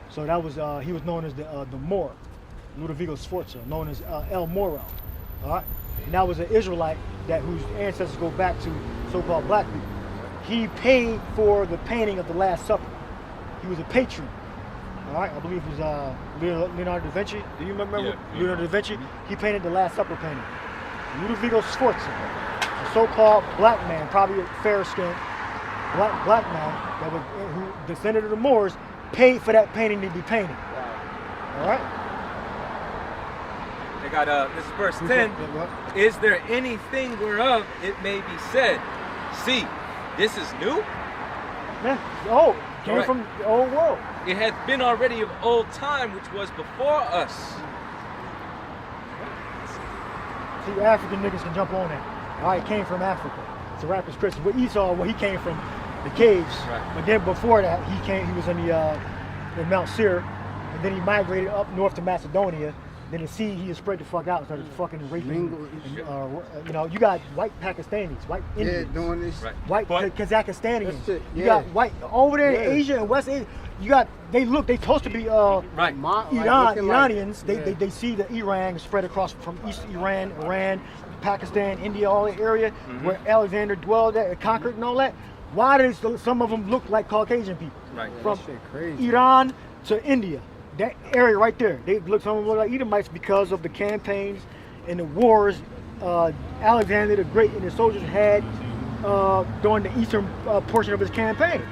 So that was he was known as the Moor, Ludovico Sforza, known as El Moro. All right, and that was an Israelite whose ancestors go back to so-called black people. He paid for the painting of the Last Supper. He was a patron. All right, I believe it was Leonardo da Vinci. Do you remember Leonardo da Vinci? He painted the Last Supper painting. Ludovico Sforza, a so-called black man, probably a fair-skinned black man who descended of the Moors, paid for that painting to be painted. All right. They got this is verse 10. Is there anything whereof it may be said, see, this is new? Yeah, old. Came from the old world. It hath been already of old time, which was before us. See, African niggas can jump on that. All right, came from Africa. It's a rapper's Christian. With Esau, he came from the caves. Right. But then before that, he was in in Mount Seir, and then he migrated up north to Macedonia. Then the sea, he spread the fuck out, started fucking raping. You got white Pakistanis, white Indians, doing this. White Kazakhstanians. You got white over there in Asia and West Asia. You got they supposed to be Iranians. They see the Iran spread across from East Iran, Pakistan, India, all the area where Alexander dwelled at, conquered, and all that. Why does some of them look like Caucasian people? Right. From Iran to India. That area right there, some of them look like Edomites because of the campaigns and the wars Alexander the Great and his soldiers had during the eastern portion of his campaign.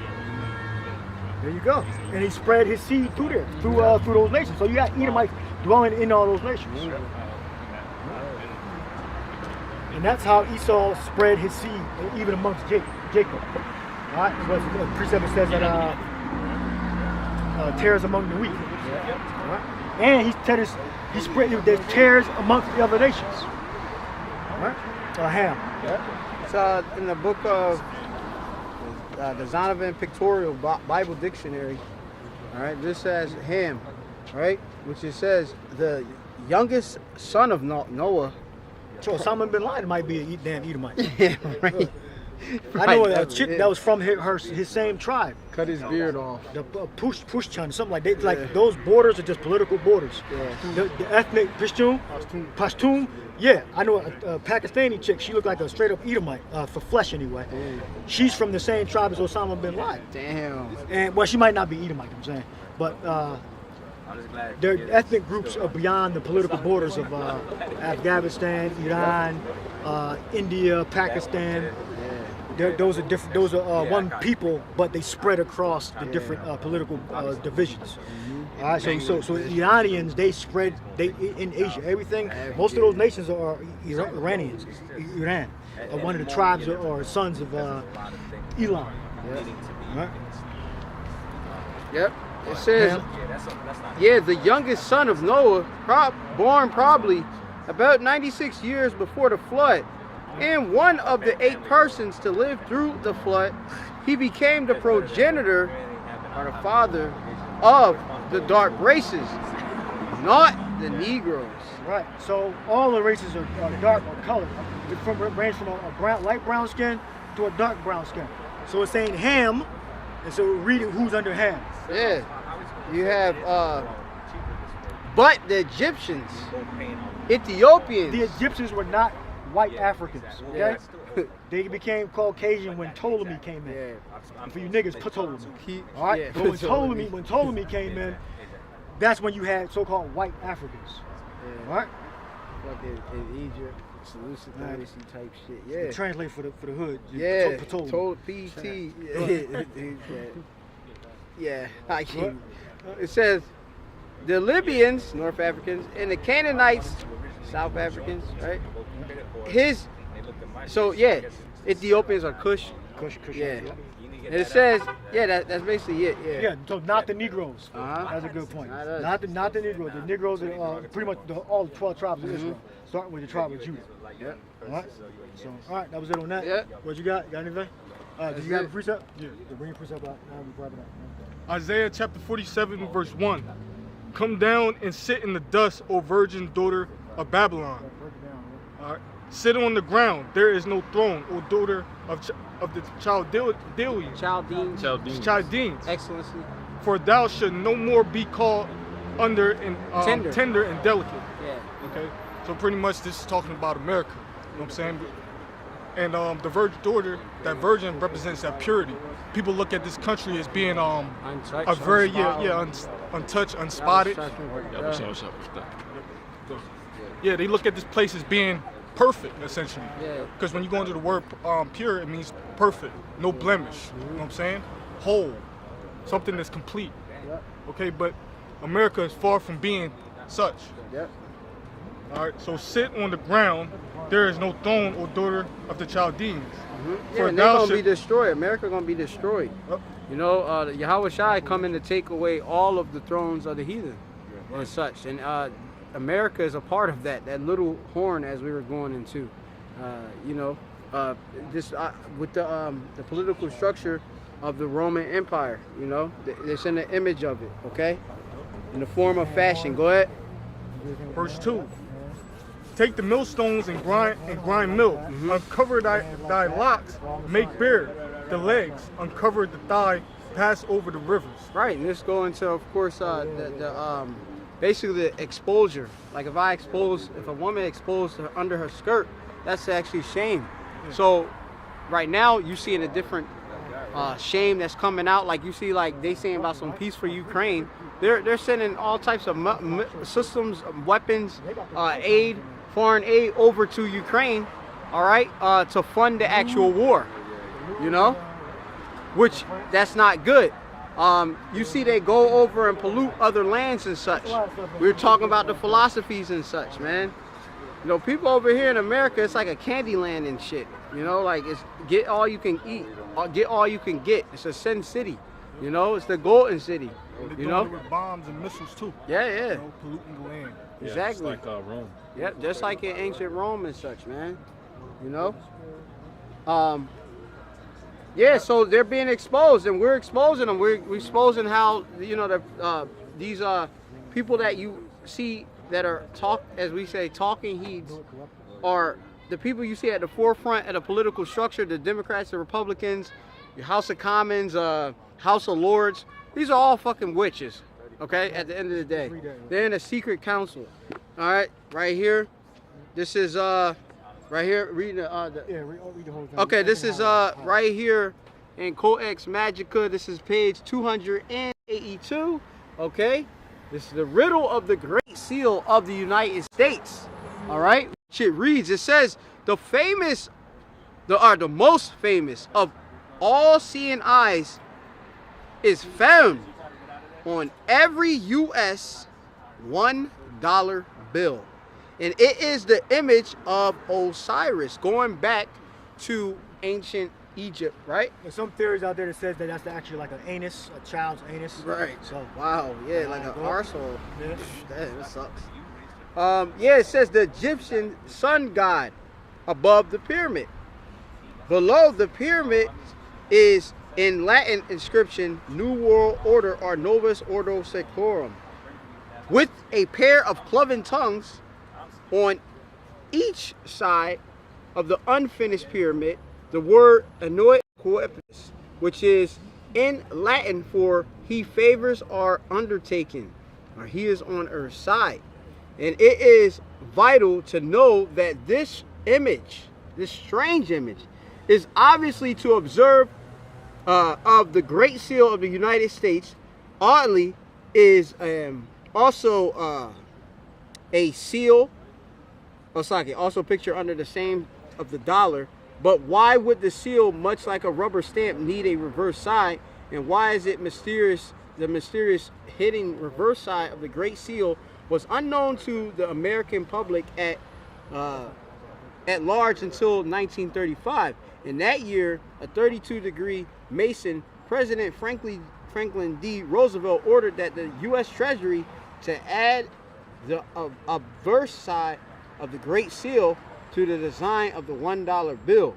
There you go. And he spread his seed through there, through those nations. So you got Edomites dwelling in all those nations. And that's how Esau spread his seed, even amongst Jacob. All right, what the precept says that tares among the wheat. Right? And he spread the tares amongst the other nations. Right? Ham. It's in the book of the Zonovan Pictorial Bible Dictionary. All right, this says Ham, right? Which it says the youngest son of Noah. So Osama bin Laden might be a damn Edomite. Yeah, right. I know a chick that was from his same tribe. Cut his beard off. The Pushchun, something like that. Like those borders are just political borders. Yeah. The ethnic Pashtun. Yeah, I know a Pakistani chick. She looked like a straight up Edomite for flesh anyway. Damn. She's from the same tribe as Osama bin Laden. Damn. And well, she might not be Edomite. I'm saying, but their ethnic groups are beyond the political borders of Afghanistan, Iran, India, Pakistan. Those are different. Those are one people, but they spread across the different political divisions. All right, so Iranians, they spread in Asia. Everything. Most of those nations are Iranians. Iran, one of the tribes or sons of Elam. Right? Yep. It says, the youngest son of Noah, born probably about 96 years before the flood. And one of the 8 persons to live through the flood, he became the progenitor or the father of the dark races, not the Negroes. Right. So all the races are dark or colored. They range from a light brown skin to a dark brown skin. So it's saying Ham, and so we're reading who's under Ham. Yeah. You have, but the Egyptians, Ethiopians. The Egyptians were not white Africans, okay? They became Caucasian when Ptolemy came in. Yeah. For you niggas, Ptolemy. All right? Yeah, but when Ptolemy came in, that's when you had so-called white Africans. Yeah. All right? Like in Egypt, Seleucid dynasty type shit. Yeah. Translate for the hood. Yeah. Ptolemy. PT. Yeah. It says the Libyans, North Africans, and the Canaanites, South Africans, right? Ethiopians are Kush. Yeah. And it says, that's basically it. Yeah. So not the Negroes. That's a good point. Not the Negroes. The Negroes are pretty much all 12 tribes of Israel, starting with the tribe of Judah. Yeah. All right. So that was it on that. Yeah. What you got? Got anything? Did you have a precept? Yeah. Bring your precept out. Now we wrap it up. Isaiah chapter 47, verse 1. Come down and sit in the dust, O virgin daughter of Babylon. All right. Sit on the ground. There is no throne, O daughter of the Chaldeans. Excellency. For thou should no more be called under and tender and delicate. Yeah. Okay. So pretty much this is talking about America. You know what I'm saying? And the virgin daughter, that virgin represents that purity. People look at this country as being a very untouched, unspotted. Yeah, they look at this place as being perfect, essentially. Because when you go into the word pure, it means perfect, no blemish. You know what I'm saying? Whole, something that's complete. Okay, but America is far from being such. All right, so sit on the ground. There is no throne, or daughter of the Chaldeans. Yeah, and they're going to be destroyed. America going to be destroyed. You know, Yahweh Shai coming to take away all of the thrones of the heathen and such. And America is a part of that little horn as we were going into. You know, this with the political structure of the Roman Empire, you know, it's in the image of it, okay? In the form of fashion. Go ahead. Verse 2. Take the millstones and grind milk. Uncover thy locks, make bare the legs. Uncover the thigh, pass over the rivers. Right, and this go into, of course, basically the exposure. Like if a woman exposed under her skirt, that's actually shame. So right now you see in a different shame that's coming out. Like you see, like they saying about some peace for Ukraine. They're sending all types of systems, weapons, aid, foreign aid over to Ukraine, all right, to fund the actual war, you know, which that's not good. You see they go over and pollute other lands and such. We were talking about the philosophies and such, man. You know, people over here in America, it's like a candy land and shit. You know, like it's get all you can eat, or get all you can get. It's a sin city, you know, it's the golden city. You know, with bombs and missiles too. Yeah. You know, polluting the land. Exactly. Just like Rome. Yep, just like in ancient Rome and such, man. You know? Yeah, so they're being exposed, and we're exposing them. We're exposing how, you know, these people that you see that are as we say, talking heads, are the people you see at the forefront of the political structure, the Democrats, the Republicans, your House of Commons, House of Lords. These are all fucking witches, okay, at the end of the day. They're in a secret council. All right, right here. This is, right here, reading read the whole thing. Okay, this is right here in Codex Magica. This is page 282, okay? This is the riddle of the Great Seal of the United States, all right? It reads, it says, the most famous of all seeing eyes is found on every U.S. $1 bill. And it is the image of Osiris going back to ancient Egypt, right? There's some theories out there that says that that's actually like an anus, a child's anus. Right. So wow, yeah, like an arsehole. Yeah. That sucks. Yeah, it says the Egyptian sun god above the pyramid. Below the pyramid is in Latin inscription, New World Order or Novus Ordo Seclorum, with a pair of cloven tongues on each side of the unfinished pyramid, the word Anoit Coepus, which is in Latin for he favors our undertaking, or he is on earth's side. And it is vital to know that this image, this strange image, is obviously to observe of the Great Seal of the United States. Oddly, is also a seal, also pictured under the same of the dollar. But why would the seal, much like a rubber stamp, need a reverse side? And why is it mysterious? The mysterious hidden reverse side of the Great Seal was unknown to the American public at large until 1935. In that year, a 32-degree Mason, President Franklin D. Roosevelt ordered that the U.S. Treasury to add the obverse side of the Great Seal to the design of the $1 bill.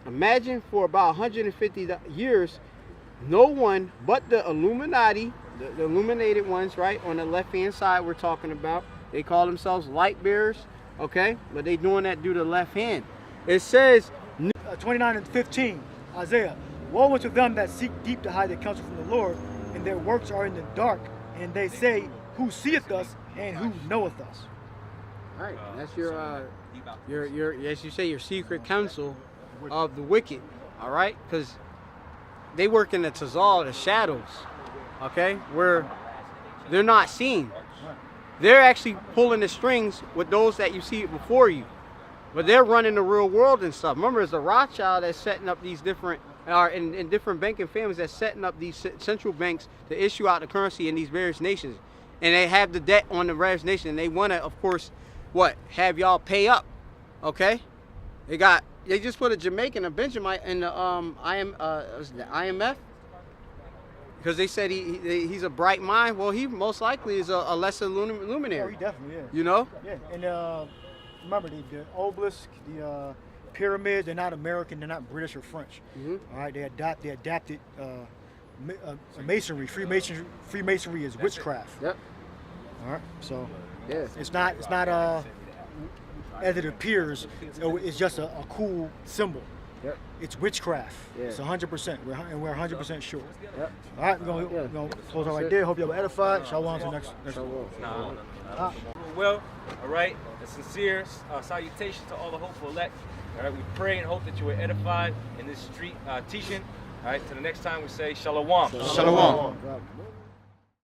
Imagine for about 150 years, no one but the Illuminati, the illuminated ones, right, on the left-hand side we're talking about, they call themselves light bearers, okay, but they doing that due to the left hand. It says 29 and 15, Isaiah, woe unto them that seek deep to hide their counsel from the Lord, and their works are in the dark, and they say, who seeth us and who knoweth us? All right, that's your as you say, your secret counsel of the wicked, all right, because they work in the Tazal, the shadows, okay, where they're not seen. They're actually pulling the strings with those that you see before you. But they're running the real world and stuff. Remember, it's the Rothschild that's setting up these different, in different banking families that's setting up these central banks to issue out the currency in these various nations. And they have the debt on the various nations. And they want to, of course, what? Have y'all pay up, okay? They just put a Jamaican, a Benjamite, in the IMF. Because they said he's a bright mind. Well, he most likely is a lesser luminary. Oh, he definitely is. You know? Yeah, and remember, the obelisk, the pyramids, they're not American, they're not British or French. All right, they adapted masonry. Freemasonry is witchcraft. Yep. All right, so yeah, it's not as it appears. It's just a cool symbol. Yep. It's witchcraft. Yeah. It's 100%. We're 100% sure. Yep. All right, we're gonna close out right there. Hope you were edified. Shalom to the next. Well, all right. A sincere salutation to all the hopeful elect. All right, we pray and hope that you were edified in this street teaching. All right, till the next time we say shalom. Shalom.